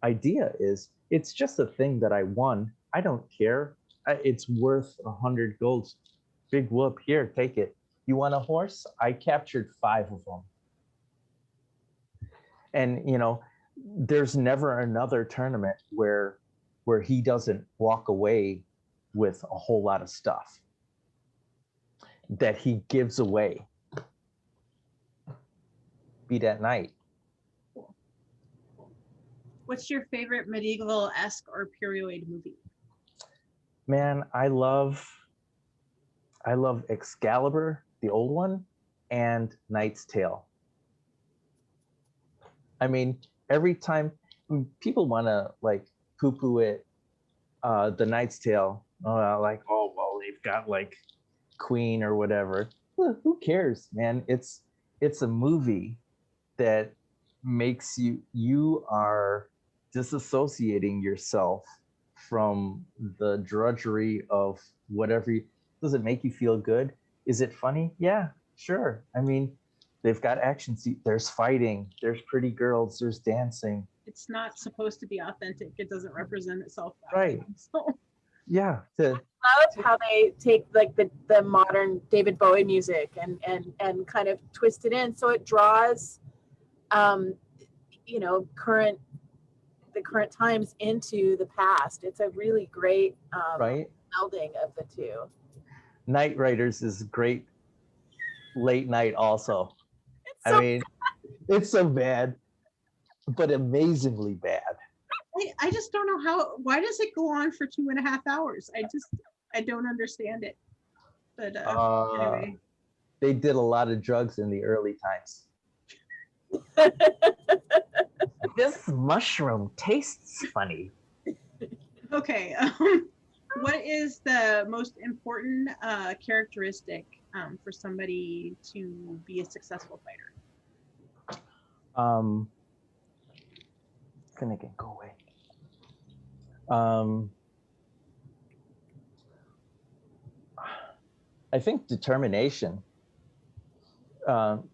idea is. It's just a thing that I won. I don't care. It's worth 100 golds. Big whoop. Here, take it. You want a horse? I captured 5 of them. And there's never another tournament where he doesn't walk away with a whole lot of stuff that he gives away. Be that knight. What's your favorite medieval-esque or period movie? Man, I love Excalibur, the old one, and Knight's Tale. I mean, every time people want to like poo-poo it, the Knight's Tale, like, oh well, they've got like Queen or whatever. Who cares, man? It's a movie that makes you are disassociating yourself from the drudgery of whatever. Does it make you feel good? Is it funny? Yeah, sure. I mean, they've got action. There's fighting. There's pretty girls. There's dancing. It's not supposed to be authentic. It doesn't represent itself that Right. way. So Yeah. Love how they take like the modern David Bowie music and kind of twist it in so it draws the current times into the past. It's a really great Right. melding of the two. Night Riders is great late night also. So, I mean, it's so bad, but amazingly bad. I just don't know why does it go on for 2.5 hours? I don't understand it. But anyway. They did a lot of drugs in the early times. This mushroom tastes funny. Okay. What is the most important characteristic for somebody to be a successful fighter? Finnegan, go away. I think determination,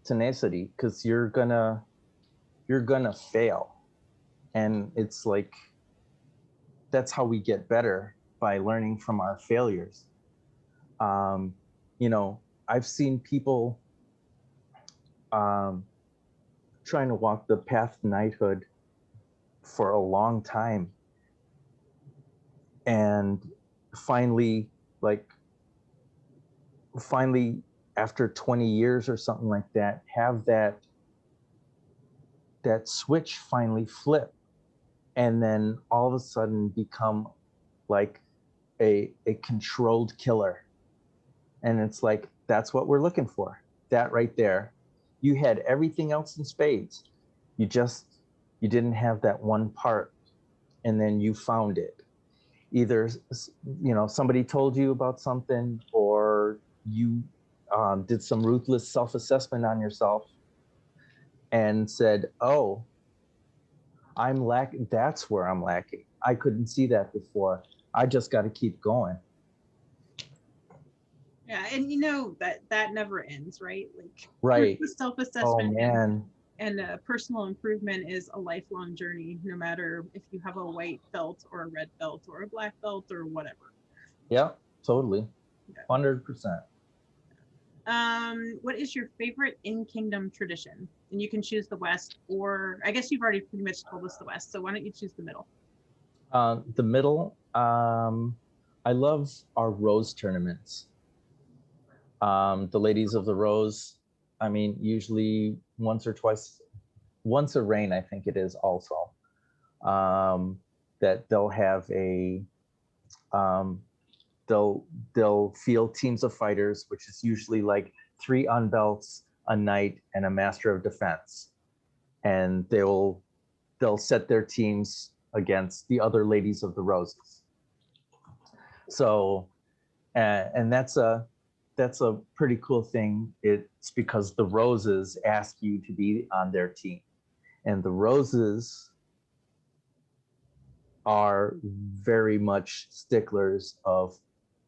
tenacity, because you're gonna fail, and it's like that's how we get better, by learning from our failures. I've seen people trying to walk the path to knighthood for a long time, and finally after 20 years or something like that, have that switch finally flip, and then all of a sudden become like a controlled killer. And it's like, that's what we're looking for. That right there. You had everything else in spades. You didn't have that one part, and then you found it. Either somebody told you about something, or you did some ruthless self-assessment on yourself and said, oh, I'm lacking. That's where I'm lacking. I couldn't see that before. I just got to keep going. Yeah, and that never ends, right? Like, right. The self-assessment Oh man. and personal improvement is a lifelong journey, no matter if you have a white belt or a red belt or a black belt or whatever. Yeah, totally. 100%. What is your favorite in-kingdom tradition? And you can choose the West, or I guess you've already pretty much told us the West, so why don't you choose the middle? The middle, I love our rose tournaments. The Ladies of the Rose, I mean, usually once a reign, I think it is also, that they'll have they'll field teams of fighters, which is usually like 3 unbelts, a knight, and a master of defense. And they'll set their teams against the other Ladies of the Roses. So, and that's a pretty cool thing. It's because the Roses ask you to be on their team, and the Roses are very much sticklers of,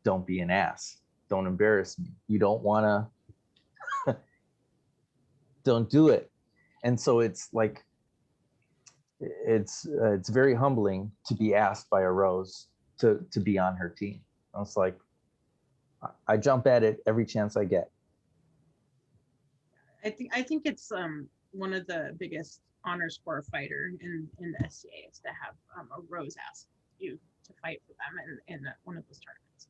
don't be an ass, don't embarrass me, you don't want to don't do it. And so it's like, it's very humbling to be asked by a Rose to be on her team. I was like, I jump at it every chance I get. I think it's one of the biggest honors for a fighter in the SCA is to have a Rose ask you to fight for them in one of those tournaments.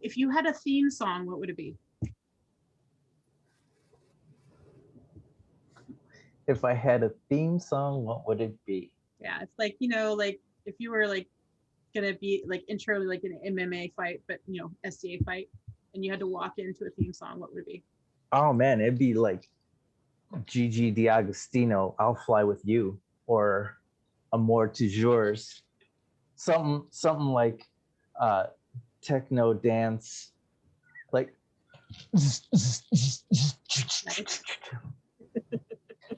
If you had a theme song, what would it be? If I had a theme song, what would it be? Yeah, it's like, like if you were like gonna be like intro like an MMA fight, but SCA fight, and you had to walk into a theme song, what would it be? Oh man, it'd be like Gigi D'Agostino, I'll Fly With You, or Amour Toujours. Something like techno dance, like Nice.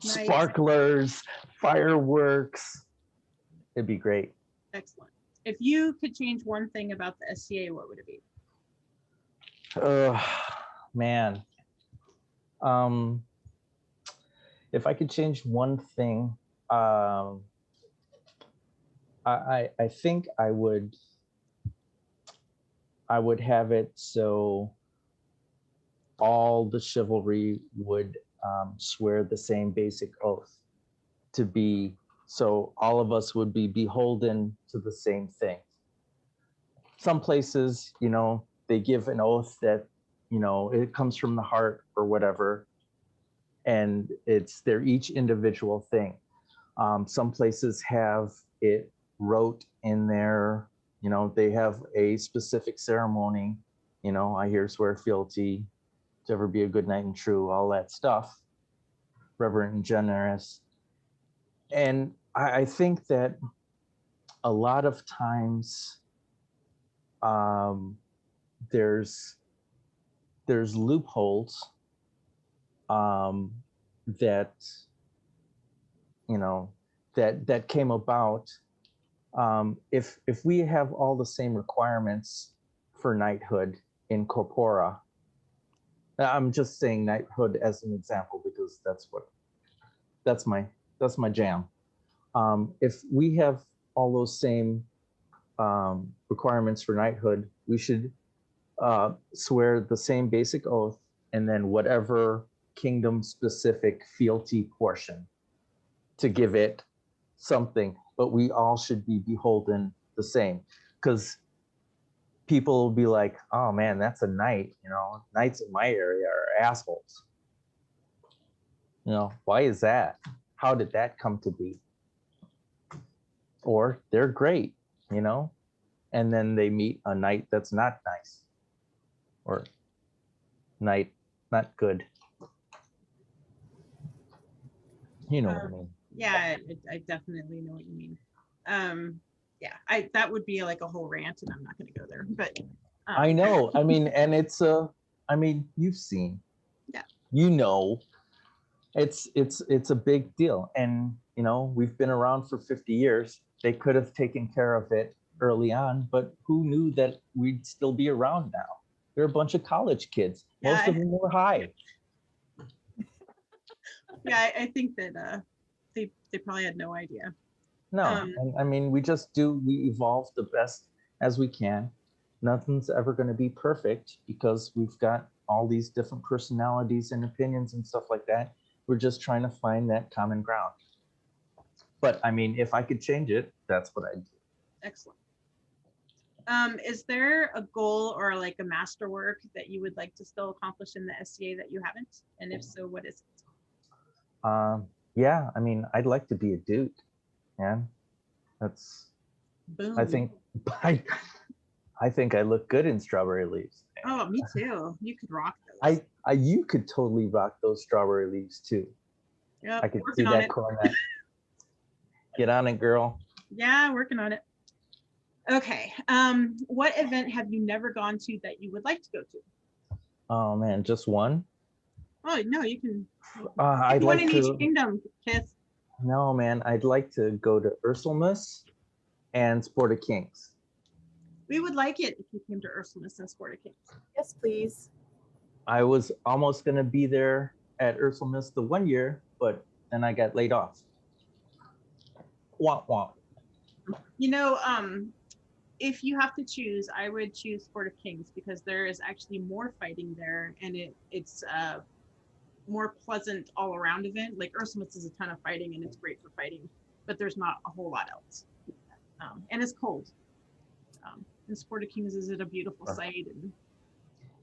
Sparklers, fireworks. It'd be great. Excellent. If you could change one thing about the SCA, what would it be? Man. If I could change one thing, I think I would have it so all the chivalry would swear the same basic oath to be, so all of us would be beholden to the same thing. Some places, they give an oath that, it comes from the heart or whatever, and they're each individual thing. Some places have it wrote in their, they have a specific ceremony, I hear swear fealty to ever be a good knight and true, all that stuff, reverent and generous. And I think that a lot of times there's loopholes that that came about. If we have all the same requirements for knighthood in corpora, I'm just saying knighthood as an example because that's my jam. If we have all those same requirements for knighthood, we should swear the same basic oath, and then whatever kingdom specific fealty portion to give it something, but we all should be beholden the same, because people will be like, oh man, that's a knight, knights in my area are assholes. Why is that? How did that come to be? Or they're great, and then they meet a knight that's not nice, or knight not good. You know what I mean? Yeah, I definitely know what you mean. Yeah, that would be like a whole rant, and I'm not going to go there. But I know. I mean, and it's you've seen. Yeah. It's a big deal, and we've been around for 50 years. They could have taken care of it early on, but who knew that we'd still be around now? They're a bunch of college kids. Most of them were high. Yeah, I think that they probably had no idea. No, and I mean, we evolve the best as we can. Nothing's ever going to be perfect because we've got all these different personalities and opinions and stuff like that. We're just trying to find that common ground. But I mean, if I could change it, that's what I'd do. Excellent. Is there a goal or like a masterwork that you would like to still accomplish in the SCA that you haven't? And if so, what is it? Yeah, I mean, I'd like to be a duke, man. That's. Boom. I think I look good in strawberry leaves. Oh, me too. You could rock those. You could totally rock those strawberry leaves too. Yep, I could see that coronet. Get on it, girl. Yeah, working on it. Okay. What event have you never gone to that you would like to go to? Oh man, just one? Oh no, you can. I'd one like in to. each kingdom, Kith. No, man, I'd like to go to Ursulmus and Sport of Kings. We would like it if you came to Ursulmus and Sport of Kings. Yes, please. I was almost going to be there at Ursulmus the one year, but then I got laid off. Womp womp. If you have to choose, I would choose Sport of Kings because there is actually more fighting there, and it's a more pleasant all-around event. Like Ursulmus is a ton of fighting, and it's great for fighting, but there's not a whole lot else. And it's cold. And Sport of Kings is a beautiful sight. And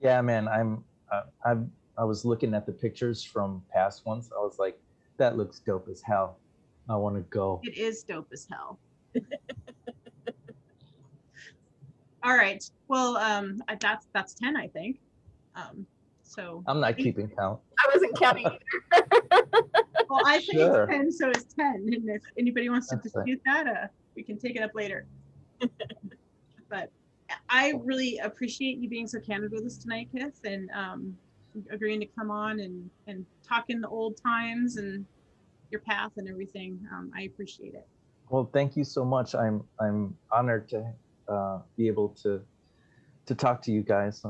yeah, man, I was looking at the pictures from past ones. I was like, that looks dope as hell. I want to go. It is dope as hell. All right. Well, that's 10, I think. So I'm not keeping count. I wasn't counting either. Well, I think Sure. it's 10, so it's 10. And if anybody wants to That's fair. dispute that, we can take it up later. But I really appreciate you being so candid with us tonight, Kith, and agreeing to come on and talk in the old times and your path and everything. I appreciate it. Well, thank you so much. I'm honored to be able to talk to you guys.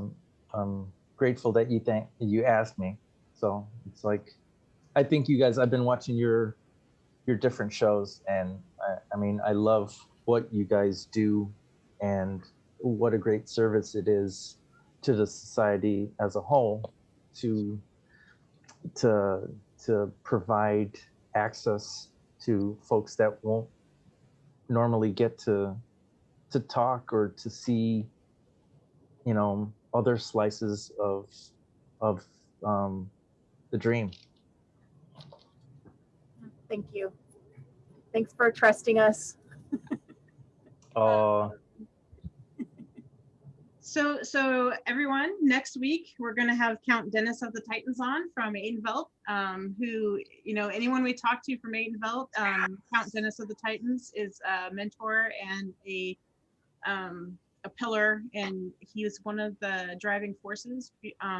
I'm grateful that you asked me. So it's like, I think you guys, I've been watching your different shows, and I mean, I love what you guys do and what a great service it is to the society as a whole to provide access to folks that won't normally get to talk or to see, you know, other slices of the dream. Thank you. Thanks for trusting us. So everyone, next week we're going to have Count Dennis of the Titans on from Aidenveld, who, you know, anyone we talk to from Aidenveld, Count Dennis of the Titans is a mentor and a pillar, and he was one of the driving forces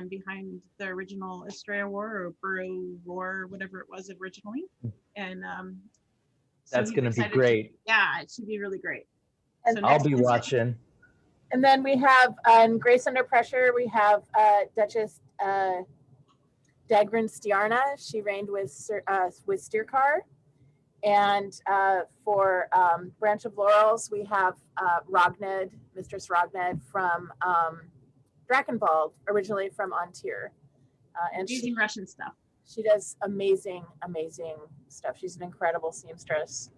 behind the original Estrella War or Borough War, or whatever it was originally. And so that's going to be great. Yeah, it should be really great. And So I'll be watching. And then we have in Grace Under Pressure, we have Duchess Dagrin Stiarna. She reigned with Steercar. And for Branch of Laurels, we have Rogned, Mistress Rogned from Drakenwald, originally from Antir. And amazing Russian stuff. She does amazing, amazing stuff. She's an incredible seamstress.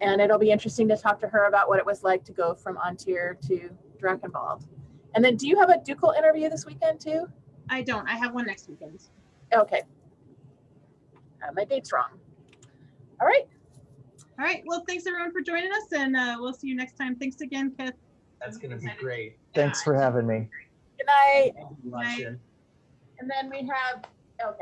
And it'll be interesting to talk to her about what it was like to go from Antir to Drakenwald. And then, do you have a ducal interview this weekend too? I don't. I have one next weekend. Okay. My date's wrong. All right. All right. Well, thanks everyone for joining us, and we'll see you next time. Thanks again, Kith. That's going to be great. Thanks for having me. Good night. Watching. And then we have, okay.